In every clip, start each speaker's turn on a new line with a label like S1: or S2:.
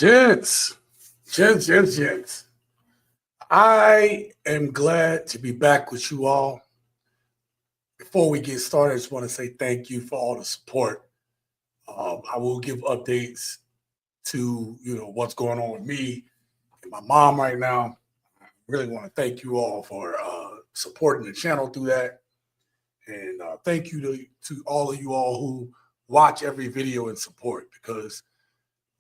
S1: Gents, gents. I am glad to be back with you all. Before we get started, I just want to say thank you for all the support. I will give updates to what's going on with me and my mom right now. I really want to thank you all for supporting the channel through that, and thank you to all of you all who watch every video and support, because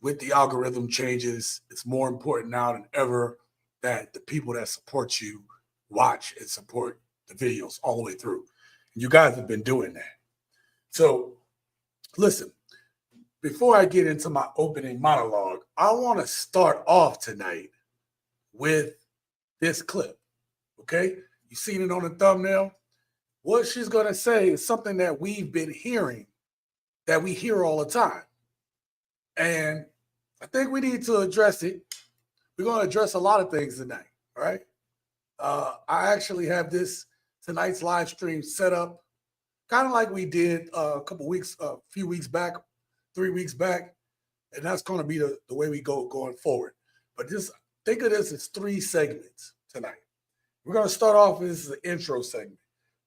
S1: with the algorithm changes, it's more important now than ever that the people that support you watch and support the videos all the way through. And you guys have been doing that. So listen, before I get into my opening monologue, I want to start off tonight with this clip, okay? You seen it on the thumbnail? What she's going to say is something that we've been hearing, that we hear all the time. And I think we need to address it. We're going to address a lot of things tonight, all right? I actually have tonight's live stream set up kind of like we did a few weeks back, 3 weeks back, and that's going to be the way we go going forward. But just think of this as 3 segments tonight. We're going to start off with this is the intro segment.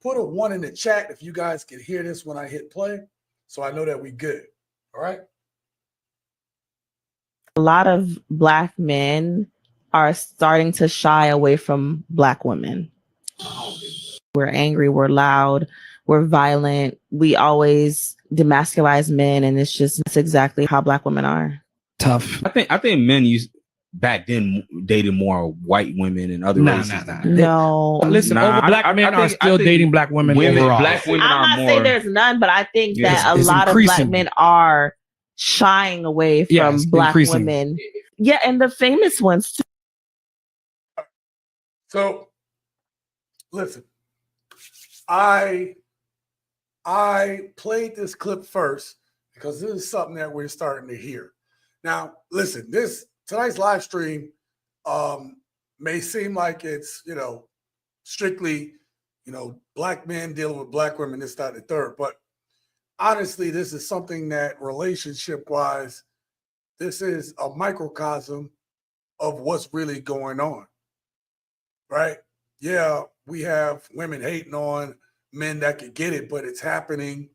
S1: Put a 1 in the chat if you guys can hear this when I hit play, so I know that we good, all right?
S2: A lot of Black men are starting to shy away from Black women. We're angry, we're loud, we're violent. We always demasculize men, and that's exactly how Black women are.
S3: Tough.
S4: I think men back then dated more white women and other races.
S2: No.
S3: Listen, Black men are still dating Black women overall.
S4: Black women
S2: I'm
S4: are
S2: not
S4: more.
S2: saying there's none, but I think that a
S3: it's
S2: lot of Black
S3: increasing.
S2: men are shying away from Black women. Yeah, and the famous ones too.
S1: So, listen, I played this clip first because this is something that we're starting to hear. Now, listen, tonight's live stream may seem like it's, strictly, Black men dealing with Black women, this, that, and the third. But honestly, this is something that relationship-wise, this is a microcosm of what's really going on, right? Yeah, we have women hating on men that could get it, but it's happening.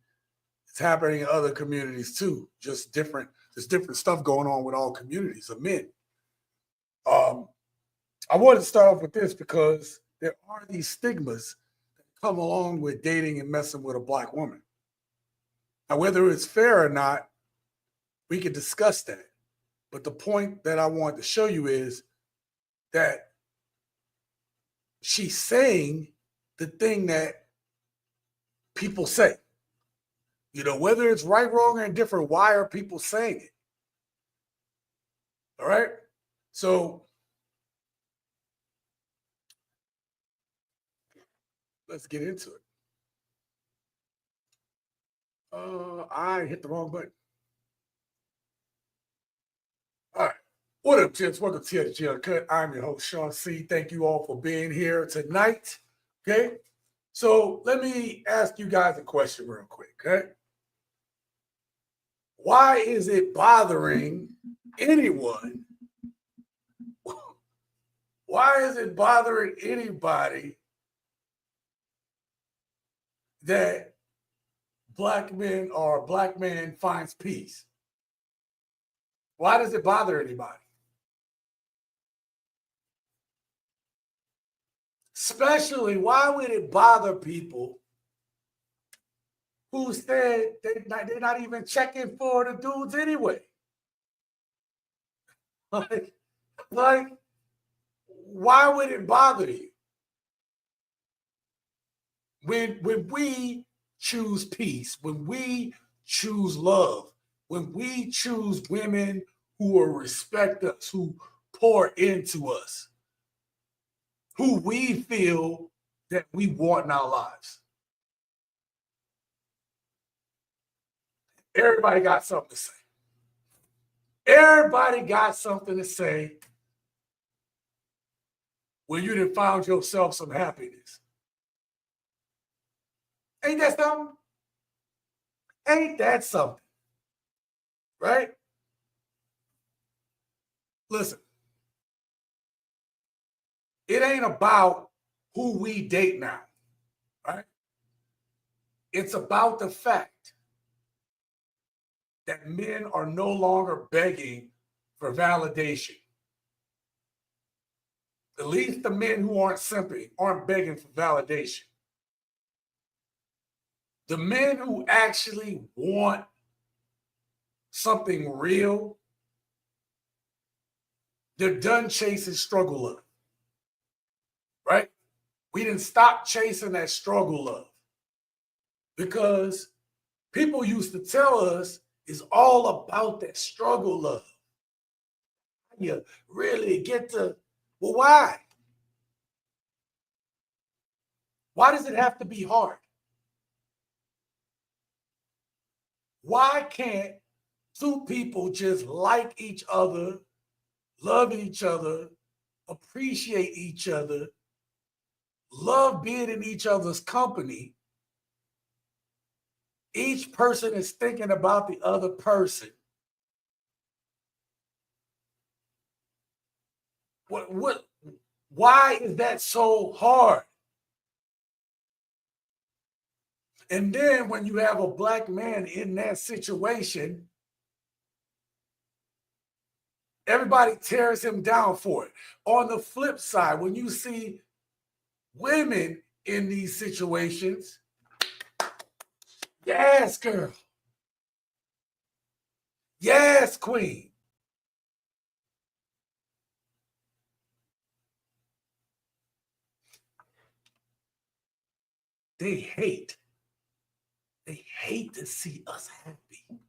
S1: It's happening in other communities too. There's different stuff going on with all communities of men. I wanted to start off with this because there are these stigmas that come along with dating and messing with a Black woman. Now, whether it's fair or not, we can discuss that. But the point that I want to show you is that she's saying the thing that people say. Whether it's right, wrong, or indifferent, why are people saying it? All right? So let's get into it. I hit the wrong button. All right. What up, gents? Welcome to the UNCUT. I'm your host, Sean C. Thank you all for being here tonight. Okay? So let me ask you guys a question real quick, okay? Why is it bothering anyone? Why is it bothering anybody that Black men or a Black man finds peace? Why does it bother anybody? Especially, why would it bother people who said they're not even checking for the dudes anyway? Like, why would it bother you? When we choose peace, when we choose love, when we choose women who will respect us, who pour into us, who we feel that we want in our lives. Everybody got something to say. Everybody got something to say when you done found yourself some happiness. Ain't that something? Ain't that something? Right? listen, it ain't about who we date now, right? It's about the fact that men are no longer begging for validation. At least the men who aren't simping aren't begging for validation. The men who actually want something real, they're done chasing struggle love, right? We didn't stop chasing that struggle love because people used to tell us it's all about that struggle love. You really get to, well, why? Why does it have to be hard? Why can't two people just like each other, love each other, appreciate each other, love being in each other's company? Each person is thinking about the other person. Why is that so hard? And then when you have a black man in that situation, everybody tears him down for it. On the flip side, when you see women in these situations, yes, girl. Yes, queen. They hate to see us happy.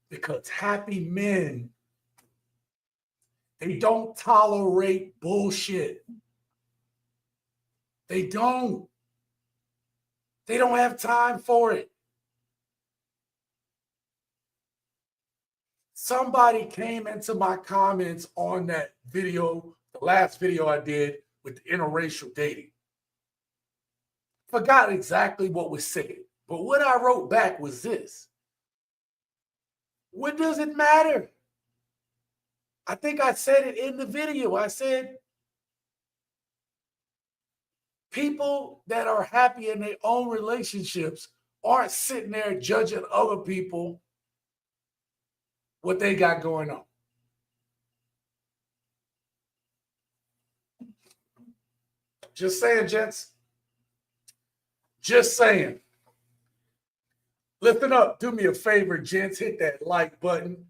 S1: Because happy men, they don't tolerate bullshit. They don't. They don't have time for it. Somebody came into my comments on that video, the last video I did with the interracial dating. Forgot exactly what was said, but what I wrote back was this. What does it matter? I think I said it in the video. I said, people that are happy in their own relationships aren't sitting there judging other people what they got going on. Just saying, gents. Just saying. Listen up. Do me a favor, gents. Hit that like button.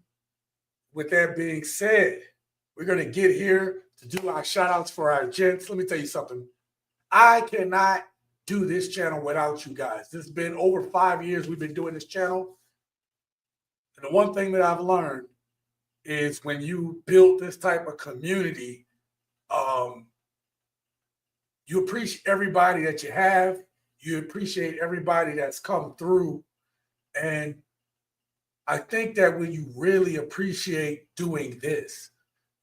S1: With that being said, we're going to get here to do our shout outs for our gents. Let me tell you something. I cannot do this channel without you guys. This has been over 5 years we've been doing this channel. And the one thing that I've learned is when you build this type of community, you appreciate everybody that you have. You appreciate everybody that's come through. And I think that when you really appreciate doing this,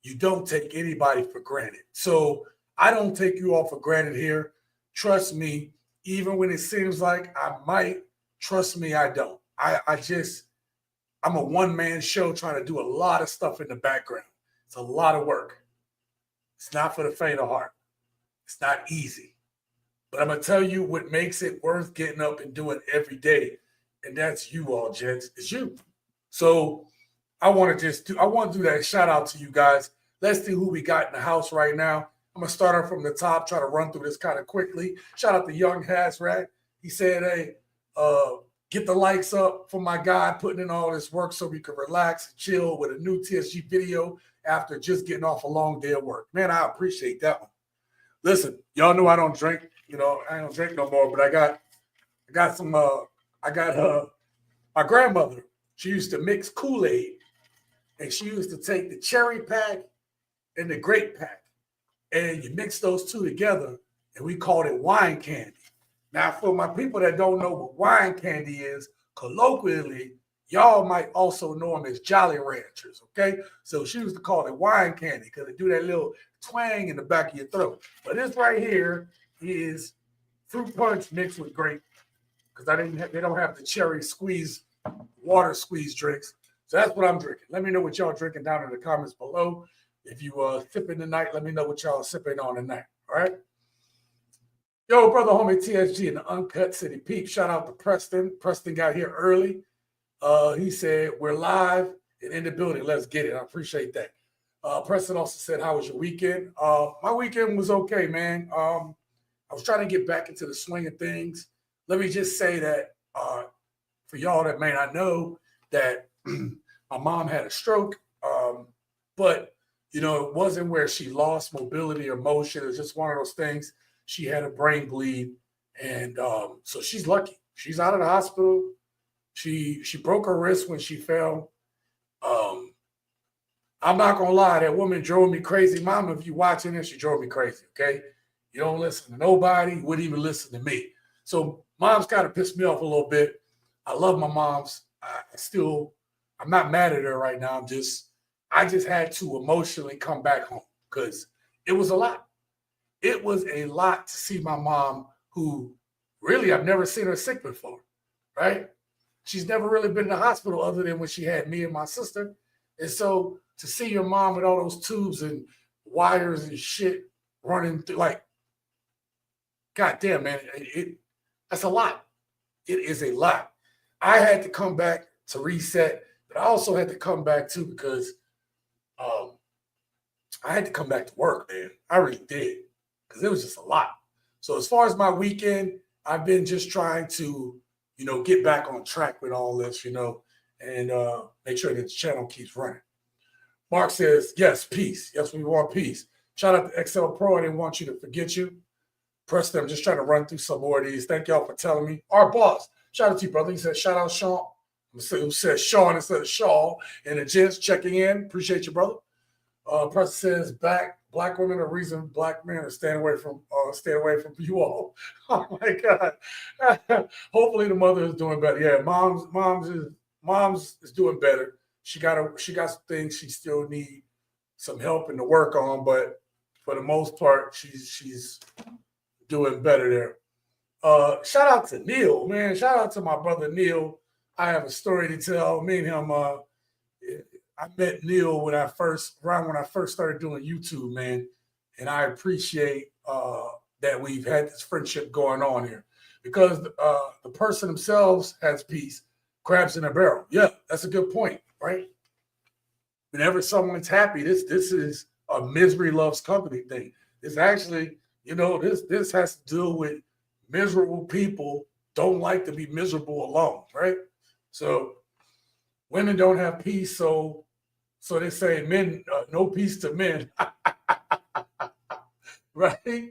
S1: you don't take anybody for granted. So I don't take you all for granted here. Trust me, even when it seems like I might, trust me, I don't. I'm a one-man show trying to do a lot of stuff in the background. It's a lot of work. It's not for the faint of heart. It's not easy. But I'm going to tell you what makes it worth getting up and doing every day. And that's you all, gents. It's you. So I want to do that shout out to you guys. Let's see who we got in the house right now. I'm going to start her from the top, try to run through this kind of quickly. Shout out to Young Hasrat. He said, hey, get the likes up for my guy putting in all this work so we can relax and chill with a new TSG video after just getting off a long day of work. Man, I appreciate that one. Listen, y'all know I don't drink. I don't drink no more, but I got my grandmother. She used to mix Kool-Aid, and she used to take the cherry pack and the grape pack, and you mix those two together, and we called it wine candy. Now, for my people that don't know what wine candy is, colloquially, y'all might also know them as Jolly Ranchers, okay? So she used to call it wine candy because they do that little twang in the back of your throat. But this right here is fruit punch mixed with grape because they don't have the cherry squeeze, water squeeze drinks. So that's what I'm drinking. Let me know what y'all drinking down in the comments below. If you sipping tonight, let me know what y'all sipping on tonight. All right. Yo, brother homie TSG in the Uncut City Peep. Shout out to Preston. Preston got here early. He said, we're live and in the building. Let's get it. I appreciate that. Preston also said, how was your weekend? My weekend was okay, man. I was trying to get back into the swing of things. Let me just say that for y'all that may not know that my mom had a stroke, but, you know, it wasn't where she lost mobility or motion. It was just one of those things. She had a brain bleed, and so she's lucky. She's out of the hospital. She broke her wrist when she fell. I'm not gonna lie, that woman drove me crazy. Mom, if you watching this, she drove me crazy. Okay, you don't listen to nobody. You wouldn't even listen to me. So mom's kind of pissed me off a little bit. I love my mom's. I'm not mad at her right now. I just had to emotionally come back home because it was a lot. It was a lot to see my mom, who really I've never seen her sick before, right? She's never really been in the hospital other than when she had me and my sister. And so to see your mom with all those tubes and wires and shit running through, like, goddamn, man, that's a lot. It is a lot. I had to come back to reset, but I also had to come back too because I had to come back to work, man. I really did. Because it was just a lot. So as far as my weekend, I've been just trying to, you know, get back on track with all this, you know, and make sure that the channel keeps running. Mark says, yes, peace. Yes, we want peace. Shout out to XL Pro. I didn't want you to forget you. Preston, I'm just trying to run through some more of these. Thank y'all for telling me. Our boss, shout out to you, brother. He said, shout out Sean. Who said Sean instead of Shaw. And the Gents checking in. Appreciate you, brother. Preston says, black women are the reason black men are staying away from you all. Oh my God. Hopefully the mother is doing better. Yeah, mom's is doing better. She got some things she still need some help and to work on, but for the most part, she's doing better there. Shout out to Neil, man. Shout out to my brother Neil. I have a story to tell. Me and him, I met Neil when I first started doing YouTube, man, and I appreciate that we've had this friendship going on here because the person themselves has peace, crabs in a barrel. Yeah, that's a good point, right? Whenever someone's happy, this is a misery loves company thing. It's actually, you know, this has to do with miserable people don't like to be miserable alone, right? So women don't have peace, so they say men, no peace to men, right?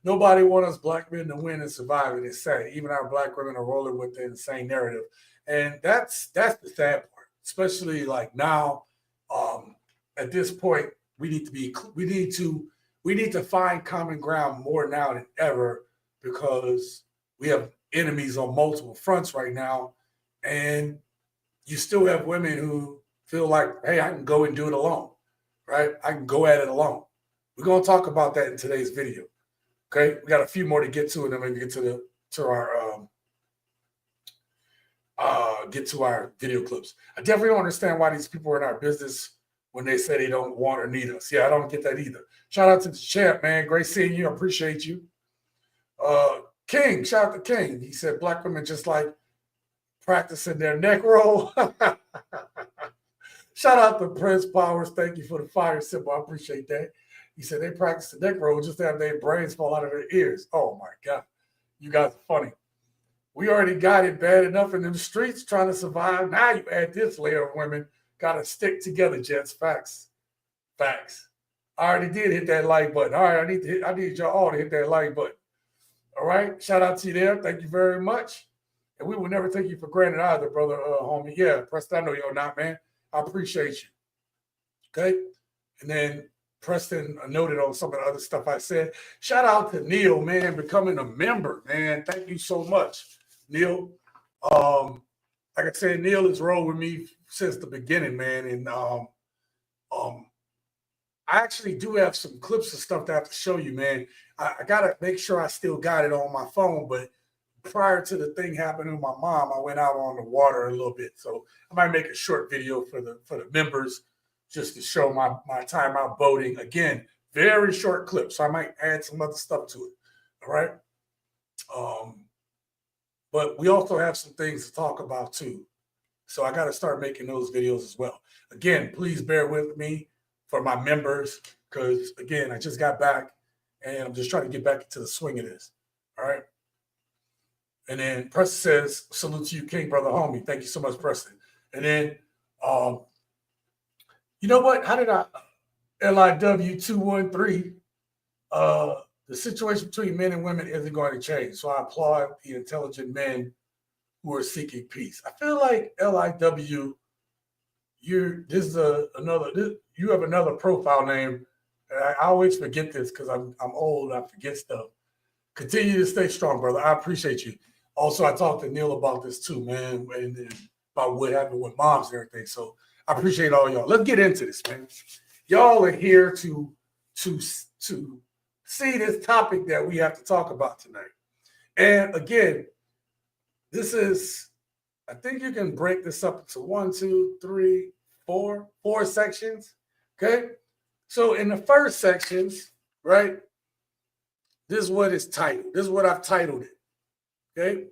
S1: Nobody wants us black men to win and survive, and it's sad. Even our black women are rolling with the insane narrative, and that's the sad part. Especially like now, at this point, we need to find common ground more now than ever because we have enemies on multiple fronts right now, and you still have women who feel like, hey, I can go and do it alone, right? I can go at it alone. We're going to talk about that in today's video. Okay, we got a few more to get to, and then we can get to our video clips. I definitely don't understand why these people are in our business when they say they don't want or need us. Yeah, I don't get that either. Shout out to the champ, man. Great seeing you. I appreciate you. King, shout out to King. He said black women just like practicing their neck roll. Shout out to Prince Powers. Thank you for the fire symbol. I appreciate that. He said they practice the neck roll just to have their brains fall out of their ears. Oh my God. You guys are funny. We already got it bad enough in them streets trying to survive. Now you add this layer of women. Got to stick together, Jets. Facts. Facts. I already did hit that like button. All right, I need y'all all to hit that like button. All right. Shout out to you there. Thank you very much. And we will never take you for granted either, brother, homie. Yeah, Preston, I know you're not, man. I appreciate you. Okay. And then Preston noted on some of the other stuff I said. Shout out to Neil, man, becoming a member, man. Thank you so much, Neil. Like I said, Neil has rolled with me since the beginning, man. And I actually do have some clips of stuff that I have to show you, man. I got to make sure I still got it on my phone, but prior to the thing happening with my mom, I went out on the water a little bit. So I might make a short video for the members just to show my time out boating. Again, very short clip. So I might add some other stuff to it. All right. But we also have some things to talk about too. So I got to start making those videos as well. Again, please bear with me for my members, because again, I just got back and I'm just trying to get back into the swing of this. All right. And then Preston says, salute to you, King, brother, homie. Thank you so much, Preston. And then, you know what? How did LIW213, the situation between men and women isn't going to change. So I applaud the intelligent men who are seeking peace. I feel like LIW, you have another profile name. And I always forget this because I'm old. I forget stuff. Continue to stay strong, brother. I appreciate you. Also, I talked to Neil about this too, man, and about what happened with moms and everything. So I appreciate all y'all. Let's get into this, man. Y'all are here to see this topic that we have to talk about tonight. And again, this is, I think you can break this up into 1, 2, 3, 4 sections. Okay. So in the first sections, right, this is what it's titled. This is what I've titled it. Okay.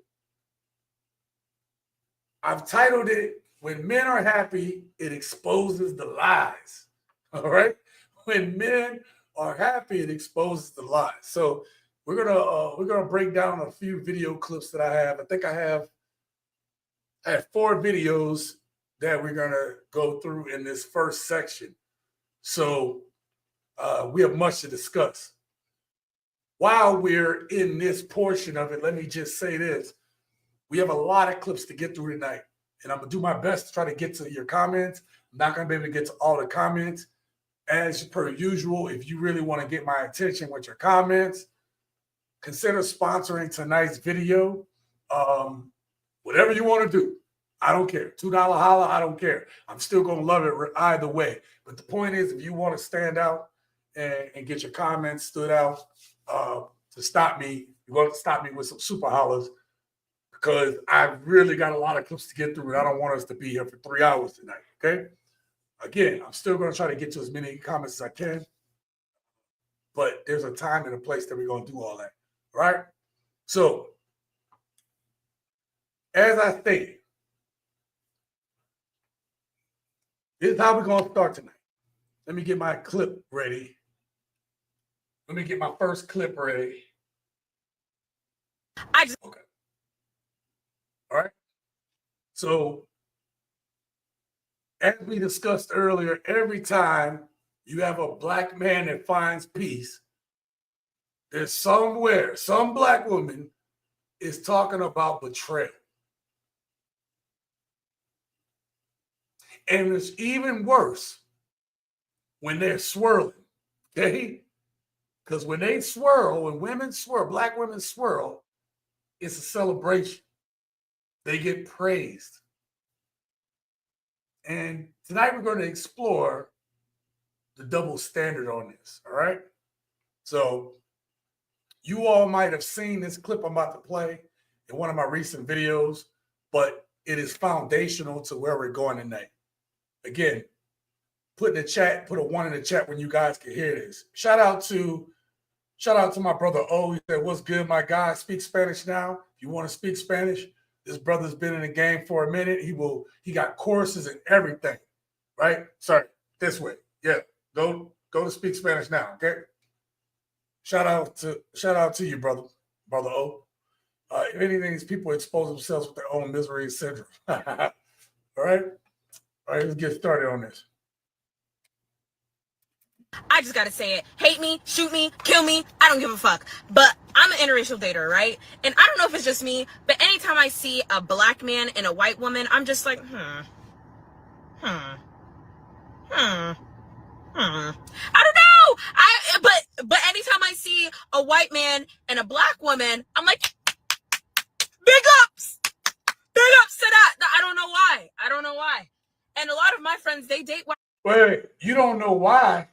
S1: I've titled it, When Men Are Happy, It Exposes the Lies. All right. When men are happy, it exposes the lies. So we're gonna break down a few video clips that I have. I think I have 4 videos that we're gonna go through in this first section. So we have much to discuss. While we're in this portion of it, let me just say this. We have a lot of clips to get through tonight, and I'm going to do my best to try to get to your comments. I'm not going to be able to get to all the comments. As per usual, if you really want to get my attention with your comments, consider sponsoring tonight's video. Whatever you want to do, I don't care. $2 holla, I don't care. I'm still going to love it either way. But the point is, if you want to stand out and get your comments stood out to stop me, you're going to stop me with some super hollers, because I've really got a lot of clips to get through, and I don't want us to be here for 3 hours tonight, okay? Again, I'm still going to try to get to as many comments as I can, but there's a time and a place that we're going to do all that, all right? So, as I stated, this is how we're going to start tonight. Let me get my clip ready. Let me get my first clip ready. Okay. All right. So, as we discussed earlier, every time you have a black man that finds peace, there's somewhere, some black woman is talking about betrayal. And it's even worse when they're swirling, okay? Because when they swirl, when women swirl, black women swirl, it's a celebration. They get praised. And tonight we're going to explore the double standard on this, all right? So you all might have seen this clip I'm about to play in one of my recent videos, but it is foundational to where we're going tonight. Again, put in the chat, put a 1 in the chat when you guys can hear this. Shout out to my brother O. He said, "What's good, my guy? Speak Spanish now. If you want to speak Spanish, this brother's been in the game for a minute. He got courses and everything, right? Sorry, this way. Yeah, go to speak Spanish now, okay? Shout out to you, brother O. If anything, these people expose themselves with their own misery and syndrome. All right, let's get started on this.
S5: I just gotta say it. Hate me, shoot me, kill me, I don't give a fuck. But I'm an interracial dater, right? And I don't know if it's just me, but anytime I see a black man and a white woman, I'm just like, I don't know. But anytime I see a white man and a black woman, I'm like, big ups to that. I don't know why. And a lot of my friends, they date white.
S1: Wait, you don't know why?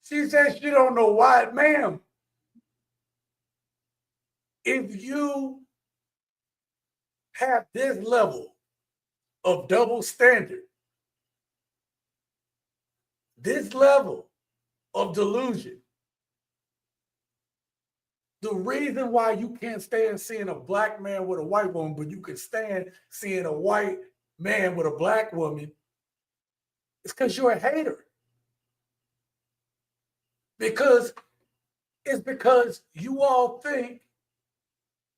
S1: She says she don't know why, ma'am. if you have this level of double standard, this level of delusion, the reason why you can't stand seeing a black man with a white woman, but you can stand seeing a white man with a black woman, is because you're a hater. Because you all think,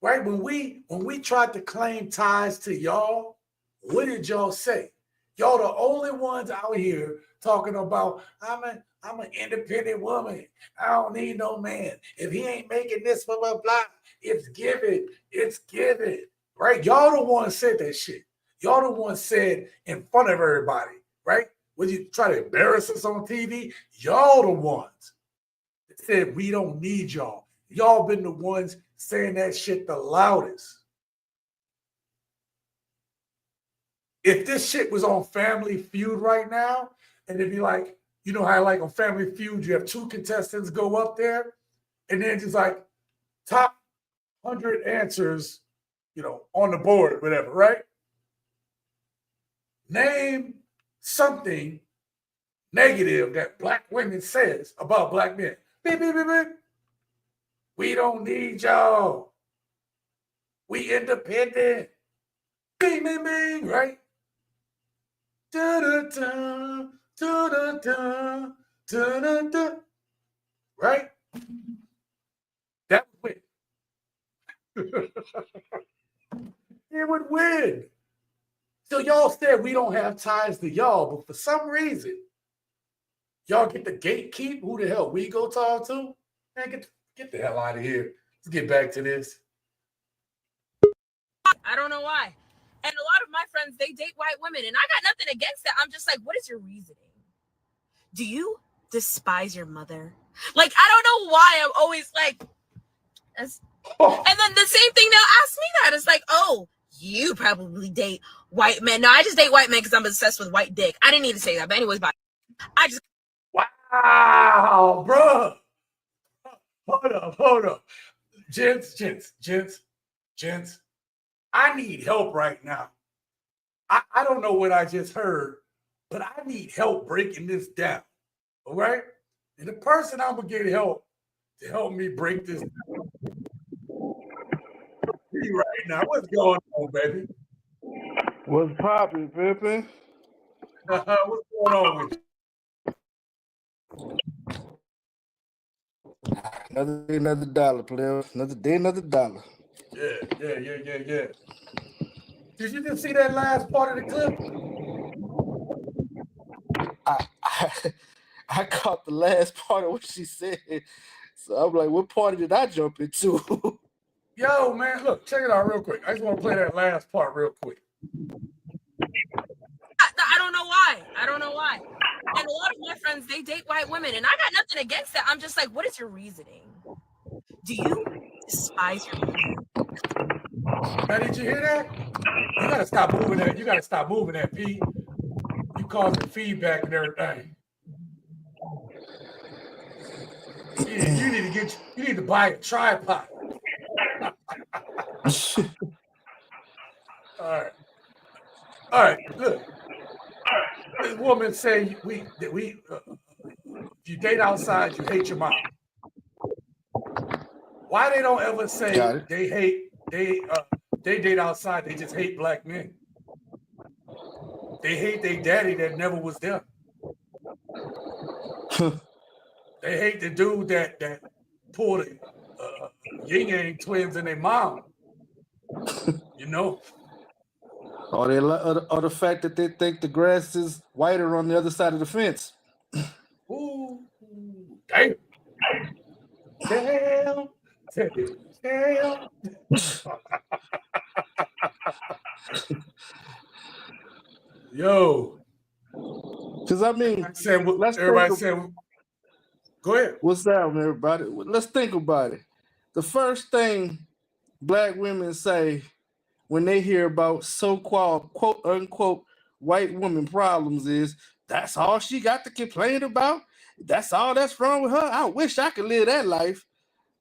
S1: right? When we tried to claim ties to y'all, what did y'all say? Y'all the only ones out here talking about, I'm an independent woman. I don't need no man. If he ain't making this, blah, blah, blah, it's given. It's given. Right? Y'all the ones said that shit. Y'all the ones said in front of everybody, right? When you try to embarrass us on TV, y'all the ones that said we don't need y'all. Y'all been the ones saying that shit the loudest. If this shit was on Family Feud right now, and it'd be like, you know how like on Family Feud, you have two contestants go up there, and then just like top 100 answers, you know, on the board, whatever, right? Name something negative that black women says about black men. Beep, beep, beep, beep. We don't need y'all. We independent. Bing, bing, bing, right? Da-da-da, da-da-da, da-da-da. Right? That would win. It would win. So y'all said we don't have ties to y'all, but for some reason, y'all get the gatekeep. Who the hell we go talk to? Man, get the hell out of here. Let's get back to this.
S5: I don't know why. And a lot of my friends, they date white women, and I got nothing against that. I'm just like, what is your reasoning? Do you despise your mother? Like, I don't know why I'm always like, and then the same thing they'll ask me that. It's like, oh, you probably date white men. No, I just date white men because I'm obsessed with white dick. I didn't need to say that, but anyways, bye. I just.
S1: Wow, bro. Hold up. Gents. I need help right now. I don't know what I just heard, but I need help breaking this down. All right? And the person I'm going to get help to help me break this down right now. What's going on, baby?
S6: What's poppin', Pippin?
S1: What's going on with you?
S6: Another day, another dollar, player. Another day, another dollar.
S1: Yeah. Did you just see that last part of the clip?
S6: I caught the last part of what she said. So I'm like, what party did I jump into?
S1: Yo, man, look, check it out real quick. I just want to play that last part real quick.
S5: I don't know why. And a lot of my friends, they date white women, and I got nothing against that. I'm just like, what is your reasoning? Do you despise your mother?
S1: Now, did you hear that? You gotta stop moving that. You gotta stop moving that, P. You causing feedback and everything. You need to buy a tripod. All right. Look, this woman say if you date outside, you hate your mom. Why they don't ever say they date outside? They just hate black men. They hate their daddy that never was there. They hate the dude that pulled yin yang twins in their mom. You know.
S6: Or the fact that they think the grass is whiter on the other side of the fence.
S1: Ooh, damn. Yo.
S6: Because I mean,
S1: everybody saying, go ahead.
S6: What's up, everybody? Let's think about it. The first thing black women say when they hear about so-called quote unquote white woman problems is, that's all she got to complain about. That's all that's wrong with her. I wish I could live that life.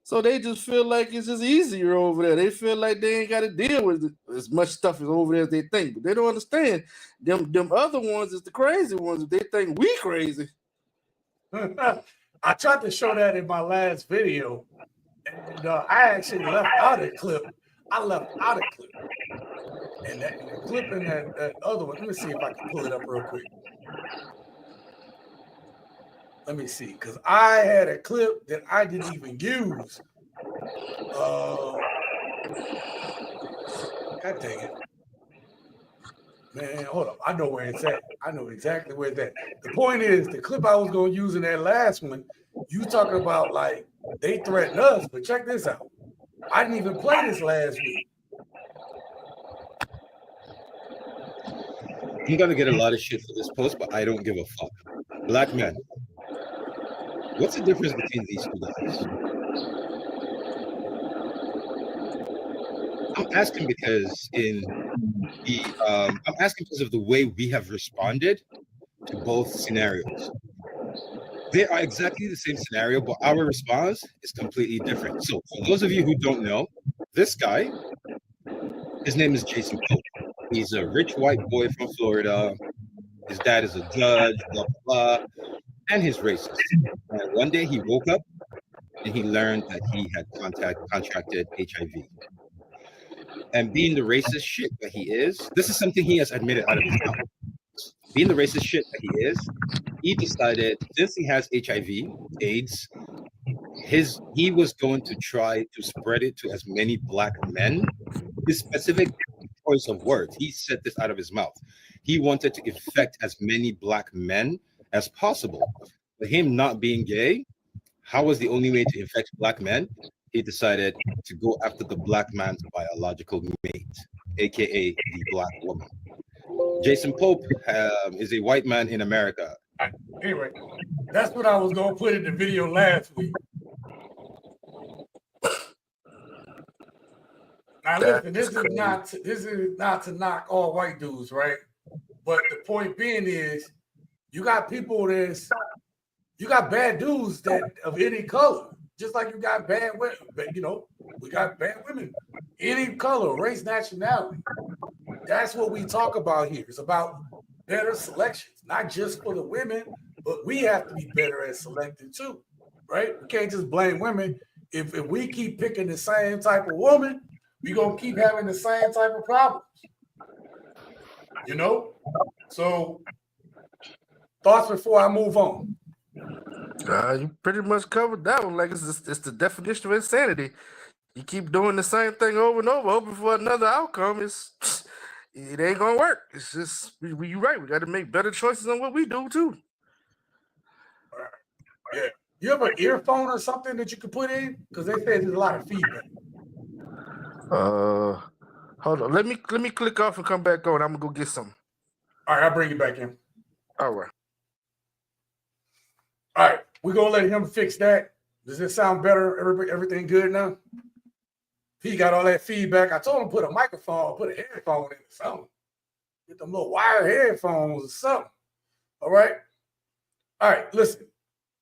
S6: So they just feel like it's just easier over there. They feel like they ain't got to deal with as much stuff as over there as they think. But they don't understand. Them other ones is the crazy ones. They think we crazy.
S1: I tried to show that in my last video, and I actually left out a clip. I left out a clip. And that clip in that other one, let me see if I can pull it up real quick. Let me see, because I had a clip that I didn't even use. God dang it. Man, hold up. I know where it's at. I know exactly where it's at. The point is, the clip I was going to use in that last one, you talking about like they threatened us, but check this out. I didn't even play this last week.
S7: I'm gonna get a lot of shit for this post, but I don't give a fuck. Black men. What's the difference between these two guys? I'm asking because I'm asking because of the way we have responded to both scenarios. They are exactly the same scenario, but our response is completely different. So for those of you who don't know, this guy, his name is Jason Pope. He's a rich white boy from Florida. His dad is a judge, blah, blah, blah, and he's racist. And one day he woke up and he learned that he had contracted HIV. And being the racist shit that he is, this is something he has admitted out of his mouth. Being the racist shit that he is, he decided since he has HIV, AIDS, he was going to try to spread it to as many black men. His specific choice of words, he said this out of his mouth. He wanted to infect as many black men as possible. For him not being gay, how was the only way to infect black men? He decided to go after the black man's biological mate, aka the black woman. Jason Pope is a white man in America.
S1: Anyway, that's what I was going to put in the video last week. Now listen, this is not to knock all white dudes, right? But the point being is, you got people you got bad dudes that of any color, just like you got bad women. You know, we got bad women, any color, race, nationality. That's what we talk about here. It's about better selections, not just for the women, but we have to be better at selecting too, right? We can't just blame women. If we keep picking the same type of woman, we're going to keep having the same type of problems. You know? So, thoughts before I move on?
S6: You pretty much covered that one. Like it's the definition of insanity. You keep doing the same thing over and over, hoping for another outcome. It ain't gonna work. It's just you're right. We got to make better choices on what we do too.
S1: Yeah. You have an earphone or something that you could put in? Because they say there's a lot of feedback.
S6: Hold on. Let me click off and come back on. I'm gonna go get some.
S1: All right, I'll bring you back in.
S6: All right.
S1: All right, we're gonna let him fix that. Does it sound better? Everything good now? He got all that feedback. I told him put a microphone, put a headphone in or something. Get them little wire headphones or something. All right. All right, listen.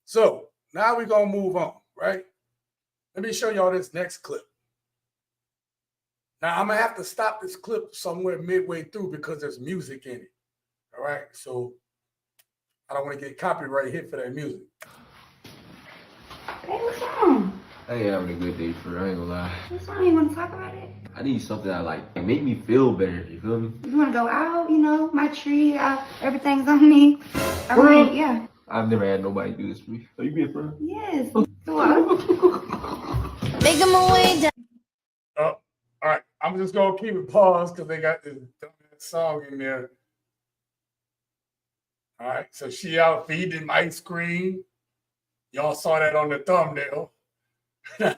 S1: So now we're gonna move on, right? Let me show y'all this next clip. Now I'm gonna have to stop this clip somewhere midway through because there's music in it. All right, so I don't want to get copyright hit for that music.
S8: Hey, what's wrong?
S9: I ain't having a good day, for real. I ain't gonna lie.
S8: What's wrong? You want to talk about it?
S9: I need something that like make me feel better. You feel me?
S8: You want to go out? You know, my tree, everything's on me. I mean, yeah.
S9: I've never had nobody do this for me. So you be a friend?
S8: Yes. So what?
S10: Make them away down.
S1: Oh, all right. I'm just gonna keep it paused because they got this song in there. All right, so she out feeding him ice cream. Y'all saw that on the thumbnail. I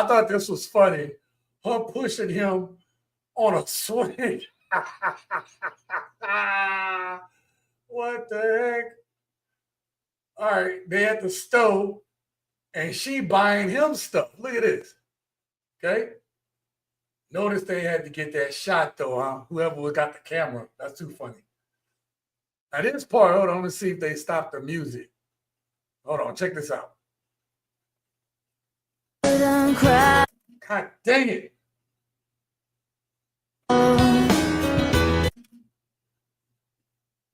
S1: thought this was funny. Her pushing him on a swing. What the heck? All right, they at the stove, and she buying him stuff. Look at this. Okay? Notice they had to get that shot, though, huh? Whoever got the camera. That's too funny. Now, this part, hold on, let's see if they stop the music. Hold on, check this out.
S10: done cried.
S1: God dang it.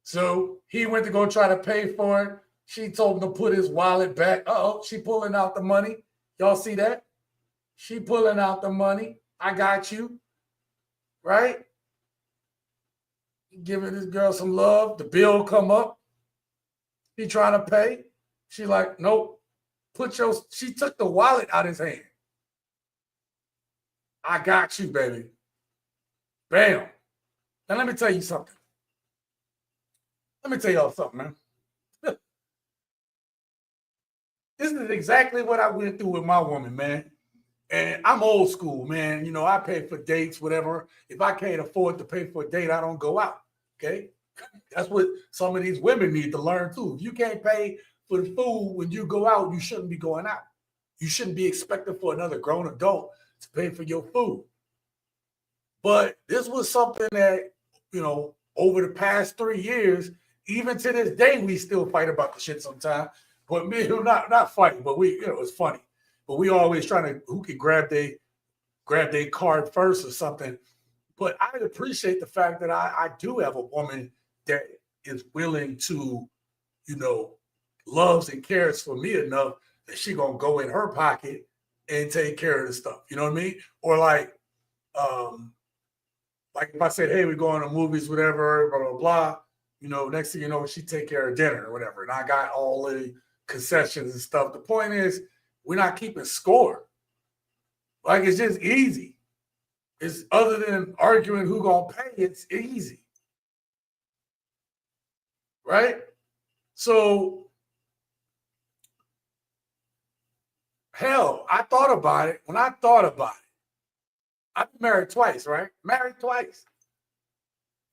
S1: So he went to go try to pay for it. She told him to put his wallet back. Uh-oh, she pulling out the money. Y'all see that? She pulling out the money. I got you. Right? Giving this girl some love. The bill come up. He trying to pay. She like, nope. She took the wallet out of his hand. I got you, baby. Bam. Now let me tell you something. Let me tell y'all something, man. This is exactly what I went through with my woman, man. And I'm old school, man. You know, I pay for dates, whatever. If I can't afford to pay for a date, I don't go out. Okay. That's what some of these women need to learn too. If you can't pay for the food when you go out, you shouldn't be going out. You shouldn't be expecting for another grown adult to pay for your food. But this was something that, you know, over the past 3 years, even to this day, we still fight about the shit sometimes. But me, not fighting, but we, you know, it's funny. But we always trying to who can grab their card first or something. But I appreciate the fact that I do have a woman that is willing to, you know, loves and cares for me enough that she gonna go in her pocket and take care of the stuff. You know what I mean? Or like if I said, hey, we're going to movies, whatever, blah, blah, blah, you know, next thing you know, she take care of dinner or whatever. And I got all the concessions and stuff. The point is, we're not keeping score. Like, it's just easy. It's other than arguing who gonna pay, it's easy. Right? So, hell, I thought about it. When I thought about it, I've been married twice, right? Married twice.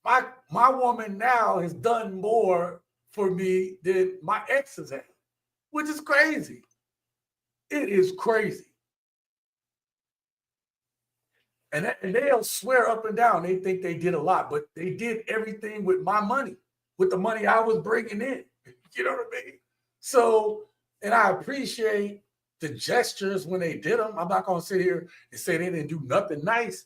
S1: My woman now has done more for me than my exes have, which is crazy. It is crazy. And they'll swear up and down. They think they did a lot, but they did everything with my money, with the money I was bringing in. You know what I mean? So, and I appreciate the gestures when they did them. I'm not going to sit here and say they didn't do nothing nice,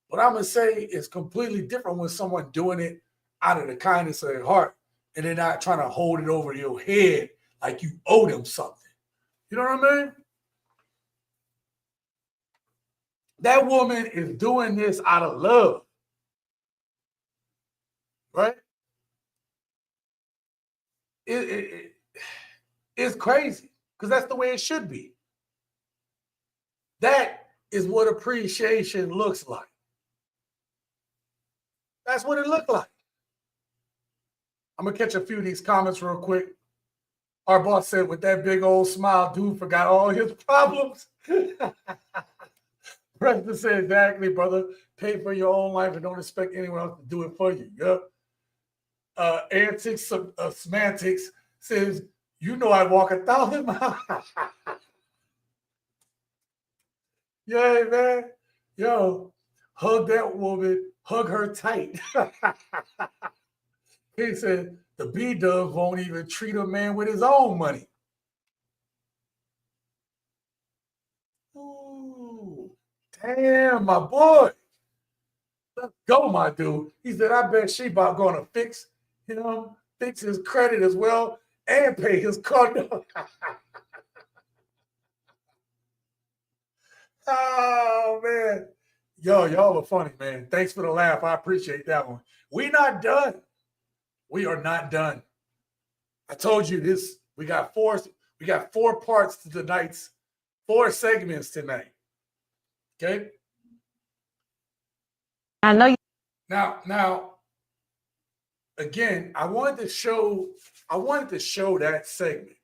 S1: but I'm going to say it's completely different when someone doing it out of the kindness of their heart and they're not trying to hold it over your head like you owe them something. You know what I mean? That woman is doing this out of love, right? It's crazy because that's the way it should be. That is what appreciation looks like. That's what it looked like. I'm going to catch a few of these comments real quick. Our boss said, with that big old smile, dude forgot all his problems. Preston said, exactly, brother. Pay for your own life and don't expect anyone else to do it for you. Yep. Antics Semantics says, you know I walk 1,000 miles. Yeah, man. Yo, hug that woman. Hug her tight. He said, the B-dubs won't even treat a man with his own money. Ooh, damn, my boy. Let's go, my dude. He said, I bet she about going to fix his credit as well and pay his car note. Oh, man. Yo, y'all are funny, man. Thanks for the laugh. I appreciate that one. We're not done. We are not done. I told you this. We got four parts to tonight's 4 segments tonight. Okay?
S2: I know you.
S1: Now, again, I wanted to show that segment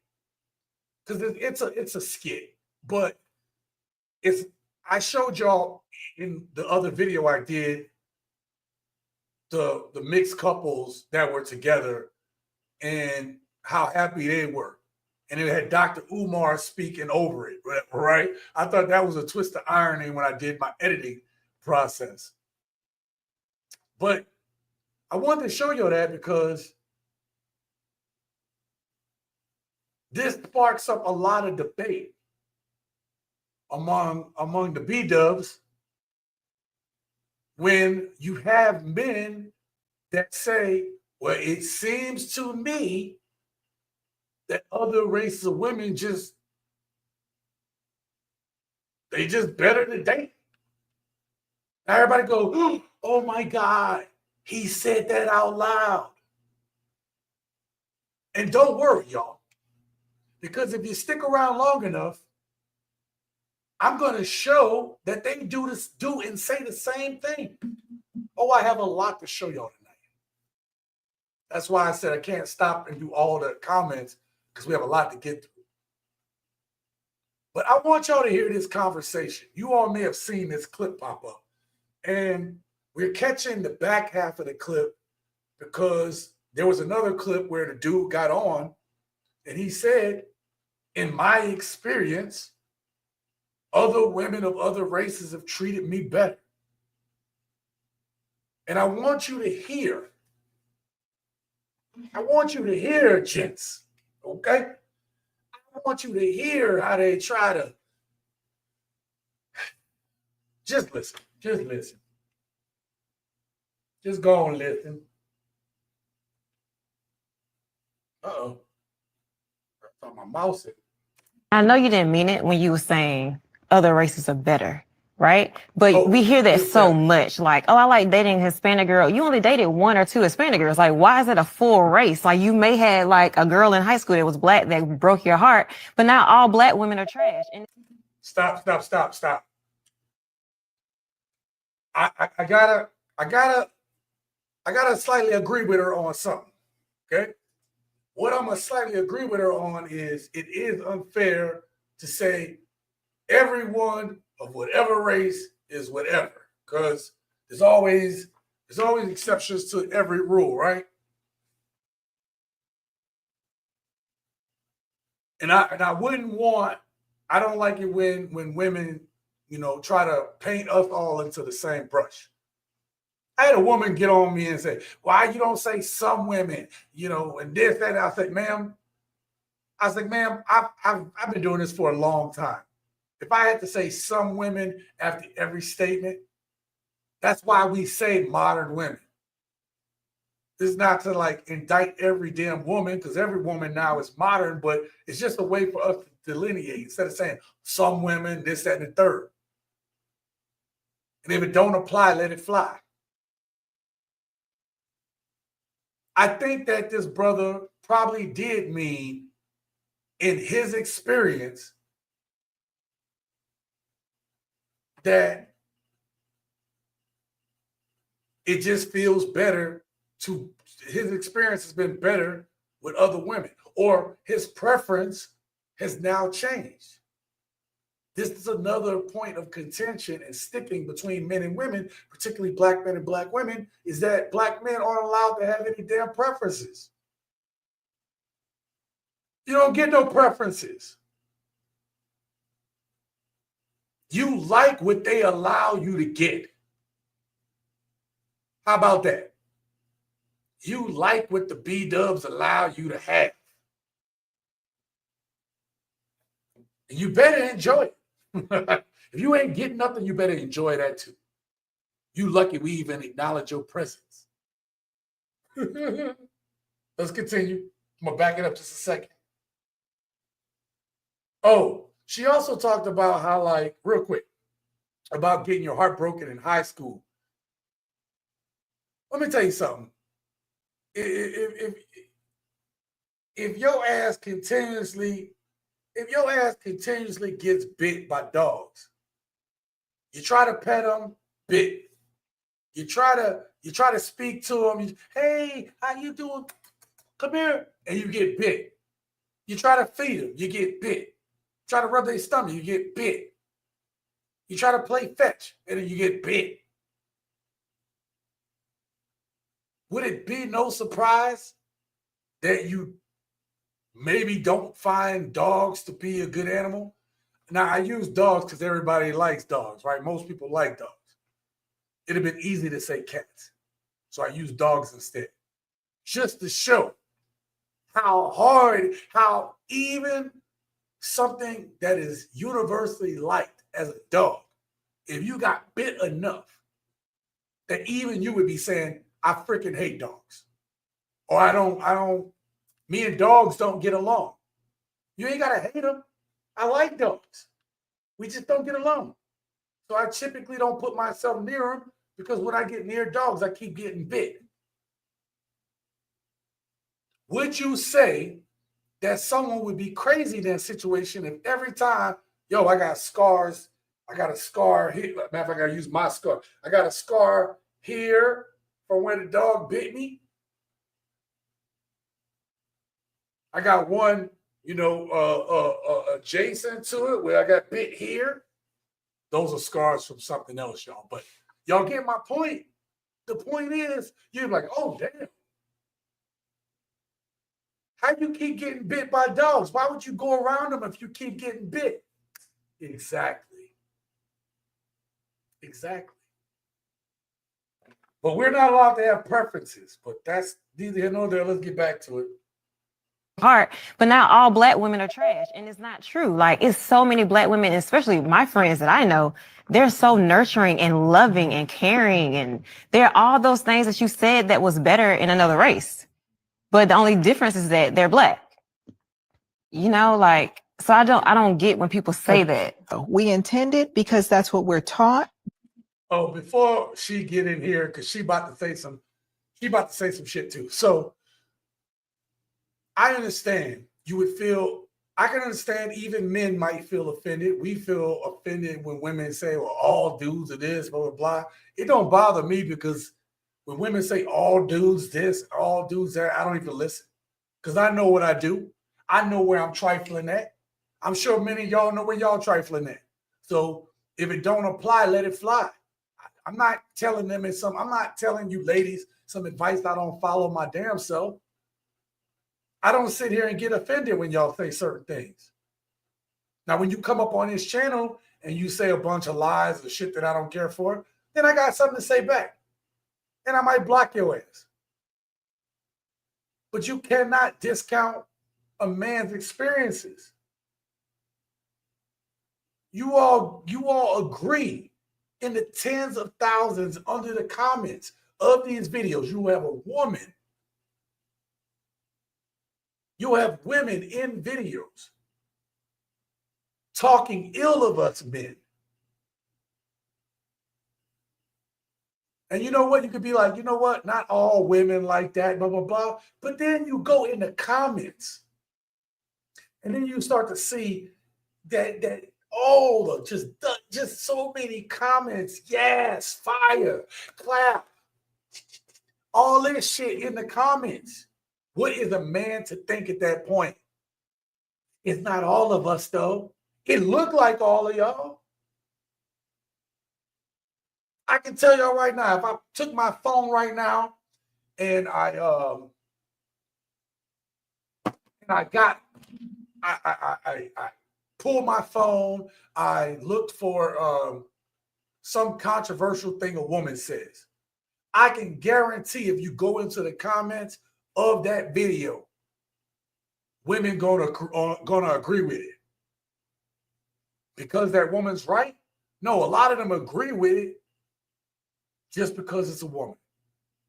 S1: because it's a skit, but I showed y'all in the other video I did the mixed couples that were together and how happy they were. And it had Dr. Umar speaking over it, right? I thought that was a twist of irony when I did my editing process. But I wanted to show you that because this sparks up a lot of debate. among the B-dubs when you have men that say, well, it seems to me that other races of women they just better to date. Now everybody go, oh my God, he said that out loud. And don't worry, y'all, because if you stick around long enough, I'm going to show that they do and say the same thing. Oh, I have a lot to show y'all tonight. That's why I said I can't stop and do all the comments because we have a lot to get through. But I want y'all to hear this conversation. You all may have seen this clip pop up. And we're catching the back half of the clip because there was another clip where the dude got on and he said, in my experience, other women of other races have treated me better. And I want you to hear. I want you to hear, gents, okay? I want you to hear how they try to just listen. Just listen. Just go and listen. Uh-oh. I thought my mouse hit.
S11: I know you didn't mean it when you were saying other races are better, right? But we hear that so much, like, oh, I like dating a Hispanic girl. You only dated 1 or 2 Hispanic girls. Like, why is it a full race? Like, you may have like a girl in high school that was black that broke your heart, but now all black women are trash. And
S1: Stop. I gotta slightly agree with her on something. Okay. What I'm gonna slightly agree with her on is it is unfair to say everyone of whatever race is whatever, because there's always exceptions to every rule, right? And I wouldn't want, I don't like it when women, try to paint us all into the same brush. I had a woman get on me and say, why you don't say some women, and this, that. I said, ma'am, I've been doing this for a long time. If I had to say some women after every statement, that's why we say modern women. It's not to like indict every damn woman, because every woman now is modern, but it's just a way for us to delineate instead of saying some women, this, that, and the third. And if it don't apply, let it fly. I think that this brother probably did mean, in his experience, that it just feels better his experience has been better with other women, or his preference has now changed. This is another point of contention and sticking between men and women, particularly black men and black women, is that black men aren't allowed to have any damn preferences. You don't get no preferences. You like what they allow you to get. How about that? You like what the B-dubs allow you to have. And you better enjoy it. If you ain't getting nothing, you better enjoy that too. You lucky we even acknowledge your presence. Let's continue. I'm going to back it up just a second. Oh, she also talked about how, like, real quick, about getting your heart broken in high school. Let me tell you something. If your ass continuously gets bit by dogs, you try to pet them, bit. You try to speak to them. Hey, how you doing? Come here, and you get bit. You try to feed them, you get bit. Try to rub their stomach, you get bit. You try to play fetch, and then you get bit. Would it be no surprise that you maybe don't find dogs to be a good animal? Now, I use dogs because everybody likes dogs, right? Most people like dogs. It'd have been easy to say cats. So I use dogs instead. Just to show how even something that is universally liked as a dog, if you got bit enough that even you would be saying, I freaking hate dogs. Or me and dogs don't get along. You ain't gotta hate them. I like dogs. We just don't get along. So I typically don't put myself near them because when I get near dogs, I keep getting bit. Would you say that someone would be crazy in that situation if every time, yo, I got scars, I got a scar here. Matter of fact, I gotta use my scar. I got a scar here from where the dog bit me. I got one, adjacent to it where I got bit here. Those are scars from something else, y'all. But y'all get my point. The point is, you're like, oh, damn. How do you keep getting bit by dogs? Why would you go around them if you keep getting bit? Exactly. But we're not allowed to have preferences. But that's neither here nor there. Let's get back to it.
S11: Part, but not all black women are trash, and it's not true. Like, it's so many black women, especially my friends that I know, they're so nurturing and loving and caring, and they're all those things that you said that was better in another race, but the only difference is that they're black. Like, so I don't get when people say that.
S12: We intend it because that's what we're taught.
S1: Oh, before she get in here, because she about to say some shit too. So I understand you would feel, I can understand even men might feel offended. We feel offended when women say, well, all dudes are this, blah, blah, blah. It don't bother me because when women say all dudes this, all dudes that, I don't even listen because I know what I do. I know where I'm trifling at. I'm sure many of y'all know where y'all trifling at. So if it don't apply, let it fly. I'm not telling them I'm not telling you ladies some advice I don't follow my damn self. I don't sit here and get offended when y'all say certain things. Now, when you come up on this channel and you say a bunch of lies or shit that I don't care for, then I got something to say back. And I might block your ass. But you cannot discount a man's experiences. You all agree in the tens of thousands under the comments of these videos. You have a woman. You have women in videos talking ill of us men. And you know what? You could be like, you know what? Not all women like that, blah, blah, blah. But then you go in the comments and then you start to see that just so many comments. Yes, fire, clap, all this shit in the comments. What is a man to think at that point? It's not all of us, though. It looked like all of y'all. I can tell y'all right now, if I took my phone right now and I pulled my phone, I looked for some controversial thing a woman says. I can guarantee if you go into the comments of that video, women gonna agree with it. Because that woman's right? No, a lot of them agree with it just because it's a woman.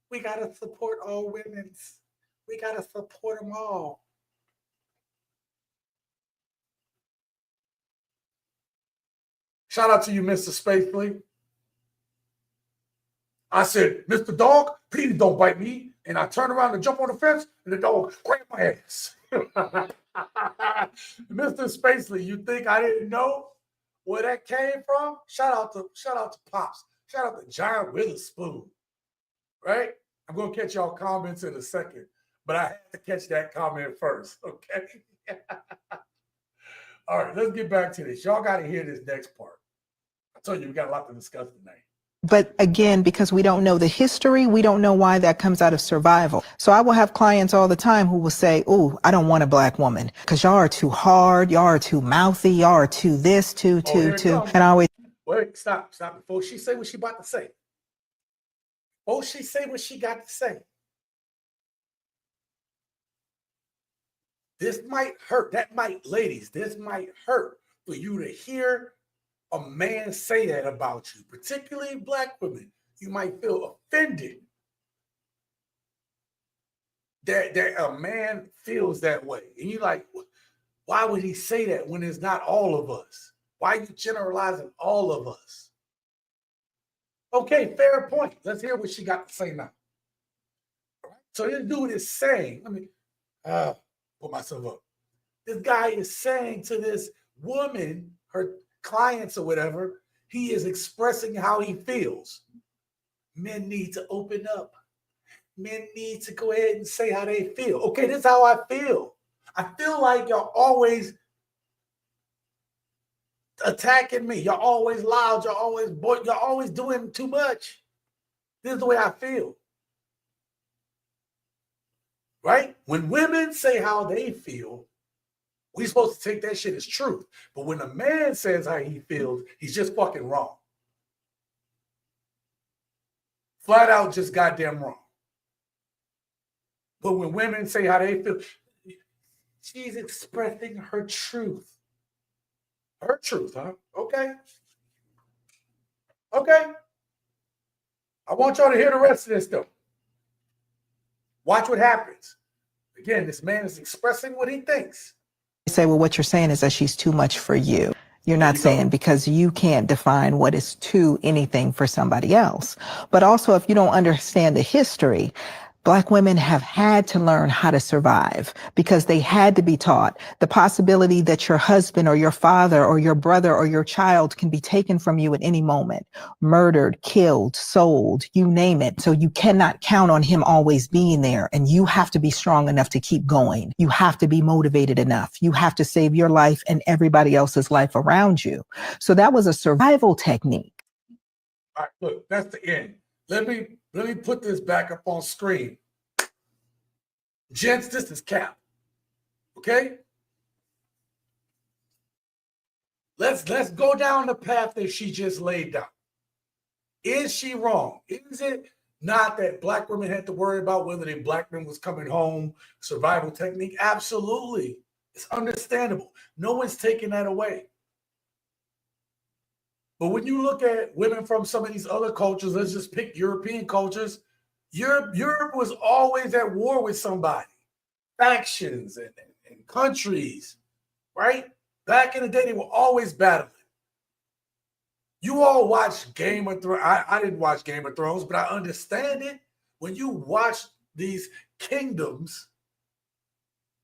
S1: We gotta support all women. We gotta support them all. Shout out to you, Mr. Spacely. I said, Mr. Dog, please don't bite me. And I turned around to jump on the fence, and the dog grabbed my ass. Mr. Spacely, you think I didn't know where that came from? Shout out to Pops. Shout out to Giant Witherspoon. Right? I'm going to catch y'all comments in a second, but I had to catch that comment first. Okay? All right, let's get back to this. Y'all got to hear this next part. I told you we got a lot to discuss tonight.
S12: But again, because we don't know the history, we don't know why that comes out of survival. So I will have clients all the time who will say, oh, I don't want a black woman because y'all are too hard, y'all are too mouthy, y'all are too this, too. And I always...
S1: Wait, stop. Before she say what she about to say. Before she say what she got to say. This might hurt. Ladies, this might hurt for you to hear a man say that about you, particularly black women, you might feel offended that a man feels that way. And you're like, why would he say that when it's not all of us? Why are you generalizing all of us? Okay, fair point. Let's hear what she got to say now. All right. So this dude is saying, let me put myself up. This guy is saying to this woman, her clients or whatever, he is expressing how he feels. Men need to open up. Men need to go ahead and say how they feel. Okay, this is how I feel. I feel like y'all always attacking me. Y'all always loud. Y'all always doing too much. This is the way I feel. Right? When women say how they feel, we're supposed to take that shit as truth. But when a man says how he feels, he's just fucking wrong. Flat out just goddamn wrong. But when women say how they feel, she's expressing her truth. Her truth, huh? Okay. Okay. I want y'all to hear the rest of this, though. Watch what happens. Again, this man is expressing what he thinks.
S12: Say, well, what you're saying is that she's too much for you. You're not saying because you can't define what is too anything for somebody else. But also, if you don't understand the history, Black women have had to learn how to survive because they had to be taught the possibility that your husband or your father or your brother or your child can be taken from you at any moment, murdered, killed, sold, you name it. So you cannot count on him always being there, and you have to be strong enough to keep going. You have to be motivated enough. You have to save your life and everybody else's life around you. So that was a survival technique.
S1: All right, look, that's the end. Let me put this back up on screen. Gents, this is Cap. Okay? Let's go down the path that she just laid down. Is she wrong? Is it not that Black women had to worry about whether their Black men was coming home, survival technique? Absolutely. It's understandable. No one's taking that away. But when you look at women from some of these other cultures, let's just pick European cultures. Europe was always at war with somebody, factions and countries, right? Back in the day, they were always battling. You all watch Game of Thrones. I didn't watch Game of Thrones, but I understand it. When you watch these kingdoms,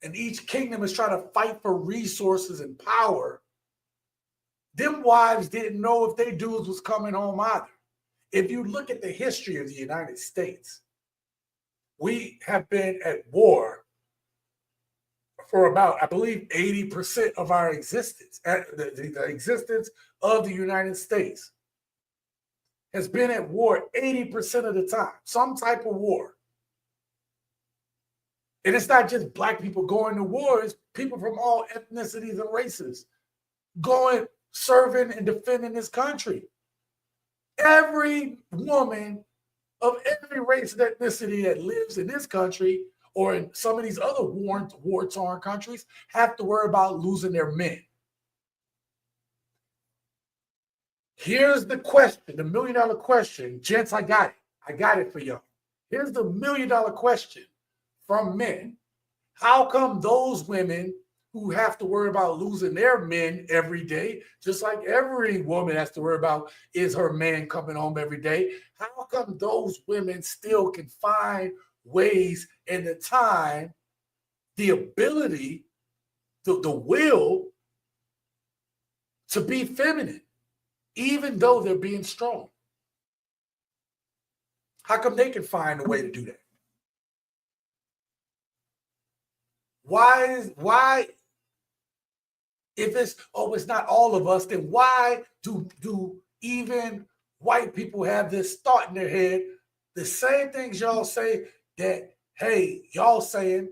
S1: and each kingdom is trying to fight for resources and power, them wives didn't know if their dudes was coming home either. If you look at the history of the United States, we have been at war for about, I believe, 80% of our existence. The existence of the United States has been at war 80% of the time, some type of war. And it's not just Black people going to war, it's people from all ethnicities and races going, serving and defending this country. Every woman of every race and ethnicity that lives in this country or in some of these other war-torn countries have to worry about losing their men. Here's the question, the million-dollar question. Gents, I got it. I got it for y'all. Here's the million-dollar question from men. How come those women who have to worry about losing their men every day, just like every woman has to worry about is her man coming home every day, how come those women still can find ways and the time, the ability, the will to be feminine, even though they're being strong? How come they can find a way to do that? Why if it's not all of us, then why do even white people have this thought in their head? The same things y'all say that, hey, y'all saying,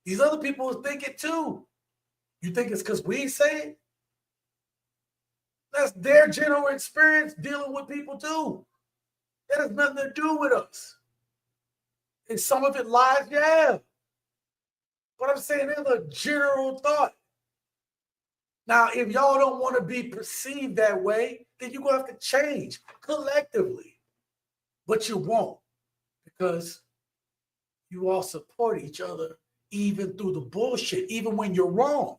S1: these other people think it too. You think it's because we say it? That's their general experience dealing with people too. That has nothing to do with us. And some of it lies, yeah. But I'm saying there's a general thought. Now, if y'all don't want to be perceived that way, then you're going to have to change collectively. But you won't, because you all support each other even through the bullshit, even when you're wrong.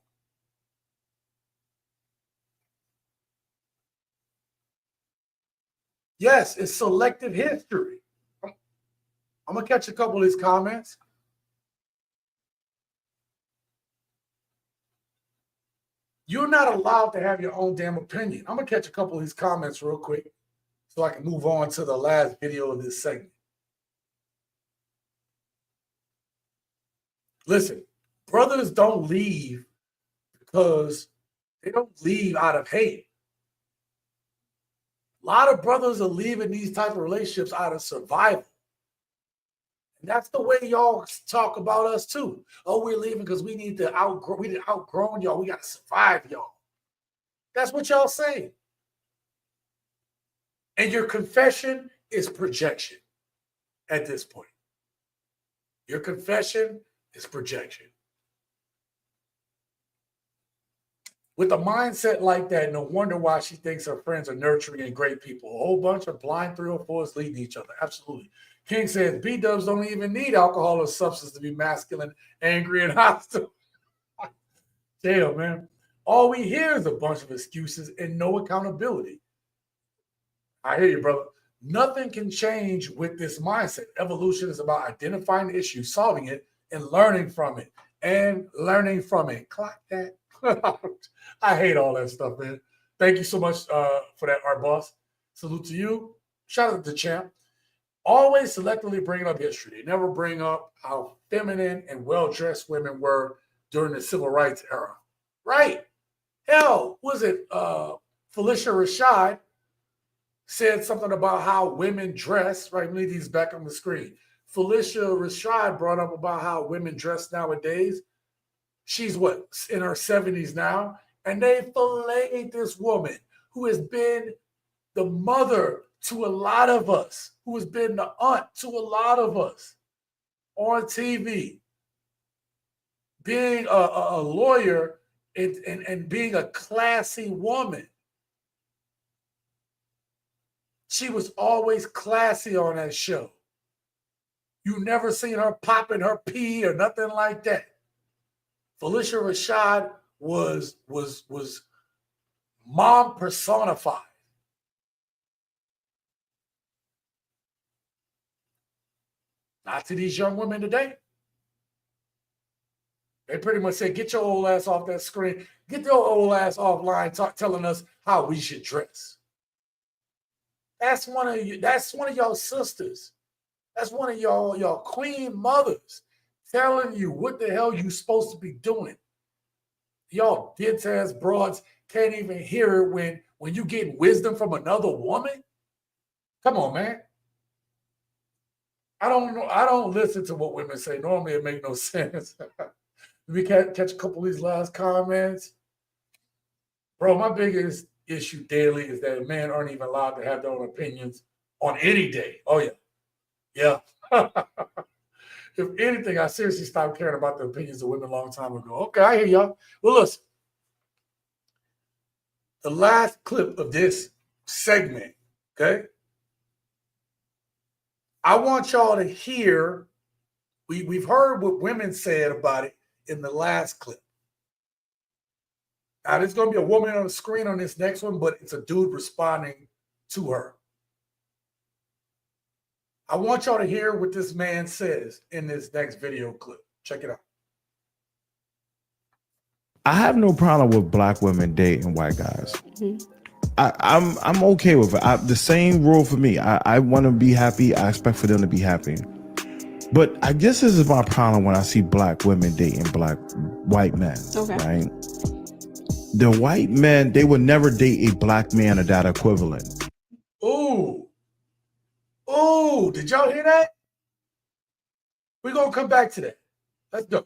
S1: Yes, it's selective history. I'm going to catch a couple of these comments. You're not allowed to have your own damn opinion. I'm going to catch a couple of these comments real quick so I can move on to the last video of this segment. Listen, brothers don't leave because they don't leave out of hate. A lot of brothers are leaving these type of relationships out of survival. And that's the way y'all talk about us too. Oh, we're leaving because we need to outgrow y'all. We got to survive y'all. That's what y'all say. And your confession is projection at this point. Your confession is projection. With a mindset like that, no wonder why she thinks her friends are nurturing and great people. A whole bunch of blind 304s leading each other. Absolutely. King says B-dubs don't even need alcohol or substance to be masculine, angry, and hostile. Damn, man. All we hear is a bunch of excuses and no accountability. I hear you, brother. Nothing can change with this mindset. Evolution is about identifying the issue, solving it, and learning from it. Clock that. I hate all that stuff, man. Thank you so much for that, our boss. Salute to you. Shout out to Champ. Always selectively bringing up history. They never bring up how feminine and well-dressed women were during the civil rights era. Right. Hell, was it Felicia Rashad said something about how women dress, right? Let me leave these back on the screen. Felicia Rashad brought up about how women dress nowadays. She's what, in her 70s now? And they filleted this woman who has been the mother to a lot of us, who has been the aunt to a lot of us on TV, being a lawyer and being a classy woman. She was always classy on that show. You never seen her popping her pee or nothing like that. Felicia Rashad was mom personified. Not to these young women today. They pretty much say, get your old ass off that screen. Get your old ass offline telling us how we should dress. That's one of you. That's one of y'all sisters. That's one of y'all queen mothers telling you what the hell you supposed to be doing. Y'all ditz ass broads can't even hear it when you get wisdom from another woman. Come on, man. I don't know. I don't listen to what women say. Normally it makes no sense. We can't catch a couple of these last comments. Bro, my biggest issue daily is that men aren't even allowed to have their own opinions on any day. Oh, yeah. Yeah. If anything, I seriously stopped caring about the opinions of women a long time ago. Okay, I hear y'all. Well, listen. The last clip of this segment, okay? I want y'all to hear, we've heard what women said about it in the last clip. Now, there's going to be a woman on the screen on this next one, but it's a dude responding to her. I want y'all to hear what this man says in this next video clip. Check it out.
S4: I have no problem with black women dating white guys. I'm okay with it. The same rule for me. I want to be happy. I expect for them to be happy. But I guess this is my problem when I see black women dating white men. Okay. Right? The white men, they would never date a black man or that equivalent.
S1: Ooh. Ooh, did y'all hear that? We're going to come back to that. Let's go.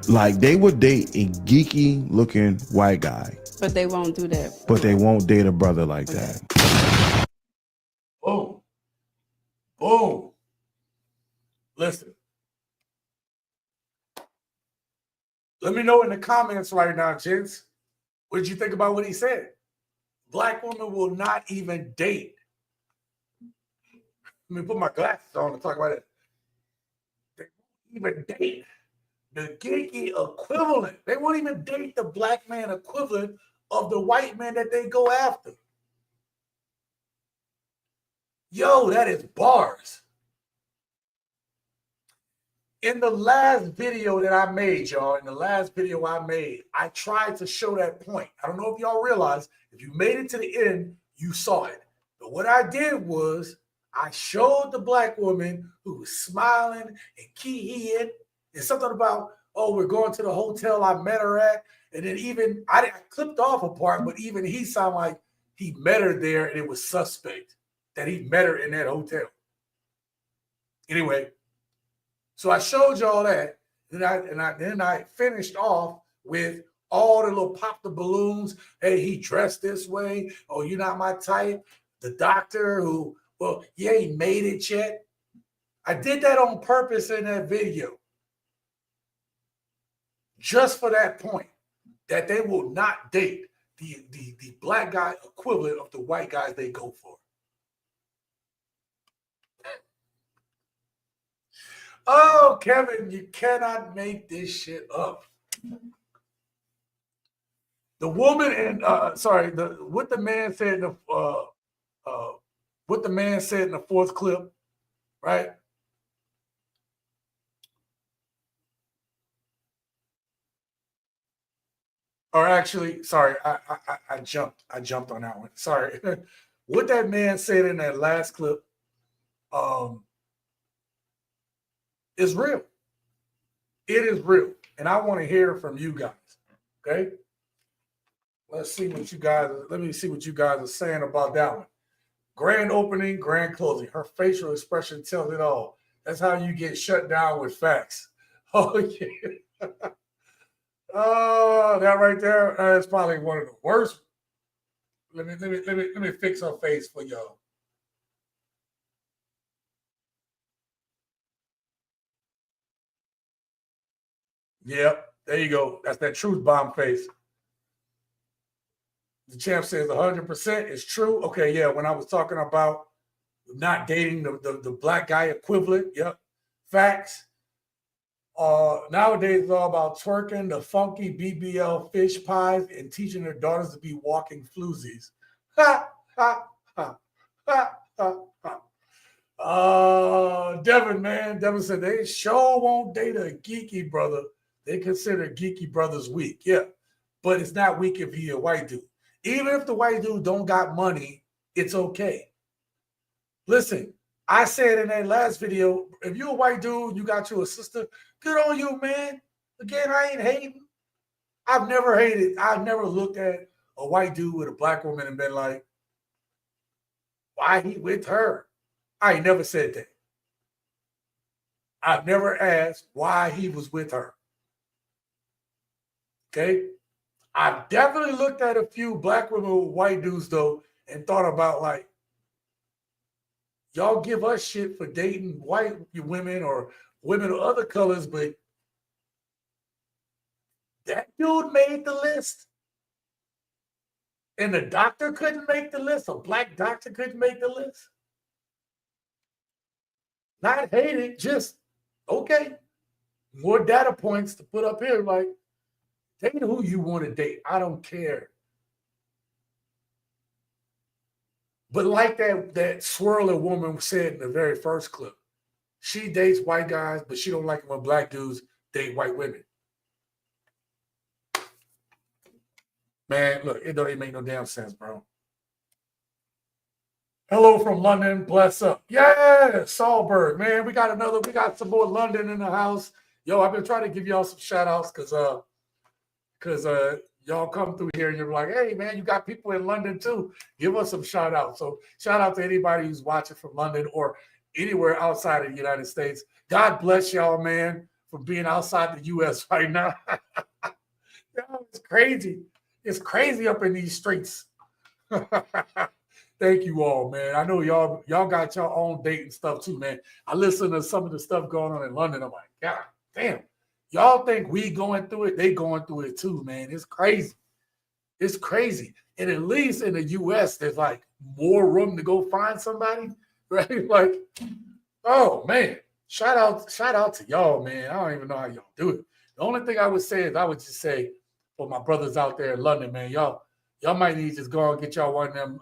S4: Like, they would date a geeky looking white guy.
S13: But they won't do that.
S4: But they won't date a brother like that.
S1: Boom. Boom. Listen. Let me know in the comments right now, gents. What did you think about what he said? Black women will not even date. Let me put my glasses on and talk about it. They won't even date the geeky equivalent. They won't even date the black man equivalent of the white man that they go after. Yo, that is bars. In the last video that I made, y'all, I tried to show that point. I don't know if y'all realize, if you made it to the end, you saw it. But what I did was I showed the black woman who was smiling and keying and something about, oh, we're going to the hotel I met her at. And then even, I clipped off a part, but even he sounded like he met her there and it was suspect that he met her in that hotel. Anyway, so I showed y'all that, then I finished off with all the little pop the balloons. Hey, he dressed this way. Oh, you're not my type. The doctor who, well, you ain't made it yet. I did that on purpose in that video, just for that point, that they will not date the black guy equivalent of the white guys they go for. Oh, Kevin, you cannot make this shit up. The woman and what the man said in the fourth clip, right? Or actually, sorry, I jumped on that one. Sorry. What that man said in that last clip is real. It is real. And I want to hear from you guys. Okay? Let me see what you guys are saying about that one. Grand opening, grand closing. Her facial expression tells it all. That's how you get shut down with facts. Oh, yeah. Oh, that right there. That's probably one of the worst. Let me fix her face for y'all. Yep, there you go. That's that truth bomb face. The champ says 100% is true. Okay, yeah, when I was talking about not dating the black guy equivalent, yep, facts. Nowadays, it's all about twerking, the funky BBL fish pies, and teaching their daughters to be walking floozies. Ha, ha, ha, ha, ha, ha. Devin, man. Devin said they sure won't date a geeky brother. They consider geeky brothers weak. Yeah, but it's not weak if he a white dude. Even if the white dude don't got money, it's okay. Listen, I said in that last video, if you're a white dude, you got you a sister, good on you, man. Again, I ain't hating. I've never hated. I've never looked at a white dude with a black woman and been like, why he with her? I ain't never said that. I've never asked why he was with her. Okay? I've definitely looked at a few black women with white dudes, though, and thought about, like, y'all give us shit for dating white women or women of other colors, but that dude made the list. And the doctor couldn't make the list. A black doctor couldn't make the list. Not hated, just, okay. More data points to put up here, like, date who you want to date. I don't care. But like that swirler woman said in the very first clip, she dates white guys, but she don't like it when black dudes date white women. Man, look, it don't even make no damn sense, bro. Hello from London, bless up. Yeah, Sahlberg, man, we got some more London in the house. Yo, I've been trying to give y'all some shout outs because y'all come through here and you're like, hey, man, you got people in London too. Give us some shout outs. So shout out to anybody who's watching from London or anywhere outside of the United States. God bless y'all, man, for being outside the U.S. right now. It's crazy. It's crazy up in these streets. Thank you all, man. I know y'all got your own dating stuff too, man. I listen to some of the stuff going on in London. I'm like, God damn. Y'all think we going through it? They going through it too, man. It's crazy. It's crazy. And at least in the US, there's like more room to go find somebody, right? Like, oh man, shout out to y'all, man. I don't even know how y'all do it. The only thing I would say is I would just say for my brothers out there in London, man, y'all might need to just go and get y'all one of them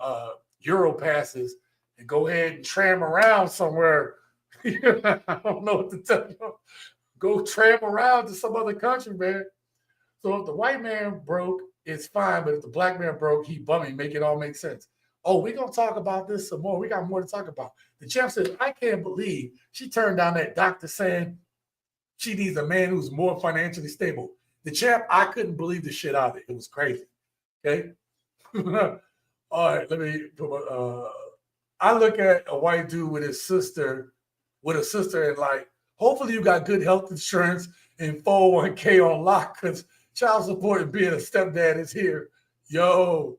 S1: Euro passes and go ahead and tram around somewhere. I don't know what to tell you. Go tram around to some other country, man. So if the white man broke, it's fine. But if the black man broke, he bummy. Make it all make sense. Oh, we're going to talk about this some more. We got more to talk about. The champ says, I can't believe she turned down that doctor saying she needs a man who's more financially stable. The champ, I couldn't believe the shit out of it. It was crazy. Okay? All right, let me I look at a white dude with a sister and like, hopefully you got good health insurance and 401k on lock because child support and being a stepdad is here. Yo.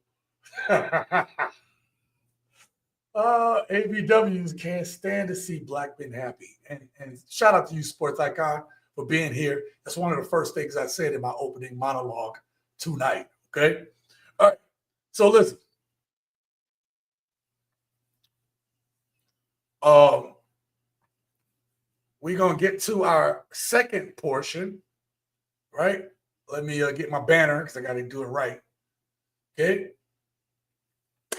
S1: ABWs can't stand to see black men happy. And shout out to you, Sports Icon, for being here. That's one of the first things I said in my opening monologue tonight. Okay? All right. So listen. We're going to get to our second portion, right? Let me get my banner because I got to do it right. Okay?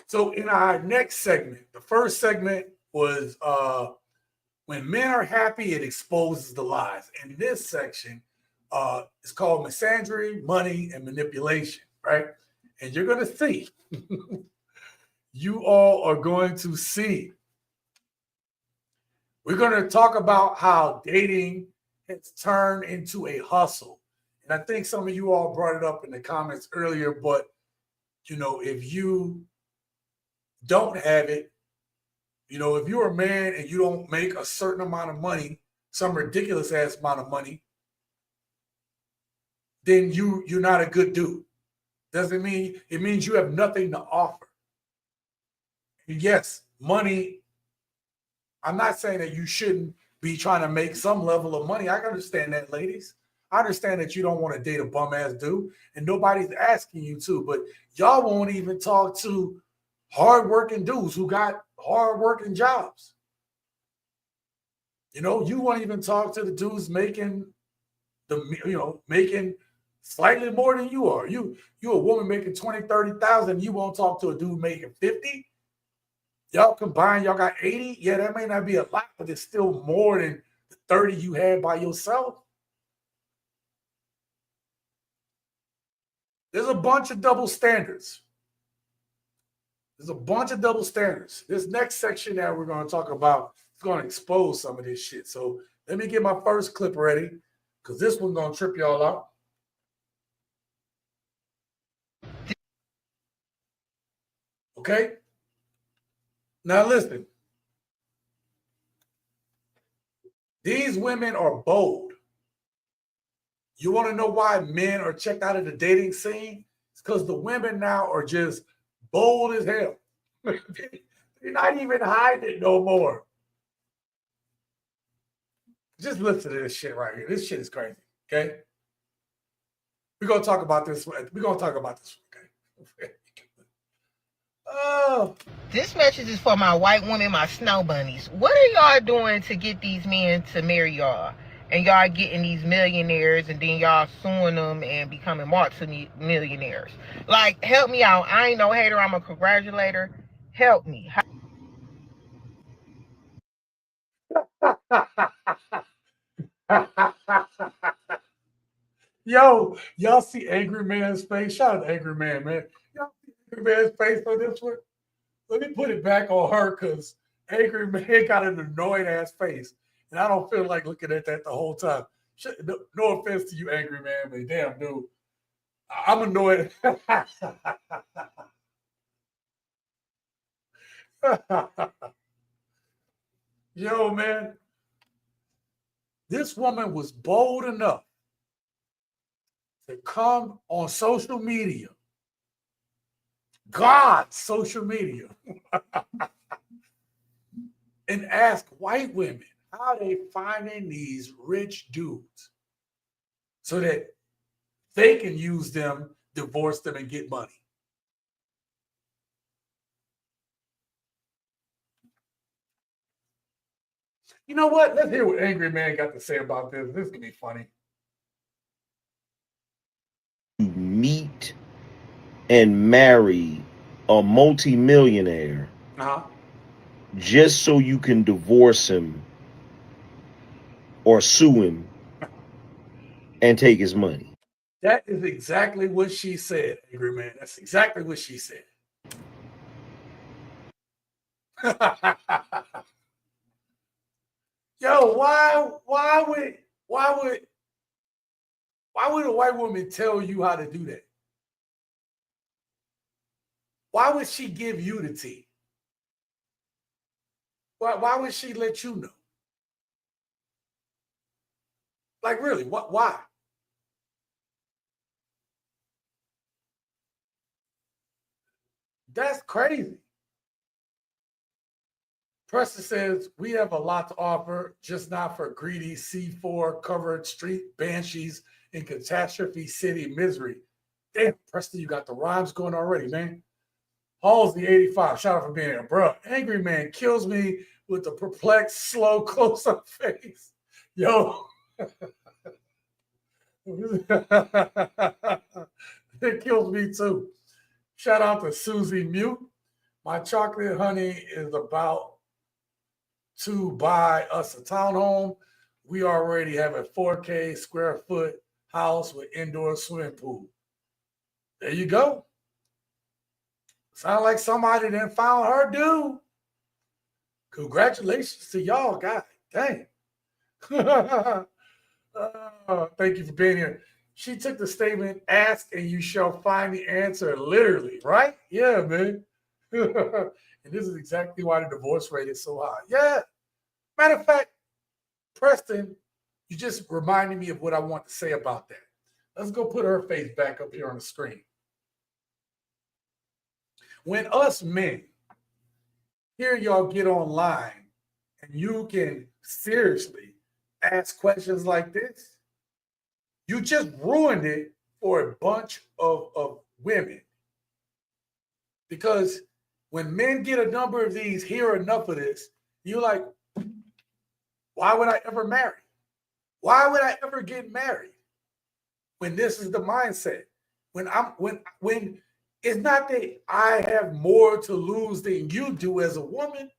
S1: So in our next segment, the first segment was when men are happy, it exposes the lies. And this section is called misandry, money, and manipulation, right? And you're going to see. You all are going to see. We're going to talk about how dating has turned into a hustle. And I think some of you all brought it up in the comments earlier, but, you know, if you don't have it, you know, if you're a man and you don't make a certain amount of money, some ridiculous ass amount of money, then you're not a good dude. Doesn't mean, it means you have nothing to offer. And yes, money, I'm not saying that you shouldn't be trying to make some level of money. I can understand that, ladies. I understand that you don't want to date a bum ass dude, and nobody's asking you to, but y'all won't even talk to hardworking dudes who got hardworking jobs. You know, you won't even talk to the dudes making making slightly more than you are. You a woman making 20, 30,000, you won't talk to a dude making 50. Y'all combined, y'all got 80. Yeah, that may not be a lot, but it's still more than the 30 you had by yourself. There's a bunch of double standards. There's a bunch of double standards. This next section that we're going to talk about is going to expose some of this shit. So let me get my first clip ready because this one's going to trip y'all out. Okay? Now listen. These women are bold. You want to know why men are checked out of the dating scene? It's because the women now are just bold as hell. They're not even hiding it no more. Just listen to this shit right here. This shit is crazy. Okay? We're going to talk about this. We're going to talk about this. Okay? Oh.
S13: This message is for my white women, my snow bunnies. What are y'all doing to get these men to marry y'all? And y'all getting these millionaires and then y'all suing them and becoming multi-millionaires. Like, help me out. I ain't no hater. I'm a congratulator. Help me.
S1: Yo, y'all see Angry Man's face? Shout out to Angry Man, man. Y'all see Angry Man's face on this one? Let me put it back on her because Angry Man got an annoyed ass face. And I don't feel like looking at that the whole time. No offense to you, Angry Man, but damn, dude. I'm annoyed. Yo, man. This woman was bold enough to come on social media, God's social media, and ask white women how they finding these rich dudes. so that they can use them, divorce them, and get money. You know what? Let's hear what Angry Man got to say about this. This is going to be funny.
S14: Meet and marry a multimillionaire just so you can divorce him or sue him and take his money.
S1: That is exactly what she said, Angry Man. That's exactly what she said. Yo, why would a white woman tell you how to do that? Why would she give you the tea? Why would she let you know? Like, really, why? That's crazy. Preston says, we have a lot to offer, just not for greedy C4 covered street banshees in catastrophe city misery. Damn, Preston, you got the rhymes going already, man. Halsey 85, shout out for being here. Bro, Angry Man kills me with the perplexed, slow close-up face. Yo. It kills me too. Shout out to Susie Mute. My chocolate honey is about to buy us a townhome. We already have a 4K square foot house with indoor swimming pool. There you go. Sound like somebody done found her dude. Congratulations to y'all, God dang. Thank you for being here. She took the statement, ask and you shall find the answer, literally, right? Yeah, man. And this is exactly why the divorce rate is so high. Yeah. Matter of fact, Preston, you just reminded me of what I want to say about that. Let's go put her face back up here on the screen. When us men hear y'all get online and you can seriously ask questions like this, you just ruined it for a bunch of women. Because when men get a number of these, hear enough of this, you're like, why would I ever marry? Why would I ever get married? When this is the mindset. When it's not that I have more to lose than you do as a woman,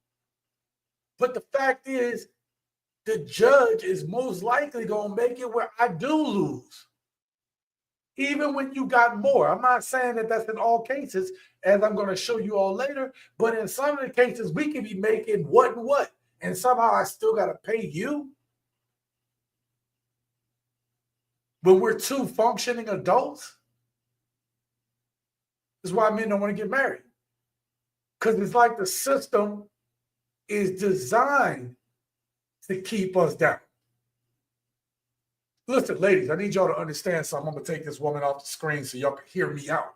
S1: but the fact is the judge is most likely going to make it where I do lose. Even when you got more. I'm not saying that that's in all cases, as I'm going to show you all later, but in some of the cases, we can be making what and what, and somehow I still got to pay you. But we're two functioning adults. This is why men don't want to get married. Because it's like the system is designed to keep us down. Listen, ladies, I need y'all to understand something. I'm going to take this woman off the screen so y'all can hear me out.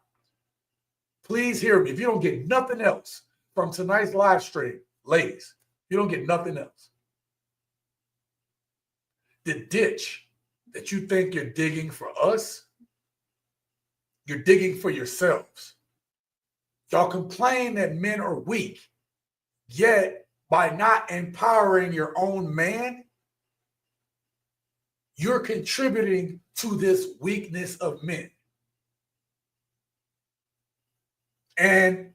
S1: Please hear me. If you don't get nothing else from tonight's live stream, ladies, you don't get nothing else. The ditch that you think you're digging for us, you're digging for yourselves. Y'all complain that men are weak, yet by not empowering your own man, you're contributing to this weakness of men. And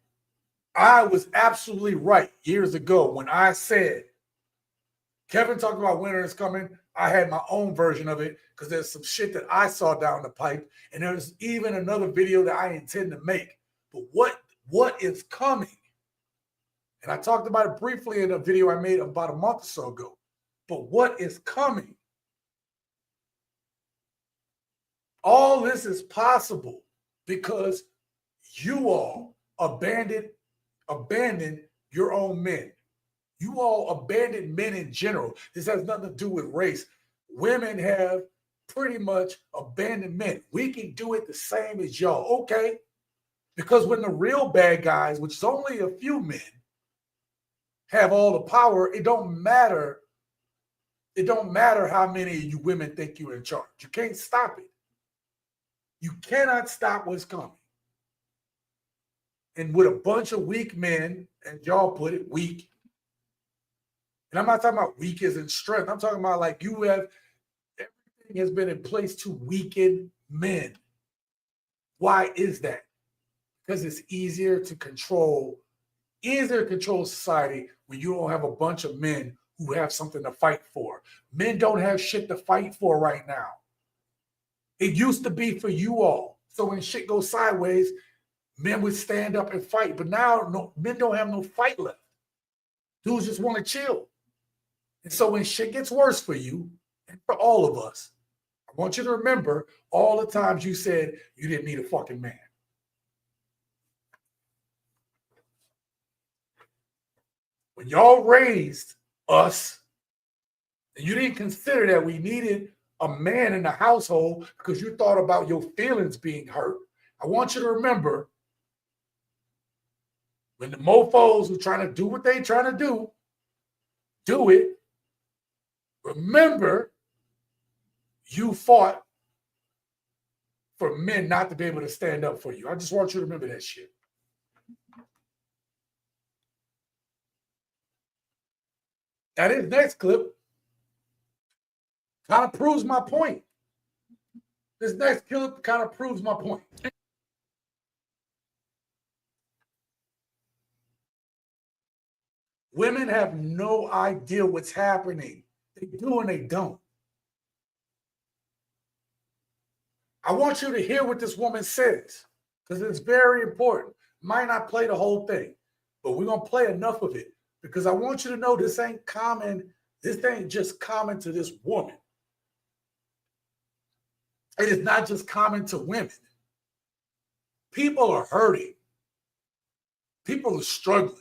S1: I was absolutely right years ago when I said, Kevin talked about winter is coming. I had my own version of it because there's some shit that I saw down the pipe. And there's even another video that I intend to make. But what is coming? And I talked about it briefly in a video I made about a month or so ago. But what is coming? All this is possible because you all abandoned your own men. You all abandoned men in general. This has nothing to do with race. Women have pretty much abandoned men. We can do it the same as y'all, okay? Because when the real bad guys, which is only a few men, have all the power, it don't matter It don't matter how many of you women think you're in charge. You can't stop it. You cannot stop what's coming. And with a bunch of weak men, and y'all put it, weak. And I'm not talking about weak as in strength. I'm talking about like you have, everything has been in place to weaken men. Why is that? Because it's easier to control society when you don't have a bunch of men who have something to fight for. Men don't have shit to fight for right now. It used to be for you all. So when shit goes sideways, men would stand up and fight. But now men don't have no fight left. Dudes just want to chill. And so when shit gets worse for you, and for all of us, I want you to remember all the times you said you didn't need a fucking man. When y'all raised us, and you didn't consider that we needed a man in the household because you thought about your feelings being hurt, I want you to remember when the mofos who trying to do what they trying to do it, remember you fought for men not to be able to stand up for you. I just want you to remember that shit. Now this next clip kind of proves my point. This next clip kind of proves my point. Women have no idea what's happening. They do and they don't. I want you to hear what this woman says because it's very important. Might not play the whole thing, but we're going to play enough of it because I want you to know this ain't common. This ain't just common to this woman. It is not just common to women. People are hurting. People are struggling.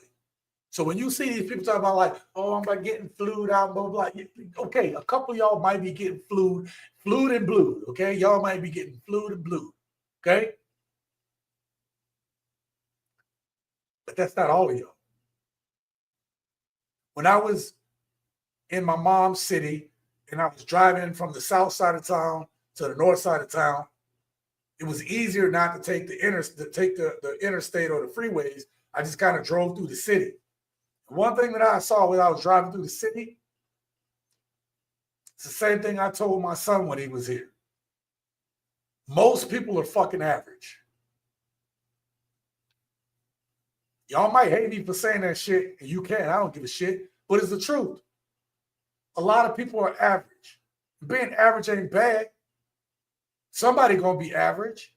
S1: So when you see these people talking about like, oh, I'm about getting flued out, blah, blah, blah. Okay, a couple of y'all might be getting flued and blued, okay? Y'all might be getting flued and blued, okay? But that's not all of y'all. When I was in my mom's city and I was driving from the south side of town to the north side of town, it was easier not to take the interstate or the freeways. I just kind of drove through the city. One thing that I saw when I was driving through the city, it's the same thing I told my son when he was here. Most people are fucking average. Y'all might hate me for saying that shit, and you can. I don't give a shit, but it's the truth. A lot of people are average. Being average ain't bad. Somebody gonna be average.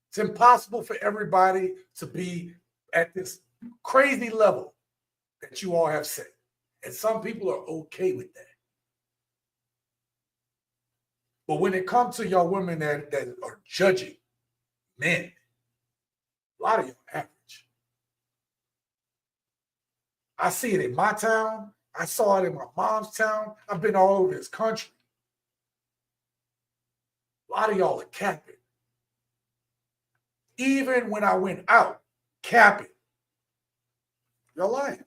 S1: It's impossible for everybody to be at this crazy level that you all have set. And some people are okay with that. But when it comes to y'all women that are judging men, a lot of y'all are average. I see it in my town. I saw it in my mom's town. I've been all over this country. A lot of y'all are capping. Even when I went out, capping. Y'all lying.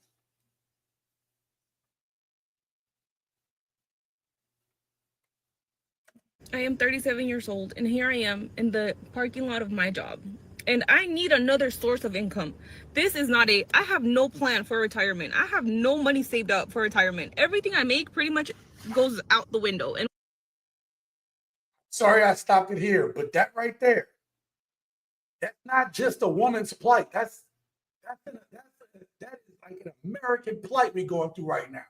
S5: I am 37 years old, and here I am in the parking lot of my job. And I need another source of income. This is not I have no plan for retirement. I have no money saved up for retirement. Everything I make pretty much goes out the window. And
S1: sorry I stopped it here, but that right there, that's not just a woman's plight. That is like an American plight we're going through right now.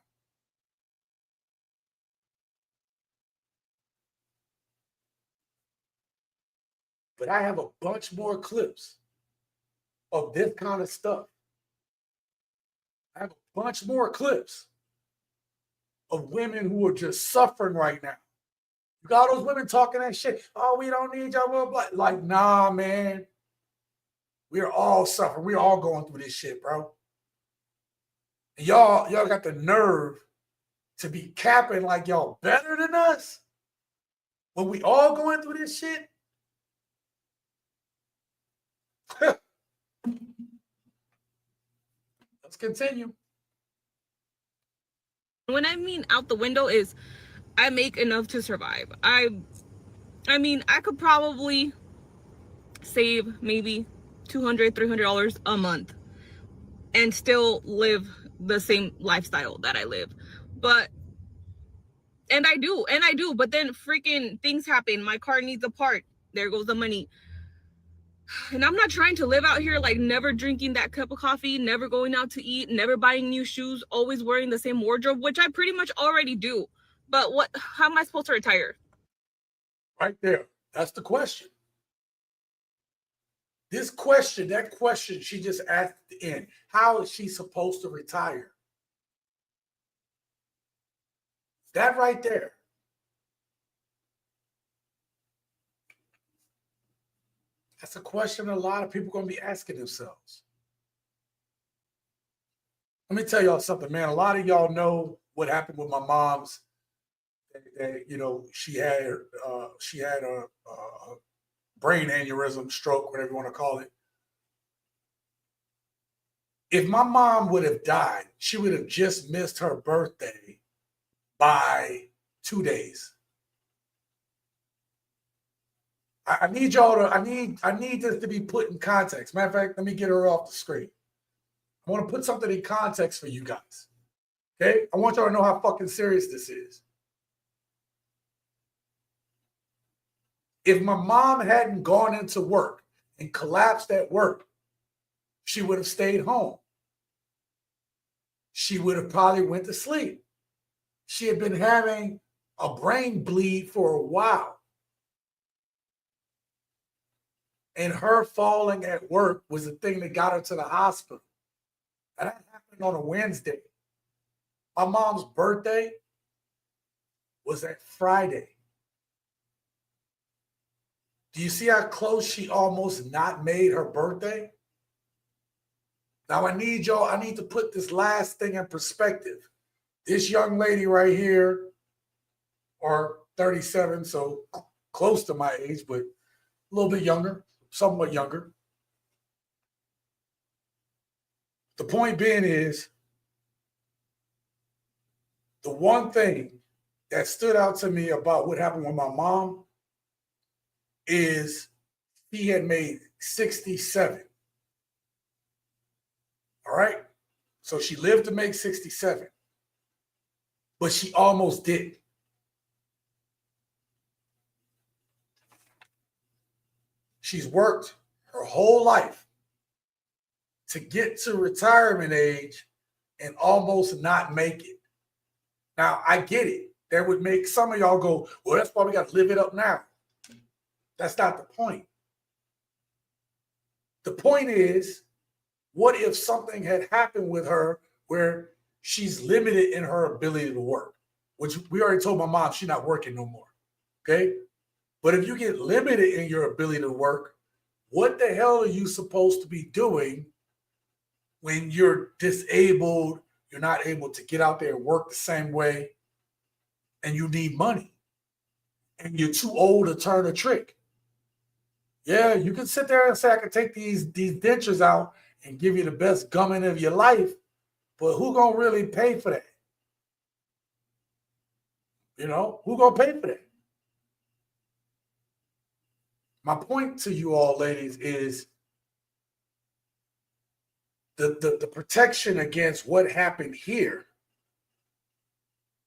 S1: But I have a bunch more clips of this kind of stuff. I have a bunch more clips of women who are just suffering right now. You got all those women talking that shit. Oh, we don't need y'all. Blah, blah. Like, nah, man. We're all suffering. We're all going through this shit, bro. And y'all got the nerve to be capping like y'all better than us when we all going through this shit. Let's continue.
S5: When I mean out the window is I make enough to survive. I mean, I could probably save maybe $200-$300 a month and still live the same lifestyle that I live. But and I do, but then freaking things happen. My car needs a part. There goes the money. And I'm not trying to live out here like never drinking that cup of coffee, never going out to eat, never buying new shoes, always wearing the same wardrobe, which I pretty much already do. But how am I supposed to retire?
S1: Right there. That's the question. That question she just asked at the end, how is she supposed to retire? That right there. That's a question a lot of people are going to be asking themselves. Let me tell y'all something, man. A lot of y'all know what happened with my mom's. You know, she had a brain aneurysm, stroke, whatever you want to call it. If my mom would have died, she would have just missed her birthday by 2 days. I need y'all to, I need this to be put in context. Matter of fact, let me get her off the screen. I want to put something in context for you guys. Okay? I want y'all to know how fucking serious this is. If my mom hadn't gone into work and collapsed at work, she would have stayed home. She would have probably went to sleep. She had been having a brain bleed for a while. And her falling at work was the thing that got her to the hospital. And that happened on a Wednesday. My mom's birthday was that Friday. Do you see how close she almost not made her birthday? Now I need to put this last thing in perspective. This young lady right here, or 37, so close to my age, but a little bit younger, somewhat younger. The point being is, the one thing that stood out to me about what happened with my mom is she had made 67. All right? So she lived to make 67. But she almost did. She's worked her whole life to get to retirement age and almost not make it. Now, I get it. That would make some of y'all go, well, that's why we got to live it up now. That's not the point. The point is, what if something had happened with her where she's limited in her ability to work? Which we already told my mom she's not working no more. Okay? But if you get limited in your ability to work, what the hell are you supposed to be doing when you're disabled, you're not able to get out there and work the same way, and you need money, and you're too old to turn a trick? Yeah, you can sit there and say, I can take these dentures out and give you the best gumming of your life, but who gonna really pay for that? You know, who gonna pay for that? My point to you all, ladies, is the protection against what happened here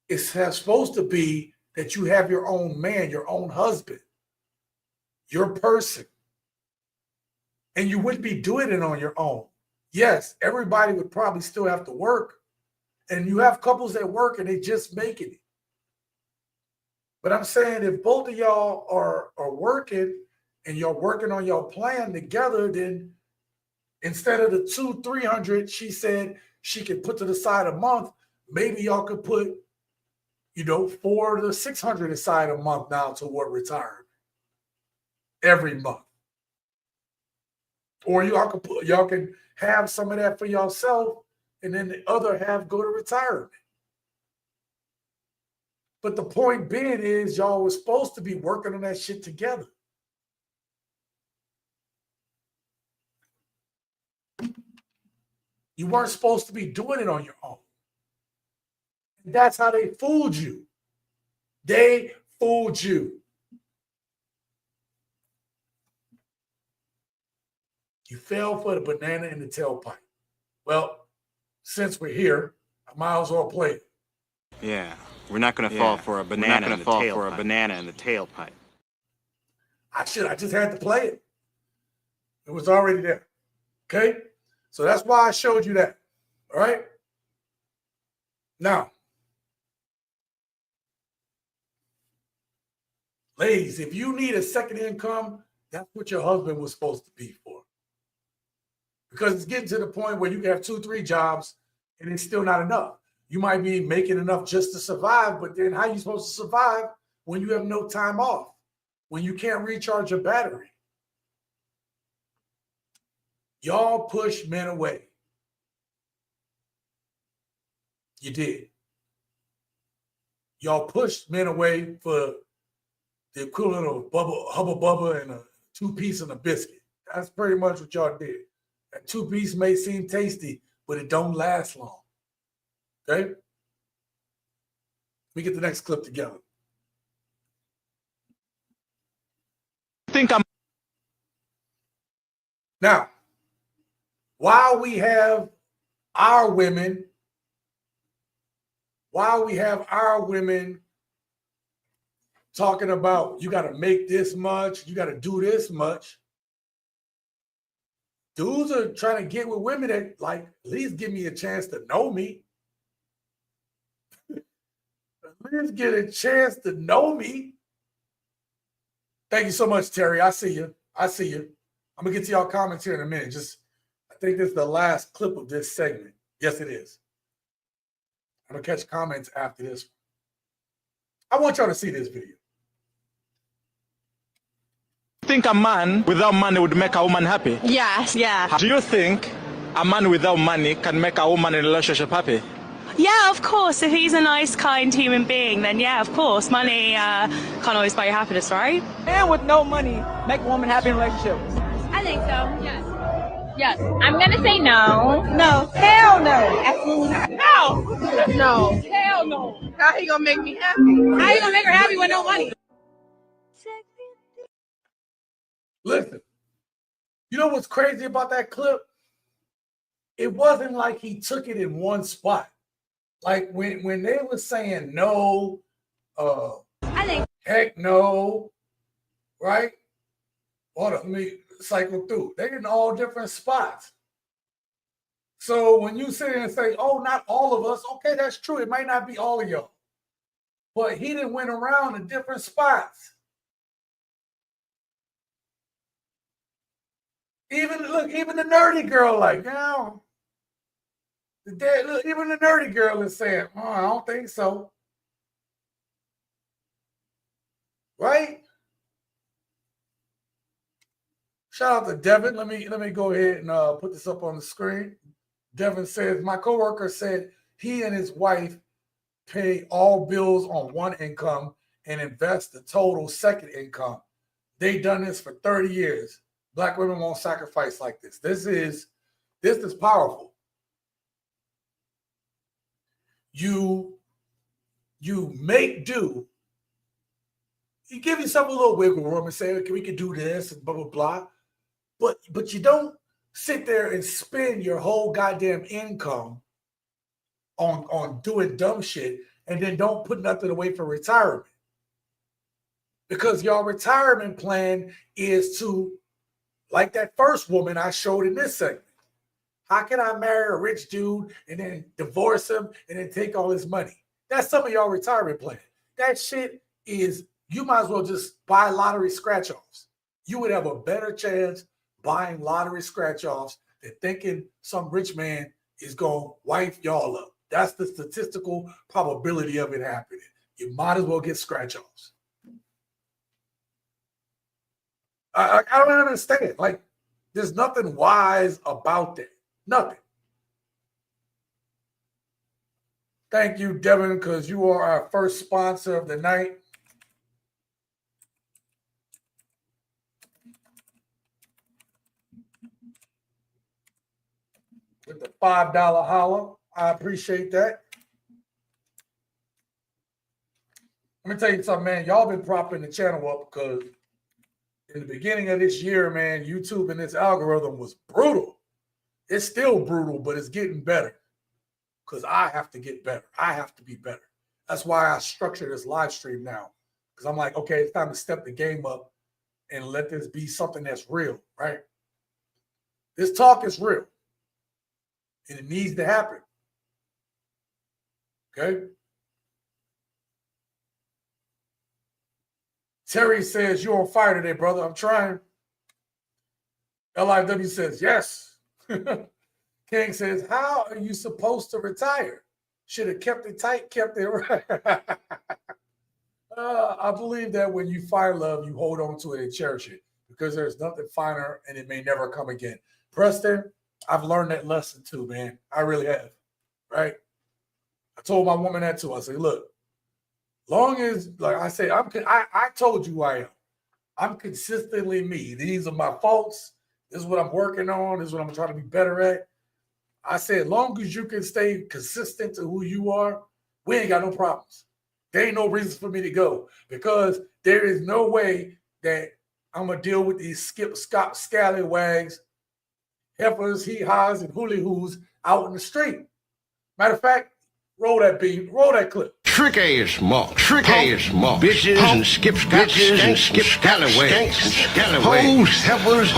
S1: is supposed to be that you have your own man, your own husband, your person, and you wouldn't be doing it on your own. Yes, everybody would probably still have to work, and you have couples that work and they just making it. But I'm saying if both of y'all are working and you're working on your plan together, then instead of the 200-300 she said she could put to the side a month, maybe y'all could put, you know, 400 to 600 aside a month now toward retirement every month. Or y'all can have some of that for yourself, and then the other half go to retirement. But the point being is, y'all were supposed to be working on that shit together. You weren't supposed to be doing it on your own. That's how they fooled you. They fooled you. You fell for the banana in the tailpipe. Well, since we're here, I might as well play it.
S15: Yeah, we're not going to fall for a banana in the tailpipe.
S1: I just had to play it. It was already there. Okay? So that's why I showed you that. All right? Now, ladies, if you need a second income, that's what your husband was supposed to be for. Because it's getting to the point where you can have 2, 3 jobs and it's still not enough. You might be making enough just to survive, but then how are you supposed to survive when you have no time off? When you can't recharge your battery? Y'all push men away. You did. Y'all pushed men away for the equivalent of Hubba Bubba and a 2-piece and a biscuit. That's pretty much what y'all did. That 2-piece may seem tasty, but it don't last long. Okay? Let me get the next clip together. Now, while we have our women talking about you got to make this much, you got to do this much, dudes are trying to get with women that, like, at least give me a chance to know me. At least get a chance to know me. Thank you so much, Terry. I see you. I'm going to get to y'all comments here in a minute. I think this is the last clip of this segment. Yes, it is. I'm going to catch comments after this. I want y'all to see this video.
S16: Think a man without money would make a woman happy?
S17: Yes, yeah.
S16: Do you think a man without money can make a woman in a relationship happy?
S17: Yeah, of course. If he's a nice, kind human being, then yeah, of course. Money can't always buy your happiness, right?
S18: Man with no money make a woman happy in a relationship.
S19: I think so, yes. Yes. I'm going to say no.
S18: No. Hell no. Absolutely not.
S19: No. No. Hell no.
S18: How he gonna make me happy?
S19: How you going to make her happy with no money?
S1: Listen, you know what's crazy about that clip? It wasn't like he took it in one spot. Like when they were saying no, heck no, right? Hold on, let me cycle through. They're in all different spots. So when you sit there and say, oh, not all of us, okay, that's true. It might not be all of y'all. But he done went around in different spots. Even the nerdy girl, like, you know, even the nerdy girl is saying, oh, I don't think so. Right? Shout out to Devin. Let me go ahead and put this up on the screen. Devin says, my coworker said he and his wife pay all bills on one income and invest the total second income. They done this for 30 years. Black women won't sacrifice like this. This is powerful. You make do. You give yourself a little wiggle room and say, okay, we can do this and blah, blah, blah. But you don't sit there and spend your whole goddamn income on doing dumb shit and then don't put nothing away for retirement. Because your retirement plan is to, like that first woman I showed in this segment. How can I marry a rich dude and then divorce him and then take all his money? That's some of y'all retirement plan. That shit is, you might as well just buy lottery scratch-offs. You would have a better chance buying lottery scratch-offs than thinking some rich man is going to wife y'all up. That's the statistical probability of it happening. You might as well get scratch-offs. I don't understand. Like, there's nothing wise about that. Nothing. Thank you, Devin, because you are our first sponsor of the night. With the $5 holler. I appreciate that. Let me tell you something, man. Y'all been propping the channel up because in the beginning of this year, man, YouTube and its algorithm was brutal. It's still brutal, but it's getting better because I have to get better. I have to be better. That's why I structure this live stream now, because I'm like, okay, it's time to step the game up and let this be something that's real, right? This talk is real, and it needs to happen, okay? Terry says, you're on fire today, brother. I'm trying. LIW says, yes. King says, how are you supposed to retire? Should have kept it tight, kept it right. I believe that when you find love, you hold on to it and cherish it because there's nothing finer and it may never come again. Preston, I've learned that lesson too, man. I really have, right? I told my woman that too. I said, look, long as, like I say, I told you I am. I'm consistently me. These are my faults. This is what I'm working on. This is what I'm trying to be better at. I said, long as you can stay consistent to who you are, we ain't got no problems. There ain't no reason for me to go because there is no way that I'm going to deal with these scallywags, heifers, hee-haws, and hooly-hoos out in the street. Matter of fact, roll that beat, roll that clip.
S20: Trick ass mark, bitches and scallywags, hoes, heifers,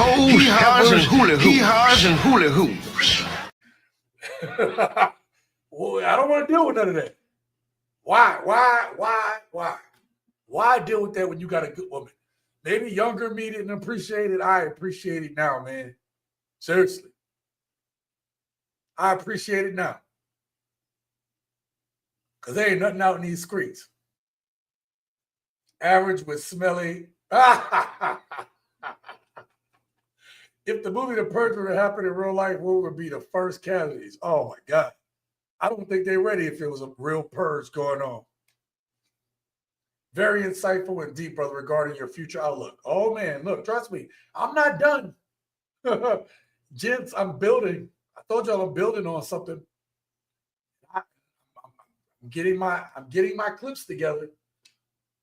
S20: hee-haws and hooly hoos.
S1: Well, I don't want to deal with none of that. Why? Why deal with that when you got a good woman? Maybe younger me didn't appreciate it. I appreciate it now, man. Seriously. I appreciate it now. Because there ain't nothing out in these streets. Average with smelly. If the movie The Purge would have happened in real life, what would be the first casualties? Oh, my God. I don't think they're ready if it was a real purge going on. Very insightful and deep, brother, regarding your future outlook. Oh, man, look, trust me, I'm not done. Gents, I'm building. I told y'all I'm building on something. I'm getting my clips together.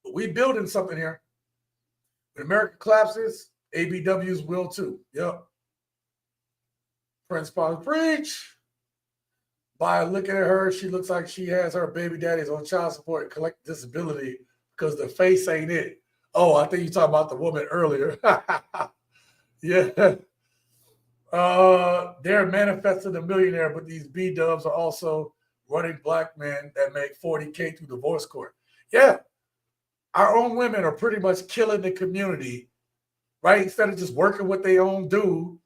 S1: But we building something here. When America collapses, ABWs will too. Yep. Prince Paul, preach. By looking at her, she looks like she has her baby daddies on child support and collect disability because the face ain't it. Oh, I think you talking about the woman earlier. Yeah. They're manifesting a millionaire, but these B-dubs are also running black men that make 40K through divorce court. Yeah. Our own women are pretty much killing the community, right? Instead of just working with their own dude,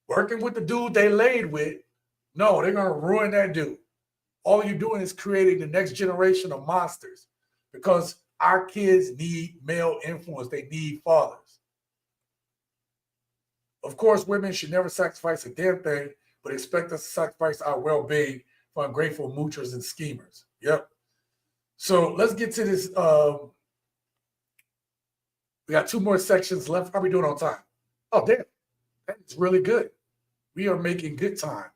S1: working with the dude they laid with. No, they're going to ruin that dude. All you're doing is creating the next generation of monsters because our kids need male influence. They need fathers. Of course, women should never sacrifice a damn thing, but expect us to sacrifice our well-being for ungrateful moochers and schemers. Yep. So let's get to this. We got 2 more sections left. How are we doing on time? Oh, damn. That's really good. We are making good time.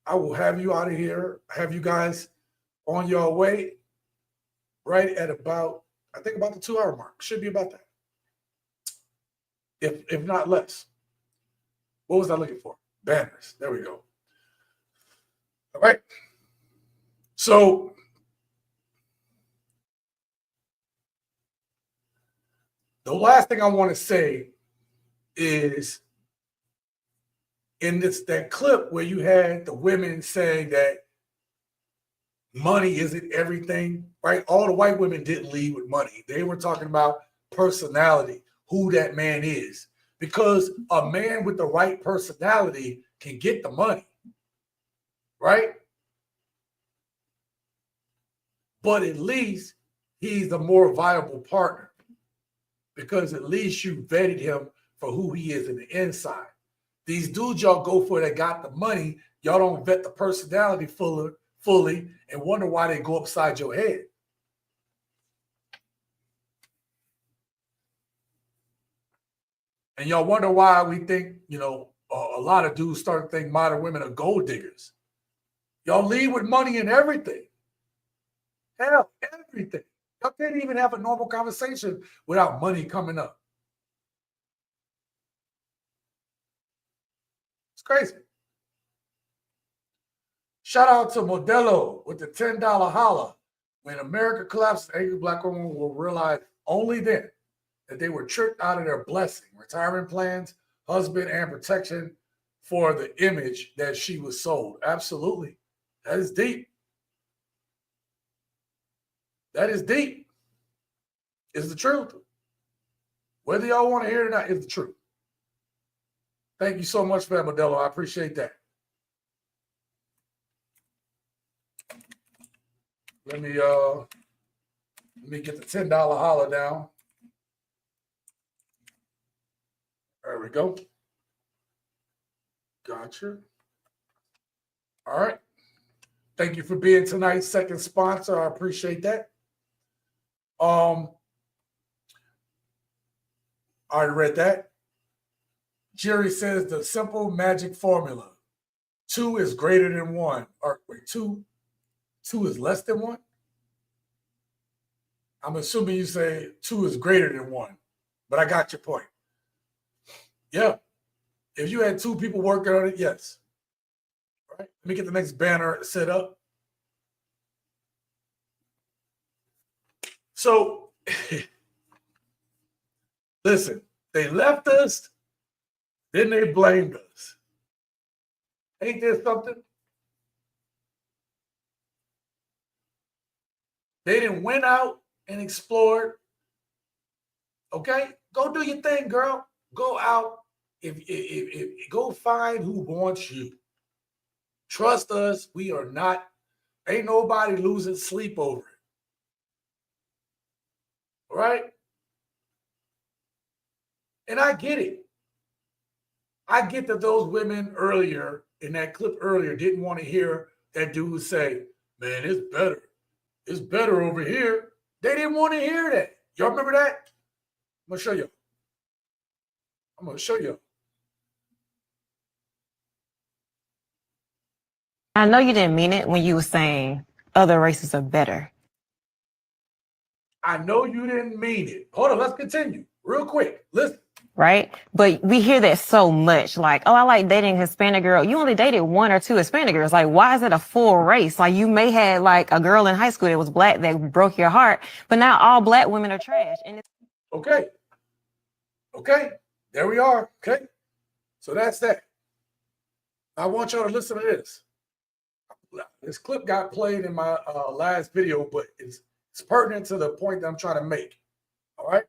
S1: I will have you out of here, have you guys on your way right at about, I think about the 2-hour mark. Should be about that. If not less. What was I looking for? Banners. There we go. All right. So the last thing I want to say is in that clip where you had the women saying that money isn't everything, right? All the white women didn't lead with money. They were talking about personality, who that man is. Because a man with the right personality can get the money, right? But at least he's a more viable partner because at least you vetted him for who he is in the inside. These dudes y'all go for that got the money, y'all don't vet the personality fully and wonder why they go upside your head. And y'all wonder why we think, a lot of dudes start to think modern women are gold diggers. Y'all lead with money and everything. Hell, everything. Y'all can't even have a normal conversation without money coming up. It's crazy. Shout out to Modelo with the $10 holla. When America collapses, angry black women will realize only then that they were tricked out of their blessing, retirement plans, husband, and protection for the image that she was sold. Absolutely. That is deep. That is deep. It's the truth. Whether y'all want to hear it or not, it's the truth. Thank you so much for that, Modelo. I appreciate that. Let me get the $10 holla down. There we go. Gotcha. All right. Thank you for being tonight's second sponsor. I appreciate that. I already read that. Jerry says the simple magic formula. 2 is greater than 1. Or wait, 2 is less than 1? I'm assuming you say 2 is greater than 1, but I got your point. Yeah. If you had 2 people working on it, yes. All right. Let me get the next banner set up. So, listen, they left us, then they blamed us. Ain't there something? They didn't went out and explored. Okay? Go do your thing, girl. Go out. If go find who wants you. Trust us, we are not, ain't nobody losing sleep over it. All right? And I get it. I get that those women earlier, in that clip earlier, didn't want to hear that dude say, man, it's better. It's better over here. They didn't want to hear that. Y'all remember that? I'm going to show you. I'm going to show you.
S11: I know you didn't mean it when you were saying other races are better.
S1: I know you didn't mean it. Hold on, let's continue. Real quick. Listen.
S11: Right? But we hear that so much. Like, oh, I like dating a Hispanic girl. You only dated 1 or 2 Hispanic girls. Like, why is it a full race? Like, you may have like a girl in high school that was black that broke your heart, but now all black women are trash. And it's
S1: Okay. Okay. There we are. Okay. So that's that. I want y'all to listen to this. This clip got played in my last video, but it's pertinent to the point that I'm trying to make. All right.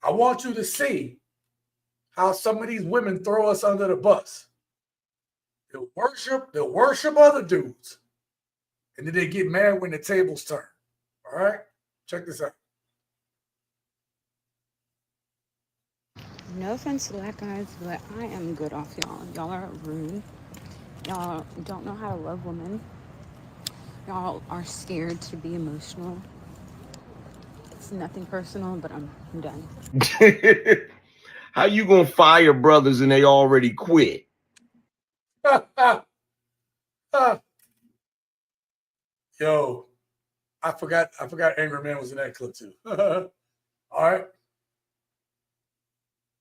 S1: I want you to see how some of these women throw us under the bus. They'll worship other dudes. And then they get mad when the tables turn. All right? Check this out.
S21: No offense to black guys, but I am good off y'all. Y'all are rude. Y'all don't know how to love women. Y'all are scared to be emotional. It's nothing personal, but I'm done.
S14: How you gonna fire brothers and they already quit?
S1: Yo, I forgot Angry Man was in that clip too. All right.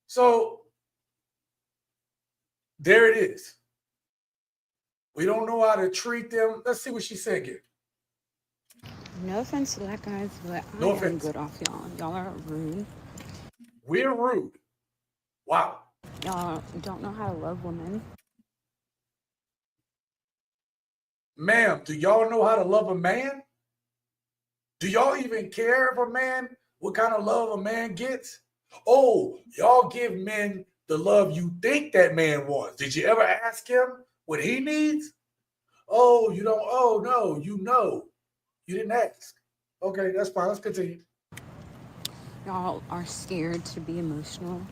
S1: So there it is. We don't know how to treat them. Let's see what she said again.
S21: No offense to black guys, but I am good off y'all. Y'all are rude.
S1: We're rude. Wow.
S21: Y'all don't know how to love women.
S1: Ma'am, do y'all know how to love a man? Do y'all even care if a man, what kind of love a man gets? Oh, y'all give men the love you think that man wants. Did you ever ask him what he needs? Oh, you don't. Oh, no, you know. You didn't ask. Okay, that's fine. Let's continue.
S21: Y'all are scared to be emotional.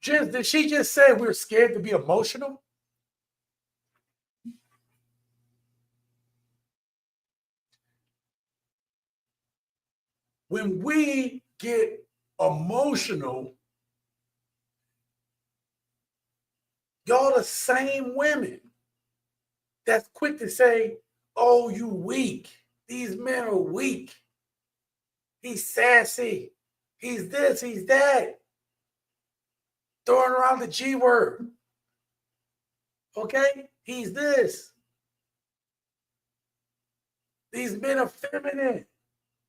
S1: Gents, did she just say we're scared to be emotional? when we get emotional, y'all the same women that's quick to say, oh, you weak. These men are weak. He's sassy. He's this, he's that. Throwing around the G word. Okay? He's this. These men are feminine.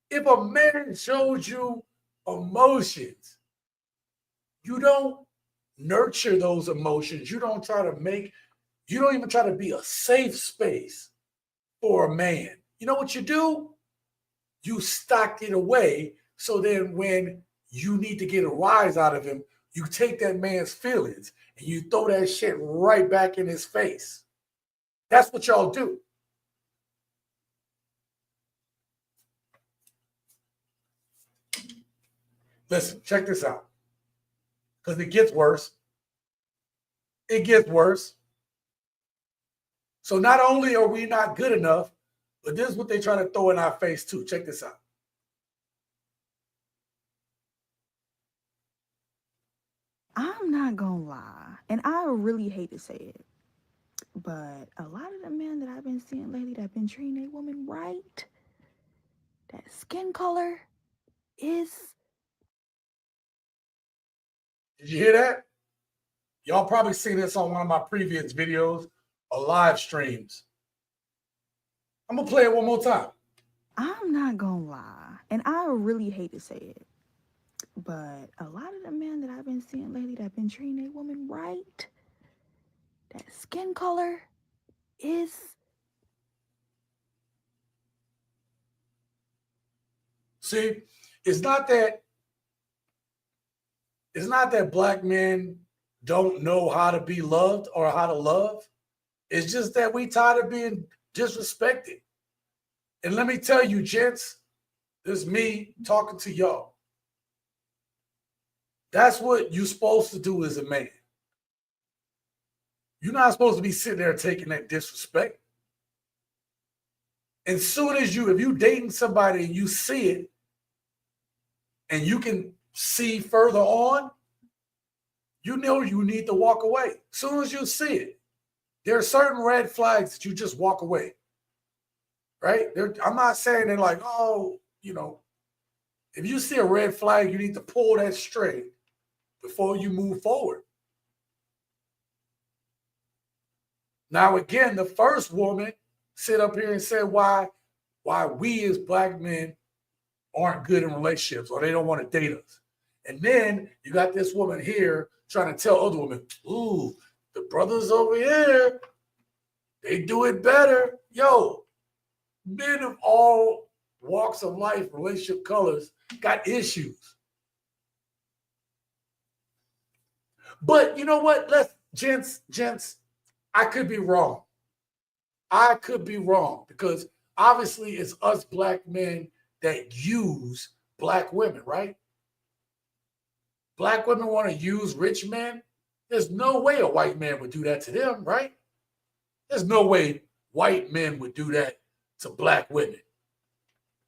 S1: If a man shows you emotions, you don't nurture those emotions. You don't even try to be a safe space for a man. You know what you do? You stock it away. So then when you need to get a rise out of him, you take that man's feelings and you throw that shit right back in his face. That's what y'all do. Listen, check this out. Because it gets worse. It gets worse. So not only are we not good enough, but this is what they try to throw in our face too. Check this out.
S3: I'm not gonna lie, and I really hate to say it, but a lot of the men that I've been seeing lately that have been treating a woman right, that skin color is...
S1: Did you hear that? Y'all probably seen this on one of my previous videos or live streams. I'm going to play it one more time.
S3: I'm not gonna lie, and I really hate to say it, but a lot of the men that I've been seeing lately that have been treating a woman right, that skin color is...
S1: See, it's not that black men don't know how to be loved or how to love. It's just that we tired of being disrespected. And let me tell you, gents, this is me talking to y'all. That's what you're supposed to do as a man. You're not supposed to be sitting there taking that disrespect. As soon as if you're dating somebody and you see it, and you can see further on, you know you need to walk away. As soon as you see it, there are certain red flags that you just walk away. Right? I'm not saying they're like, oh, if you see a red flag, you need to pull that straight before you move forward. Now, again, the first woman sit up here and said why we as black men aren't good in relationships or they don't want to date us. And then you got this woman here trying to tell other women, ooh, the brothers over here, they do it better. Yo, men of all walks of life, relationship colors, got issues. But you know what? Gents, I could be wrong. I could be wrong because obviously it's us black men that use black women, right? Black women want to use rich men. There's no way a white man would do that to them, right? There's no way white men would do that to black women.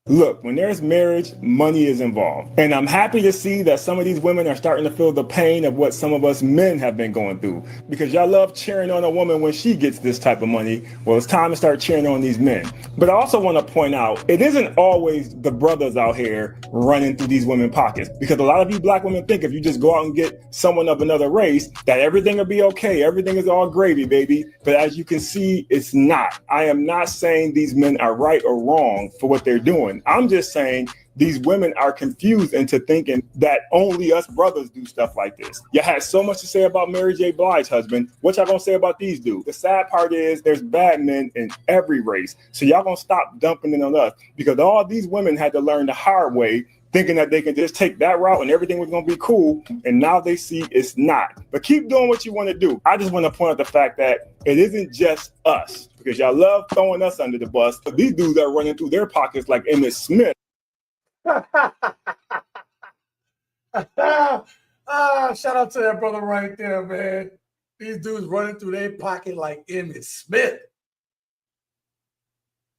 S22: Look, when there's marriage, money is involved. And I'm happy to see that some of these women are starting to feel the pain of what some of us men have been going through. Because y'all love cheering on a woman when she gets this type of money. Well, it's time to start cheering on these men. But I also want to point out, it isn't always the brothers out here running through these women's pockets. Because a lot of you black women think if you just go out and get someone of another race, that everything will be okay. Everything is all gravy, baby. But as you can see, it's not. I am not saying these men are right or wrong for what they're doing. I'm just saying these women are confused into thinking that only us brothers do stuff like this. You had so much to say about Mary J. Blige's husband. What y'all gonna say about these dudes? The sad part is there's bad men in every race. So y'all gonna stop dumping it on us because all these women had to learn the hard way, thinking that they can just take that route and everything was gonna be cool. And now they see it's not. But keep doing what you want to do. I just want to point out the fact that it isn't just us. Because y'all love throwing us under the bus. But these dudes are running through their pockets like Emmitt Smith.
S1: Shout out to that brother right there, man. These dudes running through their pocket like Emmitt Smith.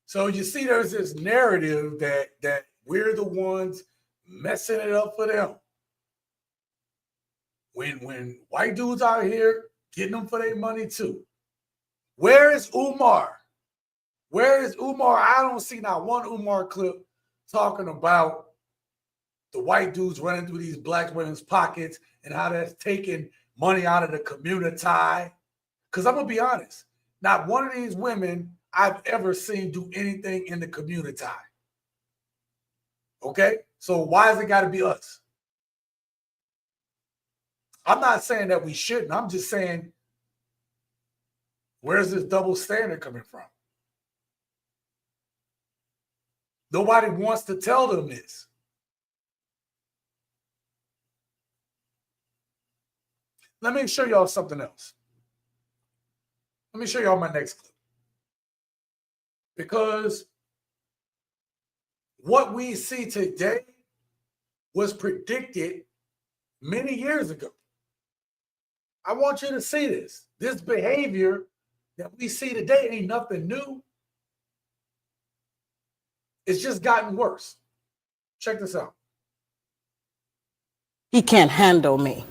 S1: So you see there's this narrative that we're the ones messing it up for them. When white dudes out here getting them for their money too. Where is Umar? Where is Umar? I don't see not one Umar clip talking about the white dudes running through these black women's pockets and how that's taking money out of the community. Because I'm going to be honest, not one of these women I've ever seen do anything in the community. Okay? So why has it got to be us? I'm not saying that we shouldn't. I'm just saying, where's this double standard coming from? Nobody wants to tell them this. Let me show y'all something else. Let me show y'all my next clip. Because what we see today was predicted many years ago. I want you to see this. This behavior that we see today ain't nothing new. It's just gotten worse. Check this out.
S6: He can't handle me.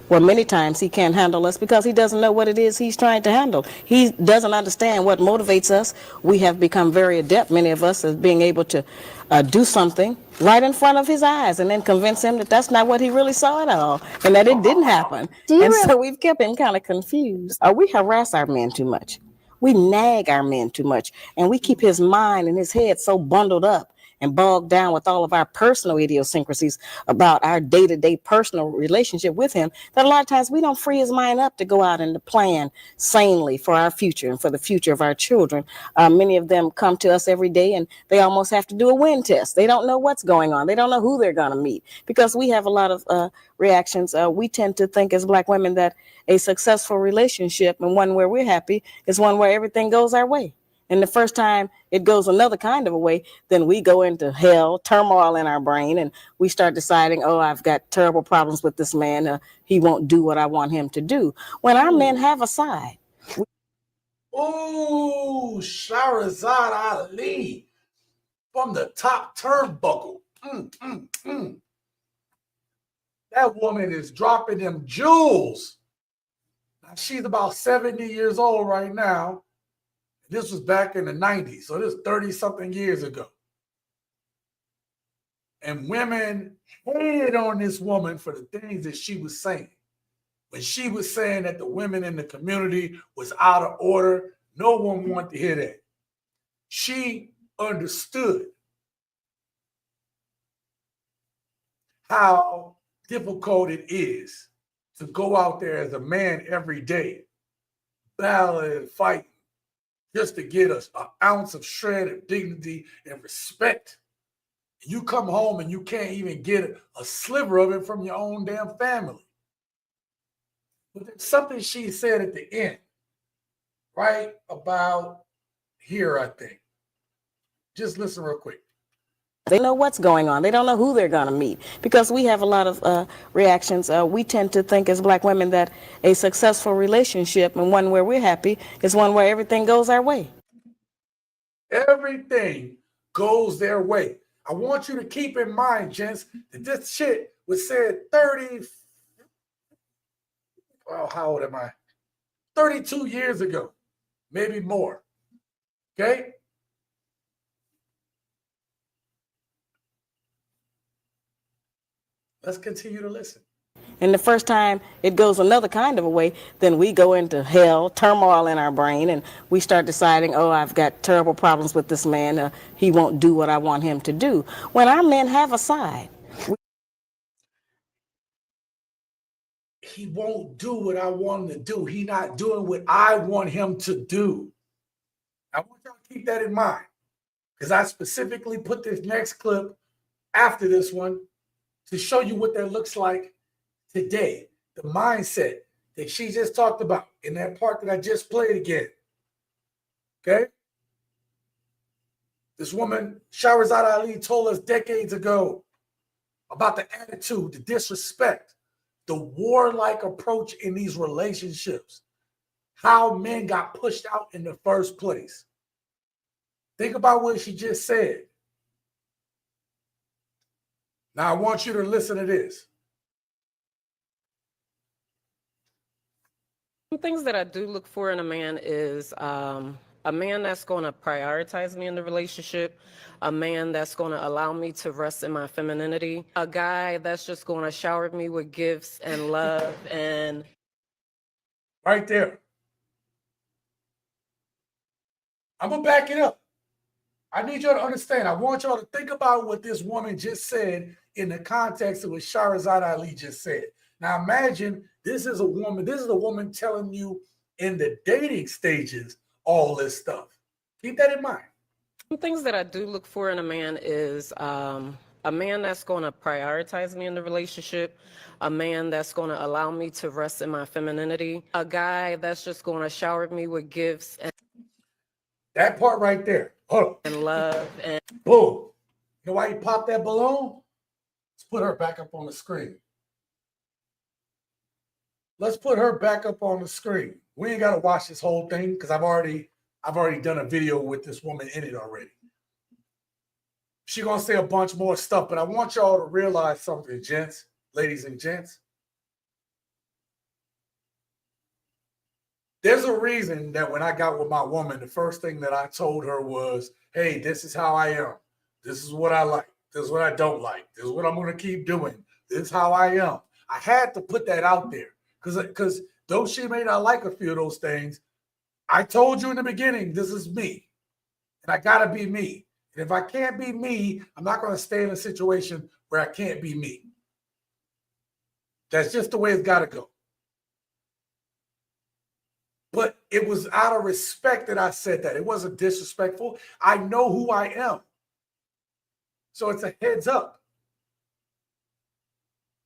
S6: Well, many times he can't handle us because he doesn't know what it is he's trying to handle. He doesn't understand what motivates us. We have become very adept, many of us, as being able to do something right in front of his eyes and then convince him that that's not what he really saw at all and that it didn't happen. And so we've kept him kind of confused. We harass our men too much. We nag our men too much, and we keep his mind and his head so bundled up and bogged down with all of our personal idiosyncrasies about our day-to-day personal relationship with him that a lot of times we don't free his mind up to go out and to plan sanely for our future and for the future of our children. Many of them come to us every day and they almost have to do a wind test. They don't know what's going on. They don't know who they're going to meet because we have a lot of reactions. We tend to think as Black women that a successful relationship and one where we're happy is one where everything goes our way. And the first time it goes another kind of a way, then we go into hell, turmoil in our brain, and we start deciding, oh, I've got terrible problems with this man. He won't do what I want him to do. When our men have a side.
S1: Ooh, Shahrazad Ali from the top turnbuckle. That woman is dropping them jewels. Now, she's about 70 years old right now. This was back in the 90s, so this is 30-something years ago. And women hated on this woman for the things that she was saying. When she was saying that the women in the community was out of order, no one wanted to hear that. She understood how difficult it is to go out there as a man every day, battling and fighting, just to get an ounce of shred of dignity and respect. You come home and you can't even get a sliver of it from your own damn family. But there's something she said at the end, right about here, I think. Just listen real quick.
S6: They know what's going on. They don't know who they're going to meet because we have a lot of reactions. We tend to think as Black women that a successful relationship and one where we're happy is one where everything goes our way.
S1: Everything goes their way. I want you to keep in mind, gents, that this shit was said 30, well, how old am I? 32 years ago, maybe more. Okay? Let's continue to listen.
S6: And the first time it goes another kind of a way, then we go into hell, turmoil in our brain, and we start deciding, oh, I've got terrible problems with this man. He won't do what I want him to do. When our men have a side.
S1: He won't do what I want him to do. He's not doing what I want him to do. I want y'all to keep that in mind because I specifically put this next clip after this one to show you what that looks like today. The mindset that she just talked about in that part that I just played again. Okay? This woman, Shahrazad Ali, told us decades ago about the attitude, the disrespect, the warlike approach in these relationships, how men got pushed out in the first place. Think about what she just said. Now I want you to listen to this.
S7: Some things that I do look for in a man is a man that's going to prioritize me in the relationship, a man that's going to allow me to rest in my femininity, a guy that's just going to shower me with gifts and love and
S1: right there. I'm going to back it up. I need y'all to understand. I want y'all to think about what this woman just said in the context of what Shahrazad Ali just said. Now imagine this is a woman telling you in the dating stages all this stuff. Keep that in mind.
S7: some things that I do look for in a man is a man that's going to prioritize me in the relationship, a man that's going to allow me to rest in my femininity, a guy that's just going to shower me with gifts and
S1: that part right there. Hold on.
S7: And love and
S1: boom. You know why you popped that balloon? Let's put her back up on the screen. Let's put her back up on the screen. We ain't got to watch this whole thing because I've already done a video with this woman in it already. She's going to say a bunch more stuff, but I want y'all to realize something, gents, ladies and gents. There's a reason that when I got with my woman, the first thing that I told her was, hey, this is how I am. This is what I like. This is what I don't like. This is what I'm going to keep doing. This is how I am. I had to put that out there because though she may not like a few of those things, I told you in the beginning, this is me. And I got to be me. And if I can't be me, I'm not going to stay in a situation where I can't be me. That's just the way it's got to go. But it was out of respect that I said that. It wasn't disrespectful. I know who I am. So it's a heads up.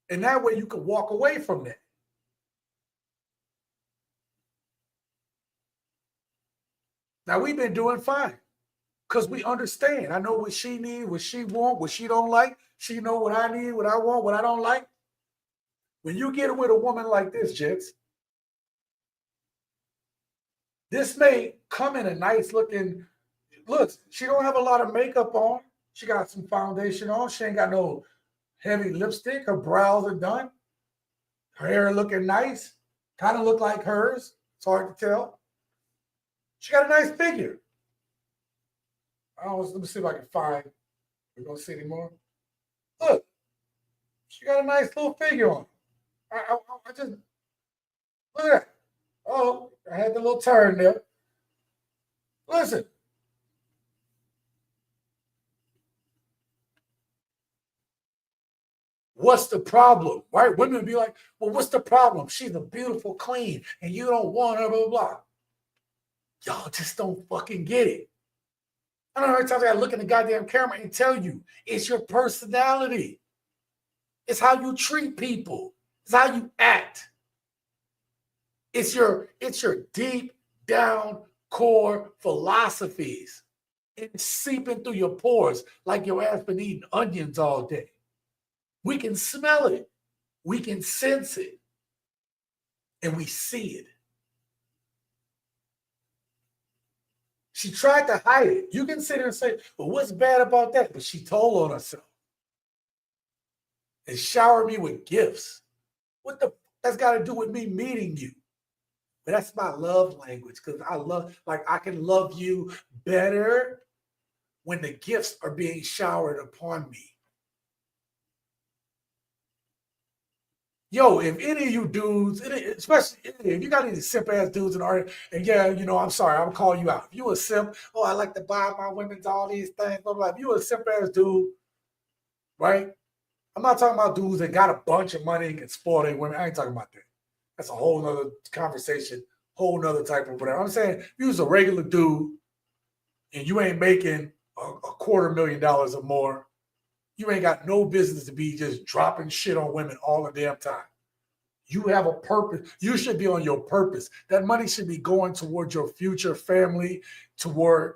S1: And that way you can walk away from that. Now we've been doing fine because we understand. I know what she needs, what she wants, what she don't like. She know what I need, what I want, what I don't like. When you get with a woman like this, Gents, this may come in a nice looking, look, she don't have a lot of makeup on. She got some foundation on. She ain't got no heavy lipstick. Her brows are done. Her hair looking nice. Kind of look like hers. It's hard to tell. She got a nice figure. Let me see if I can find. We're going to see anymore. Look. She got a nice little figure on. I just, look at that. Oh, I had the little turn there. Listen. What's the problem? Right? Women be like, well, what's the problem? She's a beautiful queen and you don't want her, blah, blah, blah. Y'all just don't fucking get it. I don't know how many times I gotta look in the goddamn camera and tell you, it's your personality. It's how you treat people. It's how you act. It's your deep down core philosophies. It's seeping through your pores like your ass been eating onions all day. We can smell it. We can sense it. And we see it. She tried to hide it. You can sit there and say, well, what's bad about that? But she told on herself. And showered me with gifts. What the that's got to do with me meeting you? But that's my love language because I can love you better when the gifts are being showered upon me. Yo, if any of you dudes, especially if you got any simp ass dudes in art, and yeah, I'm sorry, I'm calling you out. If you a simp, I like to buy my women's all these things, blah, blah. If you a simp ass dude, right? I'm not talking about dudes that got a bunch of money and can spoil their women. I ain't talking about that. That's a whole nother conversation, whole nother type of whatever. I'm saying if you was a regular dude and you ain't making $250,000 or more, you ain't got no business to be just dropping shit on women all the damn time. You have a purpose. You should be on your purpose. That money should be going towards your future family, toward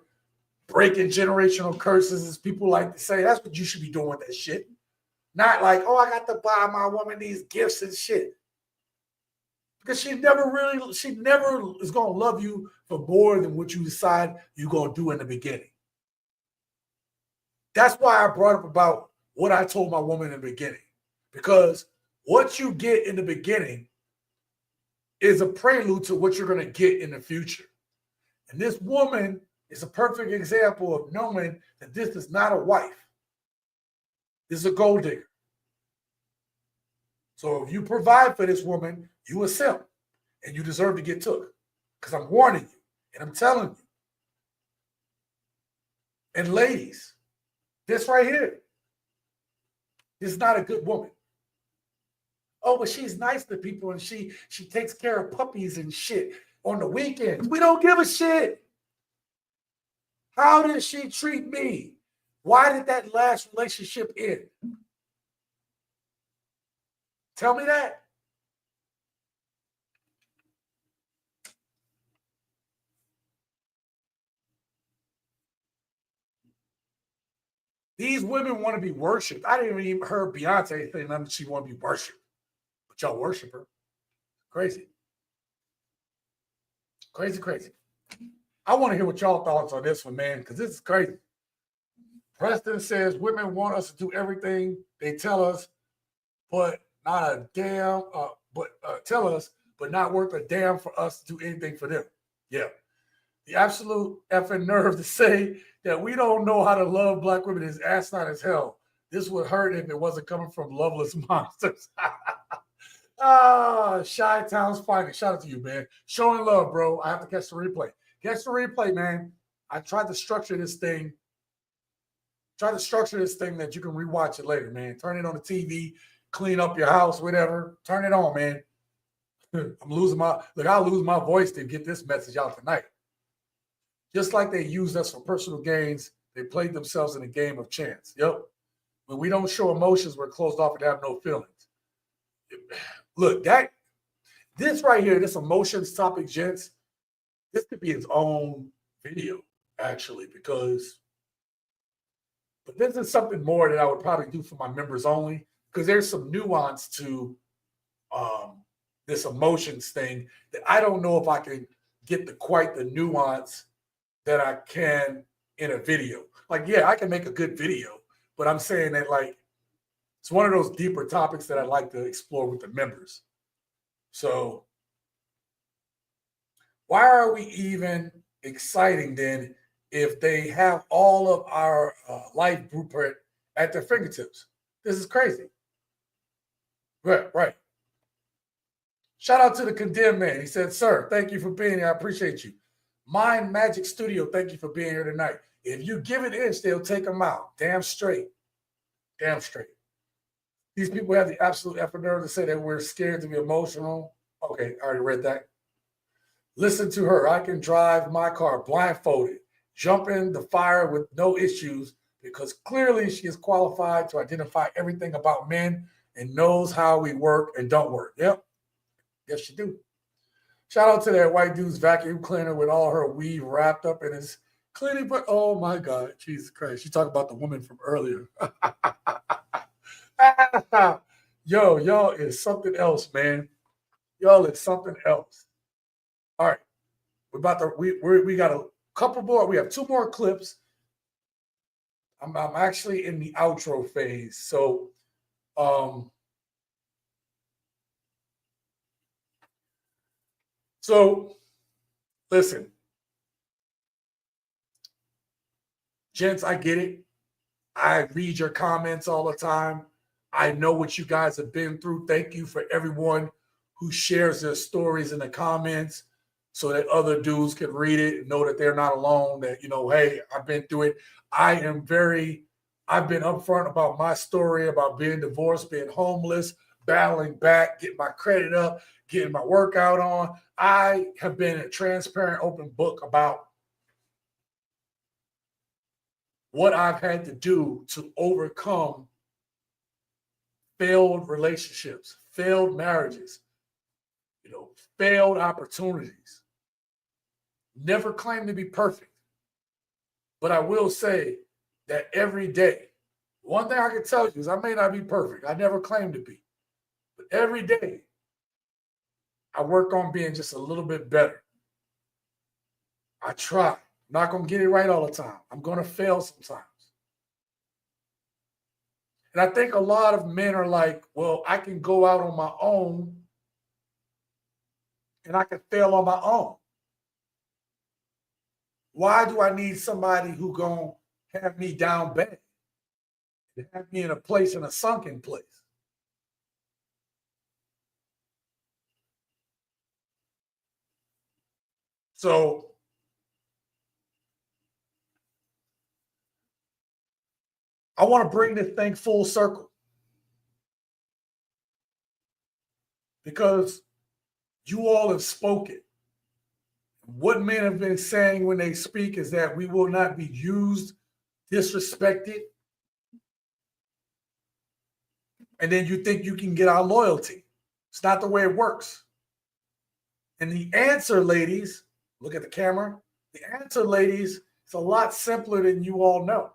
S1: breaking generational curses, as people like to say. That's what you should be doing with that shit. Not like, I got to buy my woman these gifts and shit. Because she never is going to love you for more than what you decide you're going to do in the beginning. That's why I brought up about what I told my woman in the beginning. Because what you get in the beginning is a prelude to what you're going to get in the future. And this woman is a perfect example of knowing that this is not a wife. This is a gold digger. So if you provide for this woman, you a simp, and you deserve to get took. Because I'm warning you, and I'm telling you. And ladies, this right here, this is not a good woman. Oh, but she's nice to people and she takes care of puppies and shit on the weekends. We don't give a shit. How did she treat me? Why did that last relationship end? Tell me that. These women want to be worshipped. I didn't even hear Beyonce say nothing. She want to be worshipped. But y'all worship her. Crazy. Crazy, crazy. I want to hear what y'all thoughts on this one, man, because this is crazy. Preston says women want us to do everything they tell us, but not a damn, tell us, but not worth a damn for us to do anything for them. Yeah. The absolute effing nerve to say that we don't know how to love black women is asinine as hell. This would hurt if it wasn't coming from loveless monsters. Chi-Town's finest. Shout out to you, man. Showing love, bro. I have to catch the replay. Catch the replay, man. I tried to structure this thing. That you can rewatch it later, man. Turn it on the TV, clean up your house, whatever. Turn it on, man. I'll lose my voice to get this message out tonight. Just like they used us for personal gains, they played themselves in a game of chance. Yep. When we don't show emotions, we're closed off and have no feelings. Look, this right here, this emotions topic, gents, this could be its own video, actually, but this is something more that I would probably do for my members only, because there's some nuance to this emotions thing that I don't know if I can get quite the nuance that I can in a video. Like, yeah, I can make a good video, but I'm saying that, like, it's one of those deeper topics that I'd like to explore with the members. So why are we even exciting then if they have all of our life blueprint at their fingertips? This is crazy. Right. Shout out to the condemned man. He said, sir, thank you for being here. I appreciate you. Mind Magic Studio, thank you for being here tonight. If you give an inch, they'll take them out. Damn straight. These people have the absolute effort nerve to say that we're scared to be emotional. Okay, I already read that. Listen to her. I can drive my car blindfolded, jump in the fire with no issues, because clearly she is qualified to identify everything about men and knows how we work and don't work. Yep. Yes, you do. Shout out to that white dude's vacuum cleaner with all her weave wrapped up in his cleaning. But oh my God, Jesus Christ. You talk about the woman from earlier. Yo, y'all is something else, man. Y'all is something else. All right. We got a couple more. We have two more clips. I'm actually in the outro phase. So listen, gents, I get it. I read your comments all the time. I know what you guys have been through. Thank you for everyone who shares their stories in the comments so that other dudes can read it and know that they're not alone, that, you know, hey, I've been through it. I've been upfront about my story, about being divorced, being homeless, battling back, getting my credit up, getting my workout on. I have been a transparent, open book about what I've had to do to overcome failed relationships, failed marriages, failed opportunities. Never claim to be perfect. But I will say that every day, one thing I can tell you is I may not be perfect. I never claim to be. But every day, I work on being just a little bit better. I try. I'm not going to get it right all the time. I'm going to fail sometimes. And I think a lot of men are like, well, I can go out on my own and I can fail on my own. Why do I need somebody who gonna have me down bad? Have me in a sunken place? So I want to bring this thing full circle because you all have spoken. What men have been saying when they speak is that we will not be used, disrespected, and then you think you can get our loyalty. It's not the way it works. And the answer, ladies, look at the camera. The answer, ladies, is a lot simpler than you all know.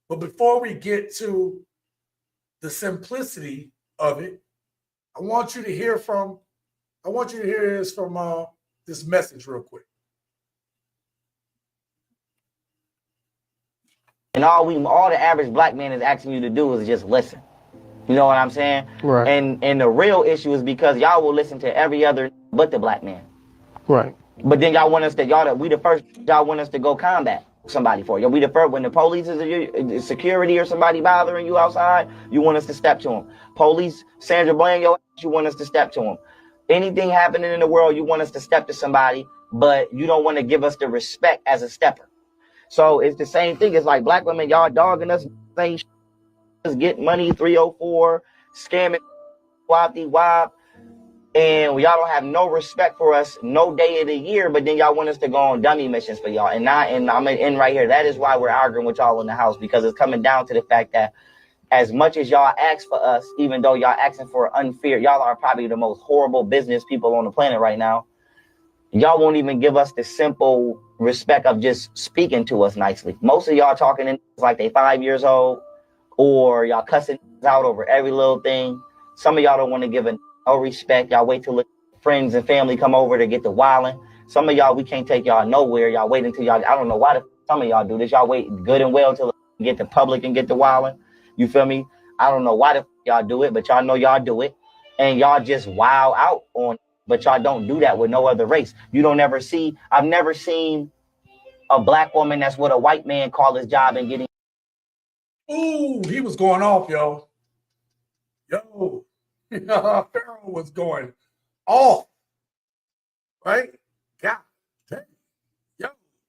S1: But before we get to the simplicity of it, I want you to hear this from this message real quick.
S8: And all the average black man is asking you to do is just listen. You know what I'm saying?
S9: Right.
S8: And the real issue is because y'all will listen to every other but the black man.
S9: Right.
S8: But then y'all want us to y'all want us to go combat somebody for you. We the first when the police is security or somebody bothering you outside, you want us to step to them. Police, Sandra Bland, you want us to step to them. Anything happening in the world, you want us to step to somebody, but you don't want to give us the respect as a stepper. So it's the same thing. It's like black women, y'all dogging us, saying get money 304, scamming, wop, and y'all don't have no respect for us no day of the year, but then y'all want us to go on dummy missions for y'all. And I'm gonna end right here. That is why we're arguing with y'all in the house, because it's coming down to the fact that as much as y'all ask for us, even though y'all asking for unfair, y'all are probably the most horrible business people on the planet right now. Y'all won't even give us the simple respect of just speaking to us nicely. Most of y'all talking in like they 5 years old, or y'all cussing out over every little thing. Some of y'all don't want to give no respect. Y'all wait till friends and family come over to get the wilding. Some of y'all, we can't take y'all nowhere. Y'all wait until y'all, I don't know why some of y'all do this. Y'all wait good and well till get the public and get the wilding. You feel me? I don't know why y'all do it, but y'all know y'all do it. And y'all just wild out on it. But y'all don't do that with no other race. I've never seen a black woman that's with a white man call his job and getting.
S1: Ooh, he was going off, yo. Pharaoh was going off, right? God dang. Yo,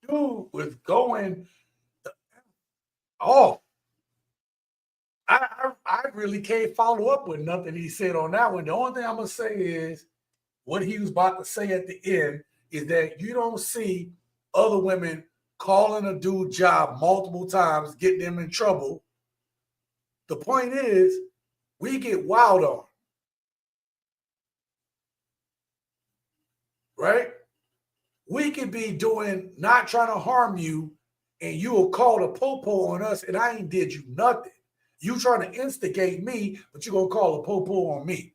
S1: dude was going off. I really can't follow up with nothing he said on that one. The only thing I'm going to say is what he was about to say at the end is that you don't see other women calling a dude job multiple times, getting them in trouble. The point is, we get wild on, right? We could be doing, not trying to harm you, and you will call the po-po on us, and I ain't did you nothing. You trying to instigate me, but you gonna call a po-po on me.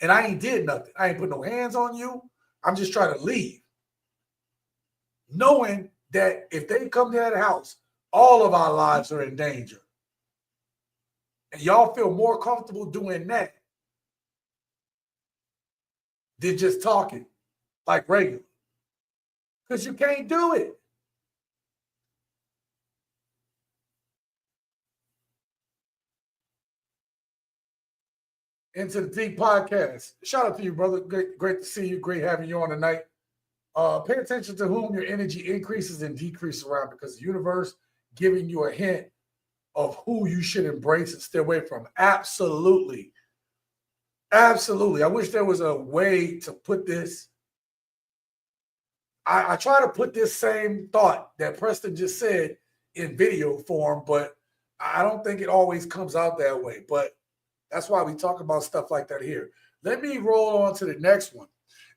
S1: And I ain't did nothing. I ain't put no hands on you. I'm just trying to leave. Knowing that if they come to that house, all of our lives are in danger. And y'all feel more comfortable doing that than just talking like regular. Because you can't do it. Into the Deep Podcast. Shout out to you, brother. Great to see you. Great having you on tonight. Pay attention to whom your energy increases and decreases around, because the universe giving you a hint of who you should embrace and stay away from. Absolutely. Absolutely. I wish there was a way to put this. I try to put this same thought that Preston just said in video form, but I don't think it always comes out that way. But that's why we talk about stuff like that here. Let me roll on to the next one.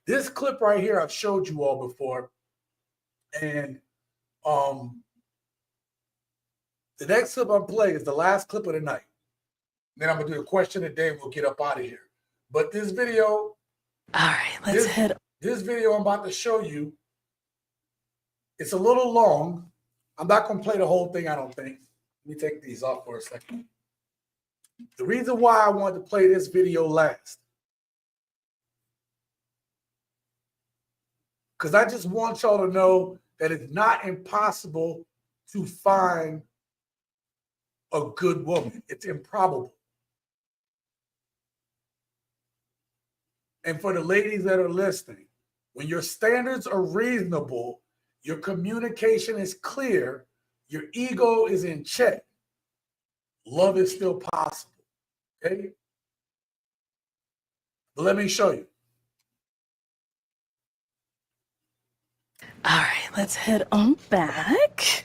S1: This clip right here, I've showed you all before. And the next clip I'm playing is the last clip of the night. Then I'm going to do a question a day and we'll get up out of here. But this video. All right, let's head. This video I'm about to show you, it's a little long. I'm not going to play the whole thing, I don't think. Let me take these off for a second. The reason why I wanted to play this video last, because I just want y'all to know that it's not impossible to find a good woman. It's improbable. And for the ladies that are listening, when your standards are reasonable, your communication is clear, your ego is in check, love is still possible. Okay? But let me show you.
S9: All right, let's head on back.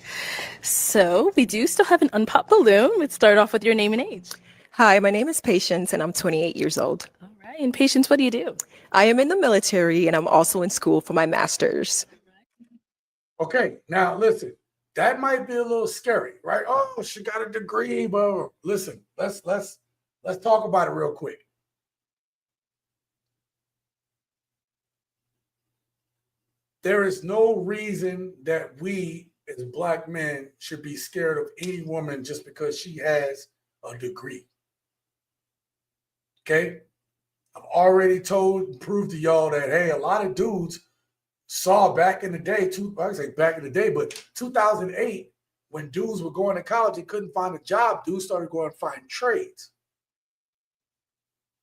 S9: So we do still have an unpopped balloon. Let's start off with your name and age.
S10: Hi, my name is Patience and I'm 28 years old.
S9: All right, and Patience, what do you do?
S10: I am in the military and I'm also in school for my master's.
S1: Okay, now listen, that might be a little scary, right? Oh, she got a degree, but listen, let's talk about it real quick. There is no reason that we as Black men should be scared of any woman just because she has a degree. Okay? I've already told and proved to y'all that, hey, a lot of dudes saw back in the day, I say back in the day, but 2008, when dudes were going to college and couldn't find a job, dudes started going to find trades.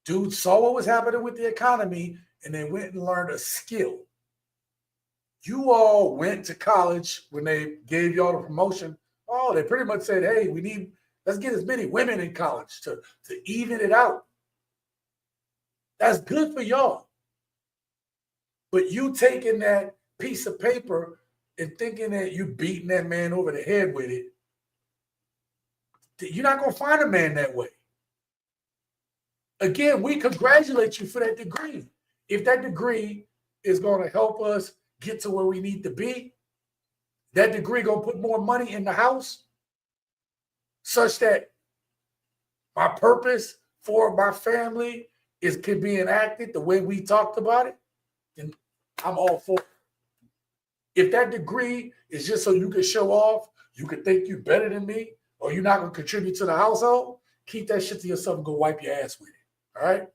S1: Dudes saw what was happening with the economy and they went and learned a skill. You all went to college when they gave y'all the promotion. Oh, they pretty much said, hey, let's get as many women in college to even it out. That's good for y'all. But you taking that piece of paper and thinking that you beating that man over the head with it, you're not going to find a man that way. Again, we congratulate you for that degree. If that degree is going to help us get to where we need to be, that degree going to put more money in the house such that my purpose for my family can be enacted the way we talked about it, then I'm all for it. If that degree is just so you can show off, you can think you're better than me, or you're not going to contribute to the household, keep that shit to yourself and go wipe your ass with it. All right?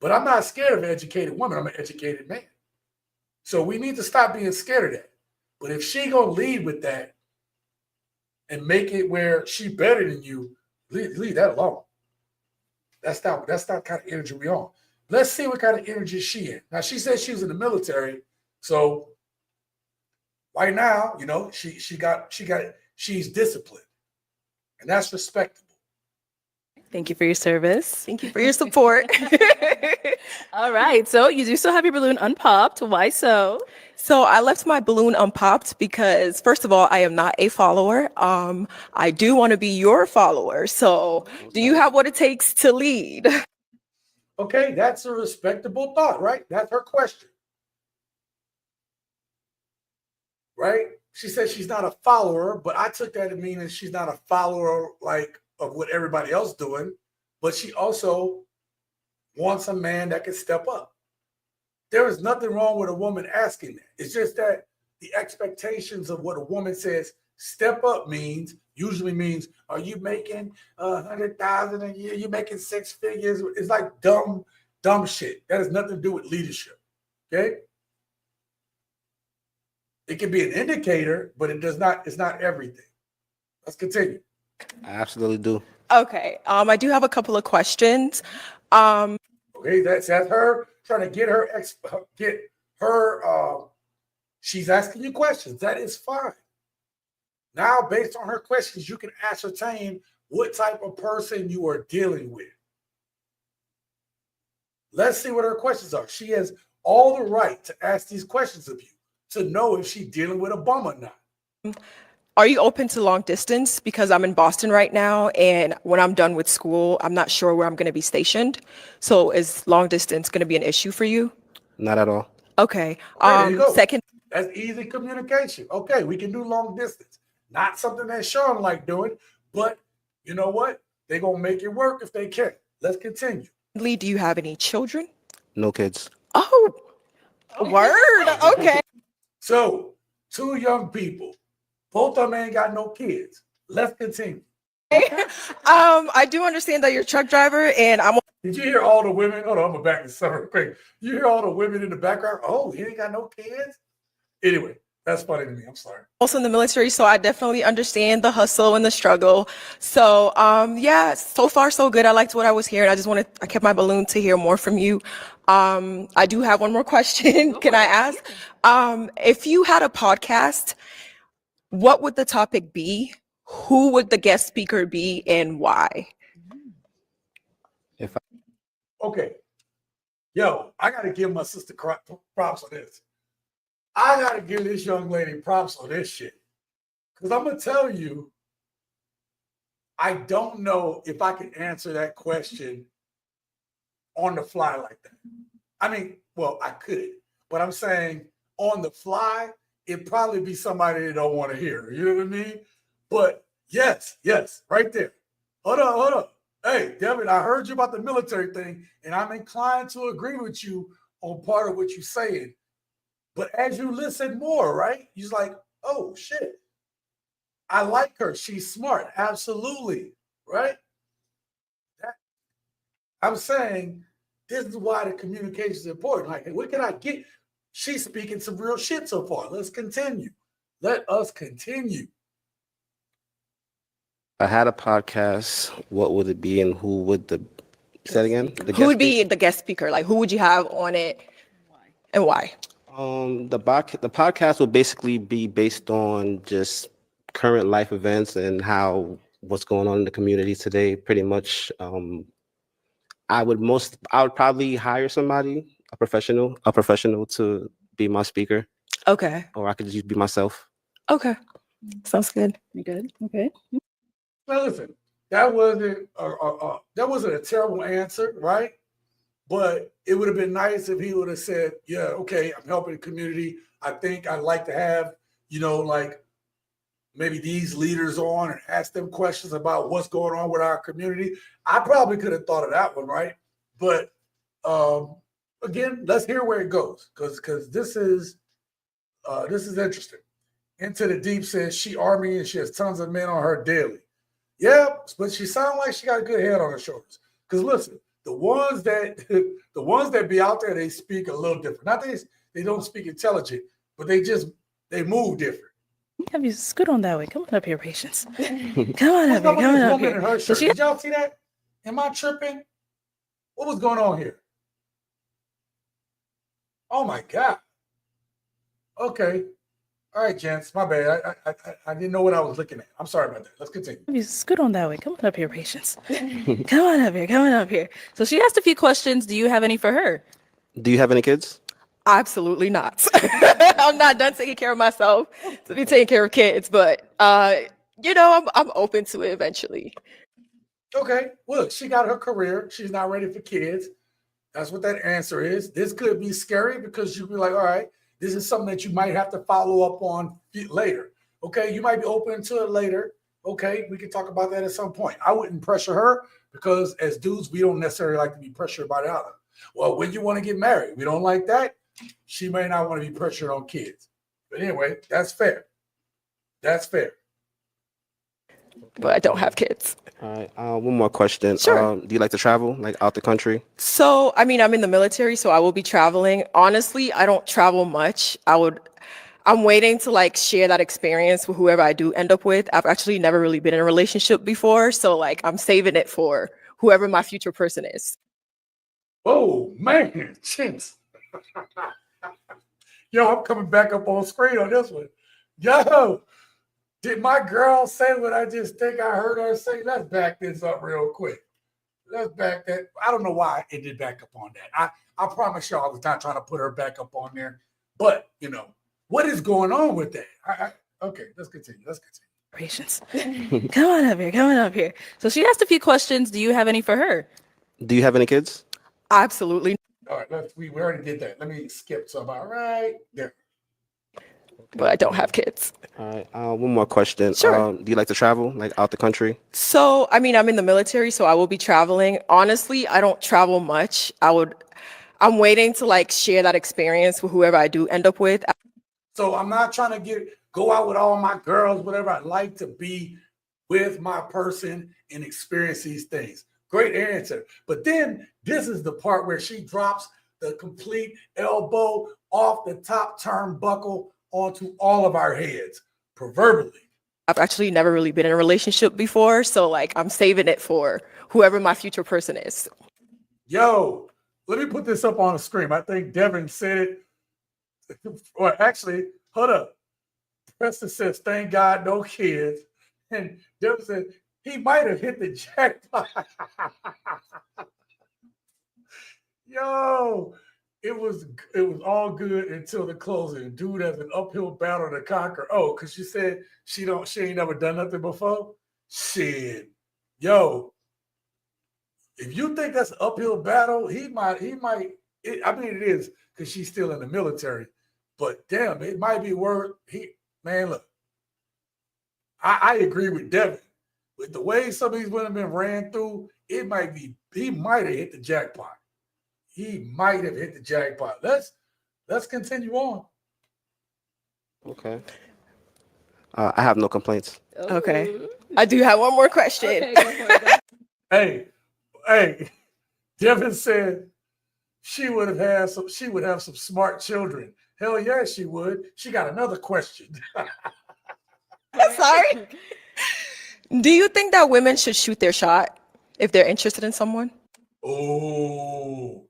S1: But I'm not scared of an educated woman. I'm an educated man. So we need to stop being scared of that. But if she going to lead with that and make it where she better than you, leave that alone. That's not kind of energy we on. Let's see what kind of energy she in. Now, she said she was in the military. So right now, you know, she's disciplined. And that's respectable.
S9: Thank you for your service.
S10: Thank you for your support.
S9: All right, so you do still have your balloon unpopped. Why so?
S10: So I left my balloon unpopped because, first of all, I am not a follower. I do want to be your follower. So do you have what it takes to lead?
S1: Okay, that's a respectable thought, right? That's her question. Right? She said she's not a follower, but I took that to mean that she's not a follower like of what everybody else doing, but she also wants a man that can step up. There is nothing wrong with a woman asking that. It's just that the expectations of what a woman says step up usually means, are you making 100,000 a year? You making 6 figures? It's like dumb shit. That has nothing to do with leadership. Okay? It can be an indicator, but it's not everything. Let's continue.
S23: I absolutely do.
S10: Okay. I do have a couple of questions.
S1: Okay, that's her trying to get her. She's asking you questions. That is fine. Now, based on her questions, you can ascertain what type of person you are dealing with. Let's see what her questions are. She has all the right to ask these questions of you to know if she's dealing with a bum or not.
S10: Are you open to long distance? Because I'm in Boston right now, and when I'm done with school, I'm not sure where I'm going to be stationed. So is long distance going to be an issue for you?
S23: Not at all.
S10: Okay.
S1: There you go.
S10: Second.
S1: That's easy communication. Okay, we can do long distance. Not something that Sean like doing, but you know what? They're going to make it work if they can. Let's continue.
S10: Lee, do you have any children?
S23: No kids.
S10: Oh, word. Okay.
S1: So, 2 young people. Both of them ain't got no kids. Let's continue.
S10: I do understand that you're a truck driver, and I'm
S1: Did you hear all the women? Hold on, I'm gonna back this up real quick. You hear all the women in the background? Oh, he ain't got no kids? Anyway, that's funny to me. I'm sorry.
S10: also in the military, so I definitely understand the hustle and the struggle. So, yeah, so far so good. I liked what I was hearing. I kept my balloon to hear more from you. I do have one more question. Can I ask? If you had a podcast, what would the topic be? Who would the guest speaker be and why?
S1: Okay. Yo, I got to give my sister props on this. I got to give this young lady props on this shit. Because I'm going to tell you, I don't know if I can answer that question on the fly like that. I mean, well, I could, but I'm saying on the fly, it'd probably be somebody that don't want to hear. You know what I mean? But yes, right there. Hold on. Hey, Devin, I heard you about the military thing, and I'm inclined to agree with you on part of what you're saying. But as you listen more, right, you're like, oh, shit. I like her. She's smart. Absolutely. Right? I'm saying this is why the communication is important. Like, what can I get? She's speaking some real shit so far. Let's continue. Let us continue.
S23: I had a podcast. What would it be, and who would say that again?
S10: Who would be the guest speaker? Like, who would you have on it and why?
S23: The podcast would basically be based on just current life events and what's going on in the community today. Pretty much, I would probably hire somebody, a professional to be my speaker.
S10: Okay.
S23: Or I could just be myself.
S10: Okay. Sounds good.
S9: You good? Okay.
S1: Now listen, that wasn't a terrible answer, right? But it would have been nice if he would have said, yeah, okay, I'm helping the community. I think I'd like to have, like maybe these leaders on and ask them questions about what's going on with our community. I probably could have thought of that one, right? But again, let's hear where it goes, because this is interesting. Into the Deep says she army and she has tons of men on her daily. Yeah, but she sounds like she got a good head on her shoulders. Because listen, the ones that be out there, they speak a little different. Not that they don't speak intelligent, but they move different.
S9: Have you scoot on that way? Come on up here, Patience. Come on up here. Come on up
S1: Woman in
S9: here.
S1: her shirt. Did y'all see that? Am I tripping? What was going on here? Oh my God. Okay. All right, gents. My bad. I didn't know what I was looking at. I'm sorry about that. Let's continue.
S9: Have you scoot on that way? Come on up here, Patience. Come on up here. Come on up here.
S10: So she asked a few questions. Do you have any for her?
S23: Do you have any kids?
S10: Absolutely not. I'm not done taking care of myself to be taking care of kids, but I'm open to it eventually.
S1: Okay. Well, she got her career. She's not ready for kids. That's what that answer is. This could be scary because you'd be like, all right, this is something that you might have to follow up on later. Okay. You might be open to it later. Okay. We can talk about that at some point. I wouldn't pressure her because as dudes, we don't necessarily like to be pressured by the other. Well, when you want to get married, we don't like that. She may not want to be pressured on kids. But anyway, that's fair. That's fair.
S10: But I don't have kids.
S23: All right. One more question.
S10: Sure.
S23: Do you like to travel, like out the country?
S10: So, I'm in the military, so I will be traveling. Honestly, I don't travel much. I'm waiting to share that experience with whoever I do end up with. I've actually never really been in a relationship before. So I'm saving it for whoever my future person is.
S1: Oh, man. Gents. Yo, I'm coming back up on screen on this one. Yo, did my girl say what I just think I heard her say? Let's back this up real quick. Let's back that. I don't know why it did back up on that. I promise y'all I was not trying to put her back up on there. But, what is going on with that? Okay, let's continue.
S9: Patience. Come on up here. Come on up here.
S10: So she asked a few questions. Do you have any for her?
S23: Do you have any kids?
S10: Absolutely.
S1: All right, we already did that. Let me skip some. All right, there.
S10: But I don't have kids.
S23: All right. One more question.
S10: Sure.
S23: Do you like to travel, like out the country?
S10: So, I'm in the military, so I will be traveling. Honestly, I don't travel much. I'm waiting to share that experience with whoever I do end up with.
S1: So I'm not trying to go out with all my girls, whatever. I like to be with my person and experience these things. Great answer. But then this is the part where she drops the complete elbow off the top turnbuckle onto all of our heads, proverbially.
S10: I've actually never really been in a relationship before, so like I'm saving it for whoever my future person is.
S1: Yo, let me put this up on the screen. I think Devin said it. Or actually, hold up. Preston says, thank God, no kids. And Devin said, he might have hit the jackpot. Yo, it was all good until the closing. Dude has an uphill battle to conquer. Oh, because she said she ain't never done nothing before. Shit. Yo, if you think that's an uphill battle, he might. I mean, it is because she's still in the military. But damn, it might be worth. Man, look, I agree with Devin. With the way some of these women been ran through, it might be. He might have hit the jackpot. He might have hit the jackpot. Let's continue on.
S23: Okay. I have no complaints.
S10: Okay. I do have one more question.
S9: Okay, go for it.
S1: Hey, Devin said she would have some smart children. Hell yeah, she would. She got another question.
S10: Sorry. Do you think that women should shoot their shot if they're interested in someone?
S1: Oh.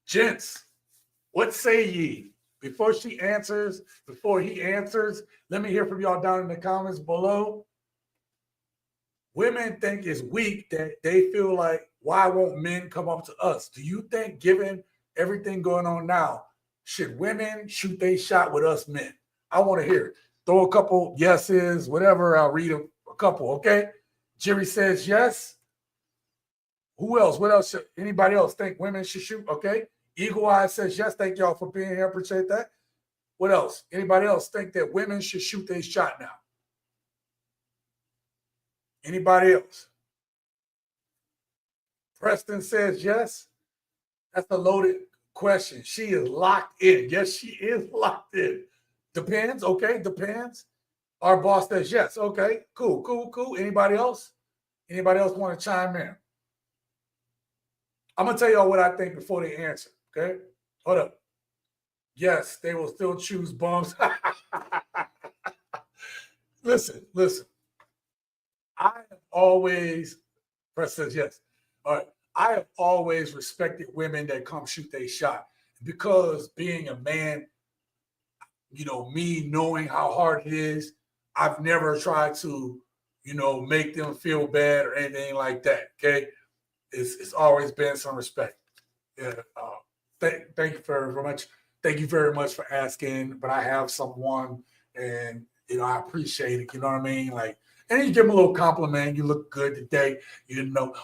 S1: Gents, what say ye? Before he answers, let me hear from y'all down in the comments below. Women think it's weak that they feel like, why won't men come up to us? Do you think, given everything going on now, should women shoot their shot with us men? I want to hear it. Throw a couple yeses, whatever. I'll read a couple, okay? Jerry says yes. Who else? What else? Anybody else think women should shoot? Okay. Eagle Eye says yes. Thank y'all for being here. Appreciate that. What else? Anybody else think that women should shoot their shot now? Anybody else? Preston says yes. That's a loaded question. She is locked in. Yes, she is locked in. Depends. Okay, depends. Our boss says yes. Okay, cool. Anybody else? Anybody else want to chime in? I'm going to tell y'all what I think before they answer, okay? Hold up. Yes, they will still choose bums. Listen. I have always, Press says yes. All right. I have always respected women that come shoot their shot because being a man, me knowing how hard it is, I've never tried to, make them feel bad or anything like that, okay? It's always been some respect. Yeah. Thank you very much. Thank you very much for asking. But I have someone, and I appreciate it. You know what I mean? Like, and you give them a little compliment. You look good today.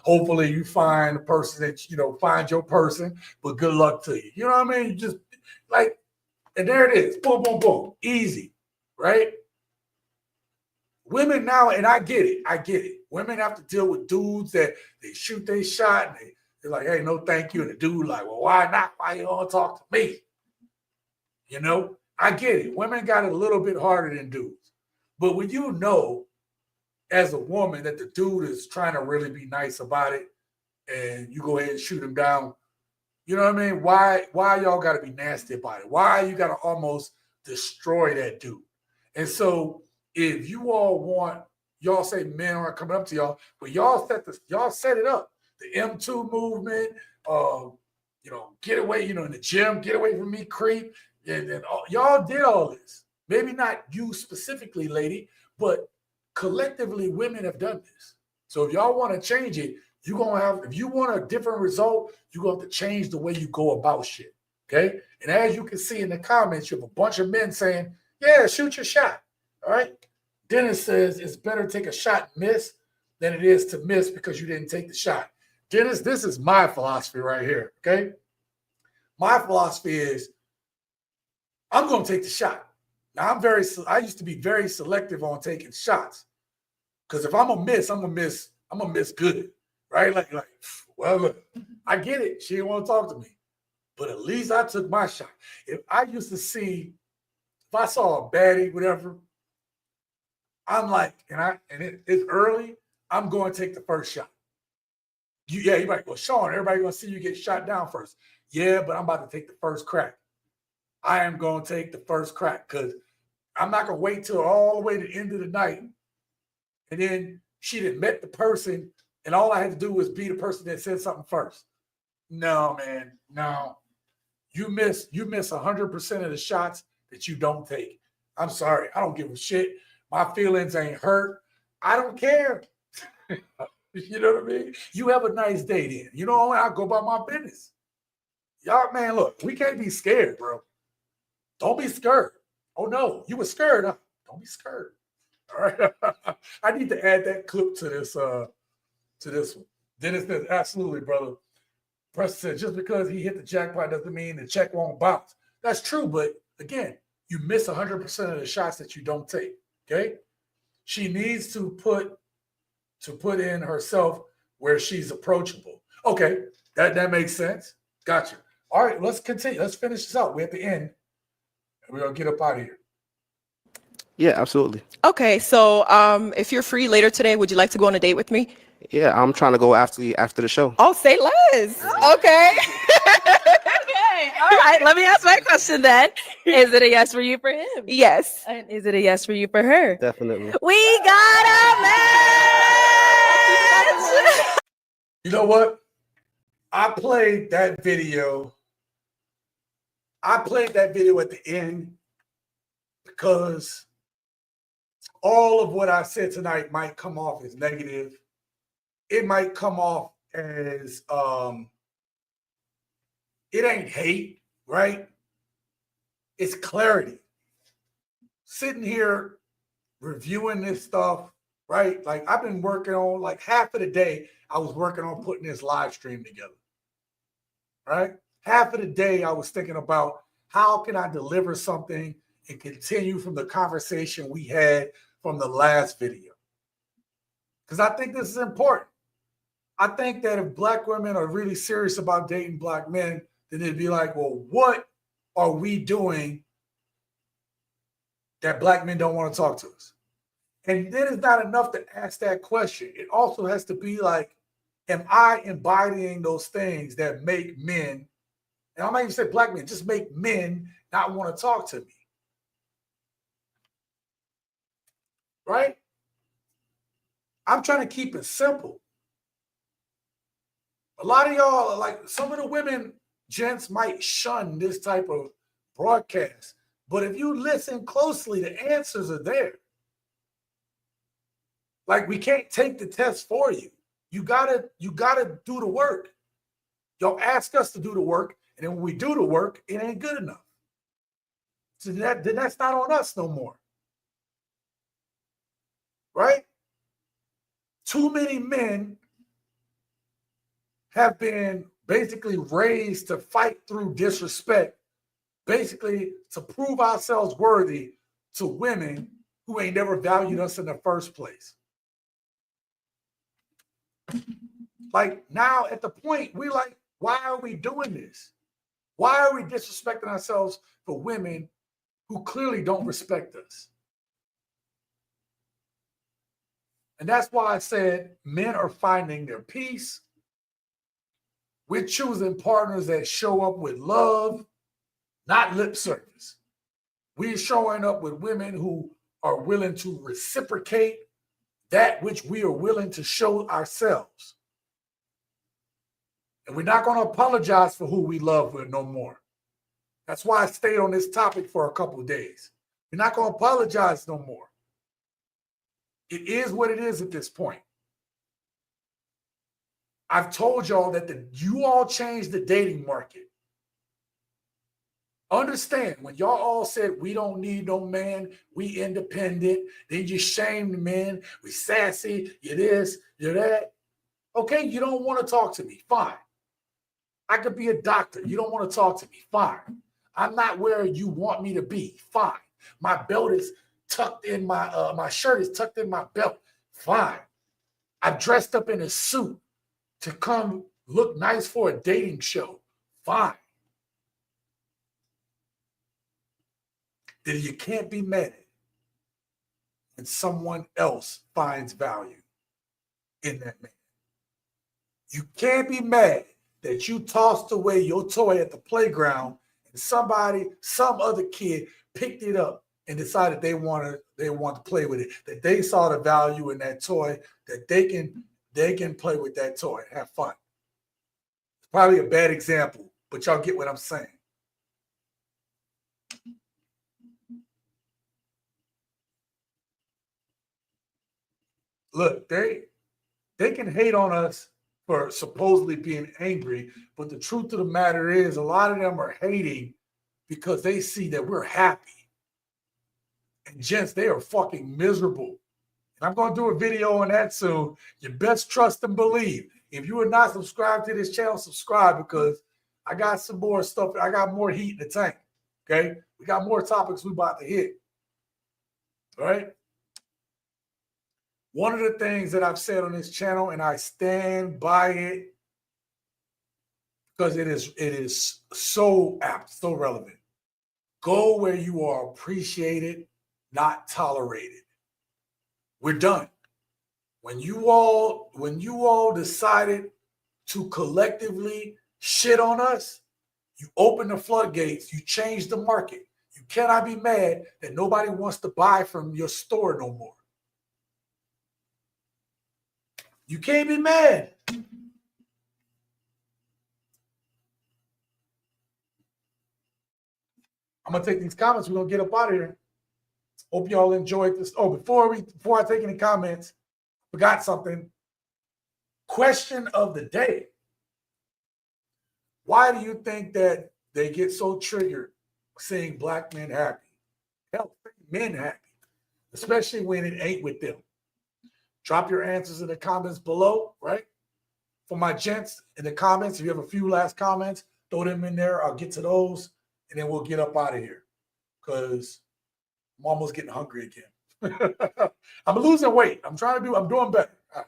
S1: Hopefully you find the person that find your person. But good luck to you. You know what I mean? You just like, and there it is. Boom, boom, boom. Easy, right? Women now, and I get it. Women have to deal with dudes that they shoot their shot and they're like, hey, no thank you. And the dude like, well, why not? Why you don't talk to me? I get it. Women got it a little bit harder than dudes. But when you know as a woman that the dude is trying to really be nice about it and you go ahead and shoot him down, you know what I mean? Why y'all got to be nasty about it? Why you got to almost destroy that dude? And so if you all want, y'all say men aren't coming up to y'all, but y'all set it up. The M2 movement, get away, in the gym, get away from me, creep. And y'all did all this. Maybe not you specifically, lady, but collectively women have done this. So if y'all want to change it, if you want a different result, you're going to have to change the way you go about shit. Okay? And as you can see in the comments, you have a bunch of men saying, yeah, shoot your shot. All right? Dennis says it's better to take a shot and miss than it is to miss because you didn't take the shot. Dennis, this is my philosophy right here, okay? My philosophy is I'm going to take the shot. Now, I used to be very selective on taking shots because if I'm going to miss, I'm going to miss good, right? Like, well, look, I get it. She didn't want to talk to me, but at least I took my shot. If I saw a baddie, whatever, I'm like, it's early. I'm going to take the first shot. You're like, well, Sean, everybody gonna see you get shot down first. Yeah, but I'm about to take the first crack. I am going to take the first crack because I'm not gonna wait till all the way to the end of the night, and then she done met the person, and all I had to do was be the person that said something first. No, man, no. You miss 100% of the shots that you don't take. I'm sorry. I don't give a shit. My feelings ain't hurt. I don't care. You know what I mean? You have a nice day then. You know, I'll go about my business. Y'all, man, look, we can't be scared, bro. Don't be scared. Oh, no. You were scared, huh? Don't be scared. All right. I need to add that clip to this one. Dennis says, absolutely, brother. Preston said, just because he hit the jackpot doesn't mean the check won't bounce. That's true, but again, you miss 100% of the shots that you don't take. Okay, she needs to put in herself where she's approachable. Okay, that makes sense. Gotcha. All right, let's continue. Let's finish this out. We're at the end, and we're gonna get up out of here.
S23: Yeah, absolutely.
S10: Okay, so if you're free later today, would you like to go on a date with me?
S23: Yeah, I'm trying to go after the show.
S10: Oh, say less. Okay.
S9: Okay, all right. Let me ask my question then. Is it a yes for you for him?
S10: Yes.
S9: And is it a yes for you for her?
S23: Definitely.
S9: We got a match!
S1: You know what? I played that video at the end because all of what I said tonight might come off as negative. It might come off as it ain't hate, right? It's clarity. Sitting here reviewing this stuff, right? Like I've been working on like half of the day, I was working on putting this live stream together, right? Half of the day I was thinking about how can I deliver something and continue from the conversation we had from the last video. Because I think this is important. I think that if Black women are really serious about dating Black men, then it'd be like, well, what are we doing that Black men don't want to talk to us? And then it's not enough to ask that question. It also has to be like, am I embodying those things that make men, and I might even say Black men, just make men not want to talk to me? Right? I'm trying to keep it simple. A lot of y'all, like some of the women, gents might shun this type of broadcast. But if you listen closely, the answers are there. Like we can't take the test for you. You gotta do the work. Y'all ask us to do the work, and then when we do the work, it ain't good enough. So then that's not on us no more. Right? Too many men have been basically raised to fight through disrespect, basically to prove ourselves worthy to women who ain't never valued us in the first place. Like now at the point, we like, why are we doing this? Why are we disrespecting ourselves for women who clearly don't respect us? And that's why I said men are finding their peace. We're choosing partners that show up with love, not lip service. We're showing up with women who are willing to reciprocate that which we are willing to show ourselves. And we're not going to apologize for who we love with no more. That's why I stayed on this topic for a couple of days. We're not going to apologize no more. It is what it is at this point. I've told y'all that you all changed the dating market. Understand, when y'all all said we don't need no man, we independent, then you shamed men, we sassy, you this, you that. Okay, you don't want to talk to me, fine. I could be a doctor, you don't want to talk to me, fine. I'm not where you want me to be, fine. My belt is tucked in my shirt is tucked in my belt, fine. I'm dressed up in a suit to come look nice for a dating show, fine. Then you can't be mad at it. and someone else finds value in that man. You can't be mad that you tossed away your toy at the playground and some other kid picked it up and decided they want to play with it, that they saw the value in that toy, that they can play with that toy and have fun. It's probably a bad example, but y'all get what I'm saying. Look, they can hate on us for supposedly being angry, but the truth of the matter is a lot of them are hating because they see that we're happy. And gents, they are fucking miserable. And I'm going to do a video on that soon. You best trust and believe. If you are not subscribed to this channel, subscribe, because I got some more stuff. I got more heat in the tank. Okay? We got more topics we about to hit. All right? One of the things that I've said on this channel, and I stand by it because it is so apt, so relevant. Go where you are appreciated, not tolerated. We're done. When you all decided to collectively shit on us, you open the floodgates, you change the market. You cannot be mad that nobody wants to buy from your store no more. You can't be mad. I'm gonna take these comments. We're gonna get up out of here. Hope y'all enjoyed this. Oh, before I take any comments, forgot something. Question of the day. Why do you think that they get so triggered seeing black men happy? Hell, men happy, especially when it ain't with them. Drop your answers in the comments below, right? For my gents in the comments, if you have a few last comments, throw them in there. I'll get to those, and then we'll get up out of here because I'm almost getting hungry again. I'm losing weight. I'm doing better. I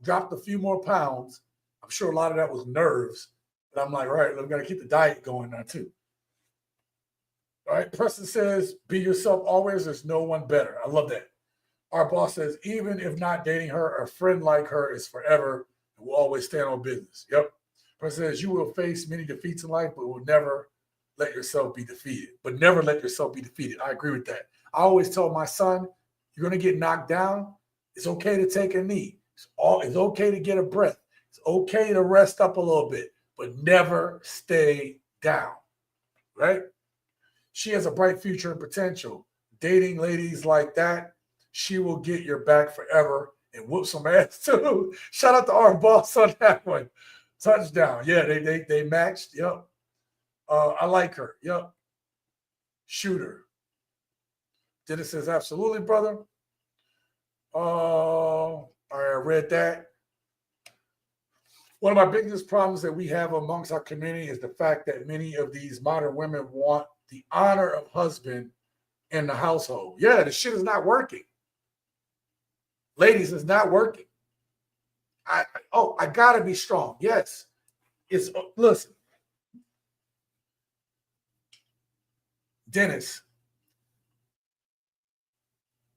S1: dropped a few more pounds. I'm sure a lot of that was nerves, but I'm like, all right, I'm going to keep the diet going now too. All right, Preston says, be yourself always. There's no one better. I love that. Our boss says, even if not dating her, a friend like her is forever and will always stand on business. Yep. Preston says, you will face many defeats in life, but will never let yourself be defeated. But never let yourself be defeated. I agree with that. I always tell my son, you're going to get knocked down. It's okay to take a knee. It's okay to get a breath. It's okay to rest up a little bit, but never stay down, right? She has a bright future and potential. Dating ladies like that, she will get your back forever and whoop some ass too. Shout out to our boss on that one. Touchdown. Yeah, they matched. Yep. I like her. Yep. Shooter. Dennis says, absolutely, brother. All right, I read that. One of my biggest problems that we have amongst our community is the fact that many of these modern women want the honor of husband in the household. Yeah, the shit is not working. Ladies, it's not working. I gotta be strong. Yes. Listen. Dennis,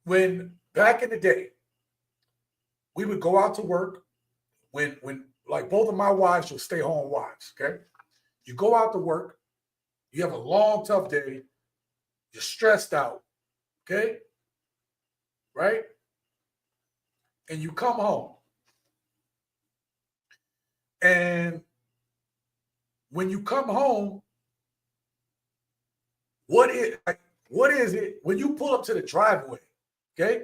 S1: when back in the day, we would go out to work when like both of my wives were stay-home wives, okay? You go out to work, you have a long, tough day, you're stressed out, okay? Right? And you come home. And when you come home, what is it when you pull up to the driveway, okay?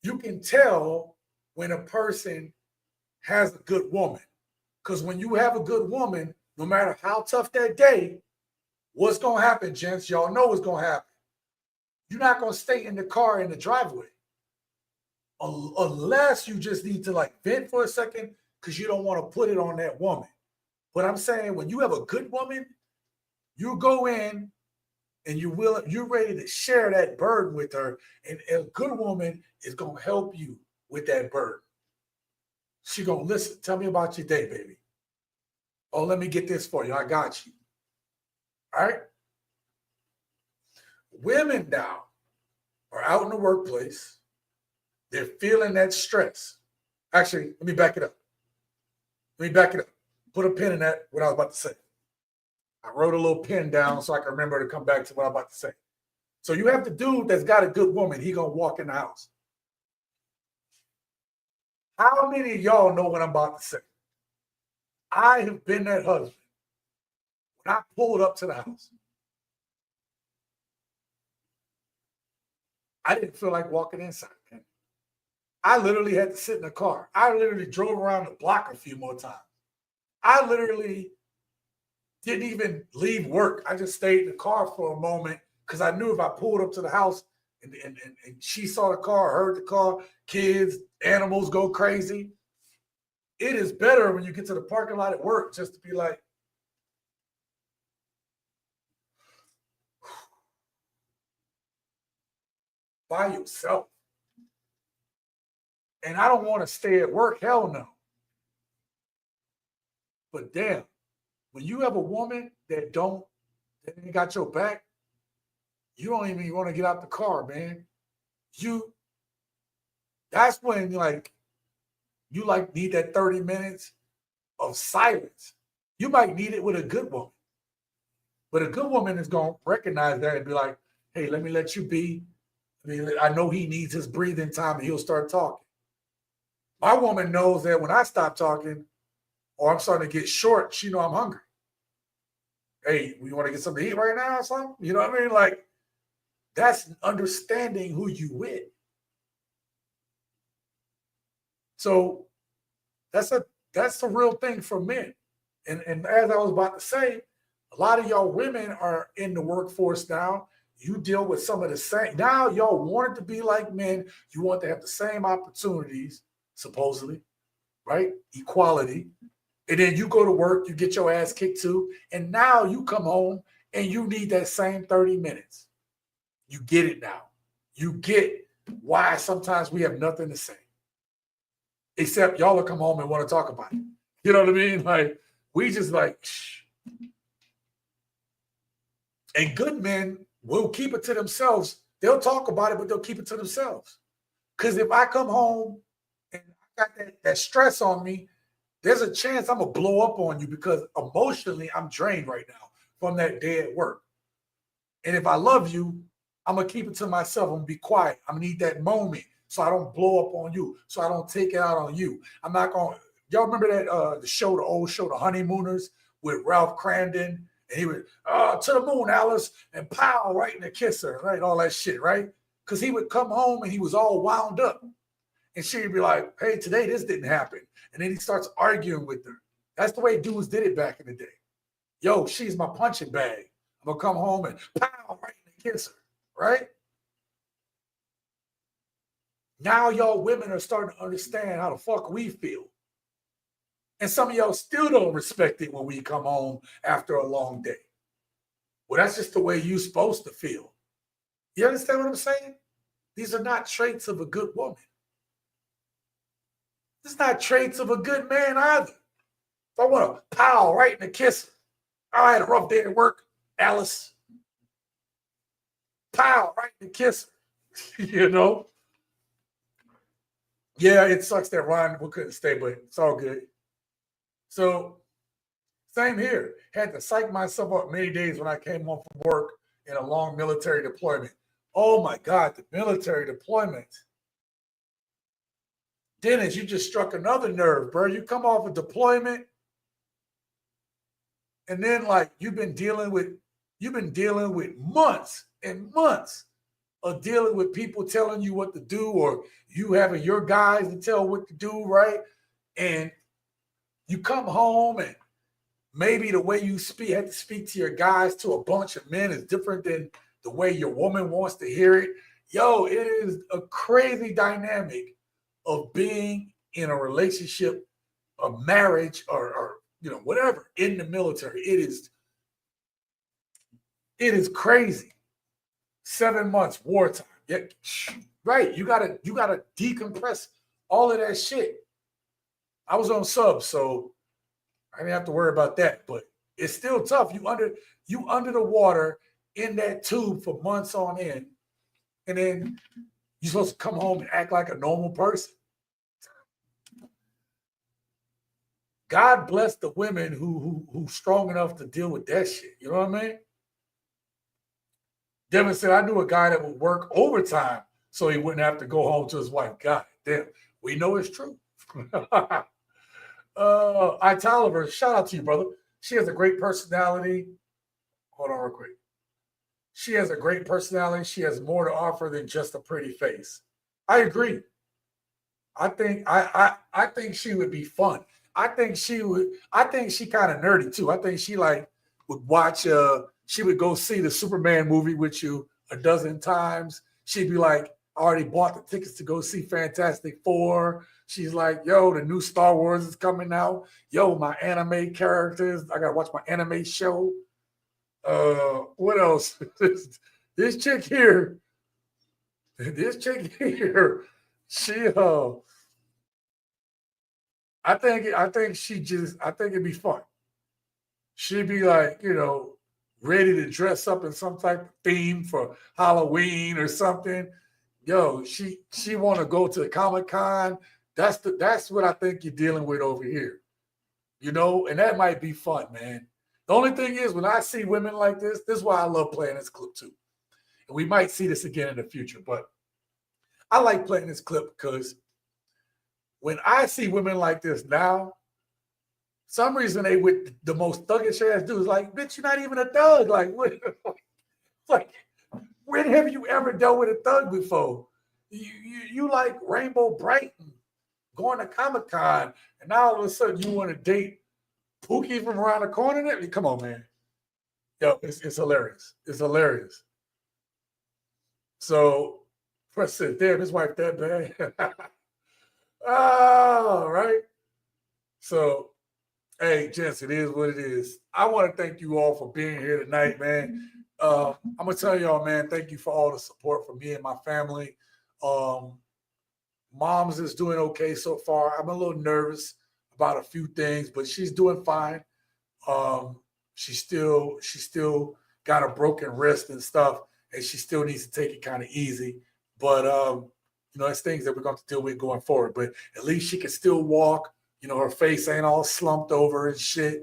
S1: You can tell when a person has a good woman. Because when you have a good woman, no matter how tough that day, what's going to happen, gents? Y'all know what's going to happen. You're not going to stay in the car in the driveway. Unless you just need to like vent for a second because you don't want to put it on that woman. But I'm saying when you have a good woman, you go in and you're ready to share that burden with her. And a good woman is going to help you with that burden. She going to listen. Tell me about your day, baby. Oh, let me get this for you. I got you. All right. Women now are out in the workplace. They're feeling that stress. Actually, let me back it up. Put a pin in that, what I was about to say. I wrote a little pin down so I can remember to come back to what I'm about to say. So you have the dude that's got a good woman. He going to walk in the house. How many of y'all know what I'm about to say? I have been that husband. When I pulled up to the house, I didn't feel like walking inside, man. I literally had to sit in the car. I literally drove around the block a few more times. I literally didn't even leave work. I just stayed in the car for a moment because I knew if I pulled up to the house and she saw the car, heard the car, kids, animals go crazy. It is better when you get to the parking lot at work just to be like, by yourself. And I don't want to stay at work. Hell no. But damn, when you have a woman that ain't got your back, you don't even want to get out the car, man. That's when you need that 30 minutes of silence. You might need it with a good woman. But a good woman is going to recognize that and be like, hey, let me let you be. I know he needs his breathing time and he'll start talking. My woman knows that when I stop talking or I'm starting to get short, she know I'm hungry. Hey, we want to get something to eat right now or something? You know what I mean? Like, that's understanding who you with. So that's the real thing for men. And as I was about to say, a lot of y'all women are in the workforce now. You deal with some of the same. Now y'all want it to be like men. You want to have the same opportunities, supposedly, right? Equality. And then you go to work, you get your ass kicked too. And now you come home and you need that same 30 minutes. You get it now. You get why sometimes we have nothing to say. Except y'all will come home and want to talk about it. You know what I mean? Like, we just like, shh. And good men will keep it to themselves. They'll talk about it, but they'll keep it to themselves. Because if I come home and I got that stress on me, there's a chance I'm going to blow up on you because emotionally I'm drained right now from that day at work. And if I love you, I'm going to keep it to myself. I'm going to be quiet. I'm going to need that moment so I don't blow up on you, so I don't take it out on you. I'm not going to, y'all remember that the old show, The Honeymooners with Ralph Crandon? And he would, to the moon, Alice, and pow, right in the kisser, right? All that shit, right? Because he would come home and he was all wound up. And she'd be like, hey, today this didn't happen. And then he starts arguing with her. That's the way dudes did it back in the day. Yo, she's my punching bag. I'm going to come home and pow, right in the kisser, right? Now y'all women are starting to understand how the fuck we feel. And some of y'all still don't respect it when we come home after a long day. Well, that's just the way you're supposed to feel. You understand what I'm saying? These are not traits of a good woman. It's not traits of a good man either. If I want to pow right in the kiss, I had a rough day at work, Alice. Pow right in the kiss, you know? Yeah, it sucks that Ron couldn't stay, but it's all good. So, same here. Had to psych myself up many days when I came home from work in a long military deployment. Oh my God, the military deployment. Dennis, you just struck another nerve, bro. You come off a deployment, and then like you've been dealing with months and months of dealing with people telling you what to do, or you having your guys to tell what to do, right? And you come home and maybe the way you had to speak to your guys to a bunch of men is different than the way your woman wants to hear it. Yo, it is a crazy dynamic of being in a relationship, a marriage, or you know, whatever, in the military. It is crazy. 7 months, wartime. Yeah, right. You gotta decompress all of that shit. I was on subs, so I didn't have to worry about that, but it's still tough. You under the water in that tube for months on end. and then you're supposed to come home and act like a normal person. God bless the women who's strong enough to deal with that shit. You know what I mean? Devin said, I knew a guy that would work overtime so he wouldn't have to go home to his wife. God damn, we know it's true. Tolliver, shout out to you, brother. She has a great personality. Hold on real quick. She has a great personality. She has more to offer than just a pretty face. I agree. I think she would be fun. I think she kind of nerdy too. I think she would watch she would go see the Superman movie with you a dozen times. She'd be like, I already bought the tickets to go see Fantastic Four. She's like, yo, the new Star Wars is coming out. Yo, my anime characters. I gotta watch my anime show. What else? This chick here. She I think it'd be fun. She'd be like, ready to dress up in some type of theme for Halloween or something. Yo, she want to go to the Comic-Con. That's what I think you're dealing with over here. And that might be fun, man. The only thing is, when I see women like this is why I love playing this clip too. And we might see this again in the future, but I like playing this clip because when I see women like this now, some reason they with the most thuggish ass dudes like, bitch, you're not even a thug. Like, what? Like, when have you ever dealt with a thug before? You like Rainbow Brighton, going to Comic-Con, and now all of a sudden you want to date Pookie from around the corner? Come on, man. Yo, it's hilarious. It's hilarious. So, first said, damn, his wife that bad. Oh, right. So, hey, Gents, it is what it is. I want to thank you all for being here tonight, man. I'm going to tell y'all, man, thank you for all the support from me and my family. Mom's is doing okay so far. I'm a little nervous about a few things, but she's doing fine. She still got a broken wrist and stuff, and she still needs to take it kind of easy. But, it's things that we're going to deal with going forward. But at least she can still walk. Her face ain't all slumped over and shit.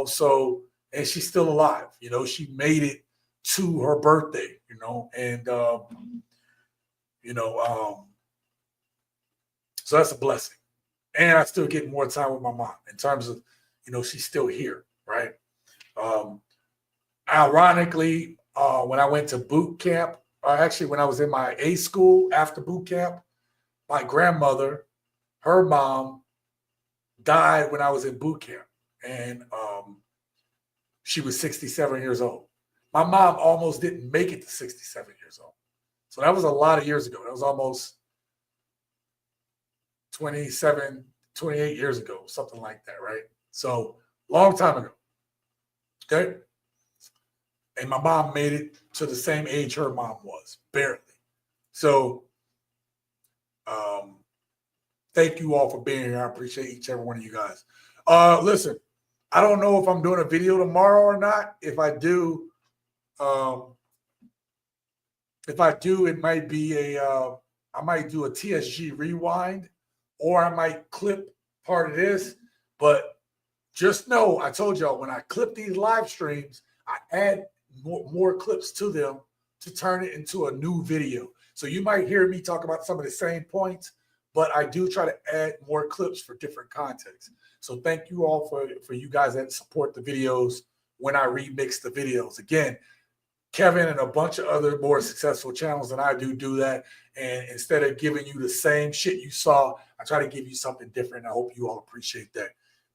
S1: So, and she's still alive. She made it to her birthday, and, so that's a blessing. And I still get more time with my mom in terms of, she's still here, right? Ironically, when I went to boot camp, actually when I was in my A school after boot camp, my grandmother, her mom, died when I was in boot camp. And she was 67 years old. My mom almost didn't make it to 67 years old. So that was a lot of years ago. That was almost 28 years ago, something like that, right? So long time ago. Okay. And my mom made it to the same age her mom was, barely. So thank you all for being here. I appreciate each and every one of you guys. Listen, I don't know if I'm doing a video tomorrow or not. If I do, it might be I might do a TSG rewind, or I might clip part of this. But just know, I told y'all, when I clip these live streams, I add more clips to them to turn it into a new video. So you might hear me talk about some of the same points, but I do try to add more clips for different contexts. So thank you all for you guys that support the videos when I remix the videos. Again, Kevin and a bunch of other more successful channels than I do that. And instead of giving you the same shit you saw, I try to give you something different. I hope you all appreciate that.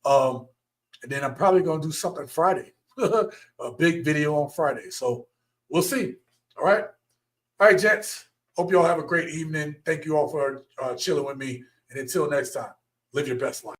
S1: And then I'm probably going to do something Friday, a big video on Friday. So we'll see. All right. All right, gents. Hope you all have a great evening. Thank you all for chilling with me. And until next time, live your best life.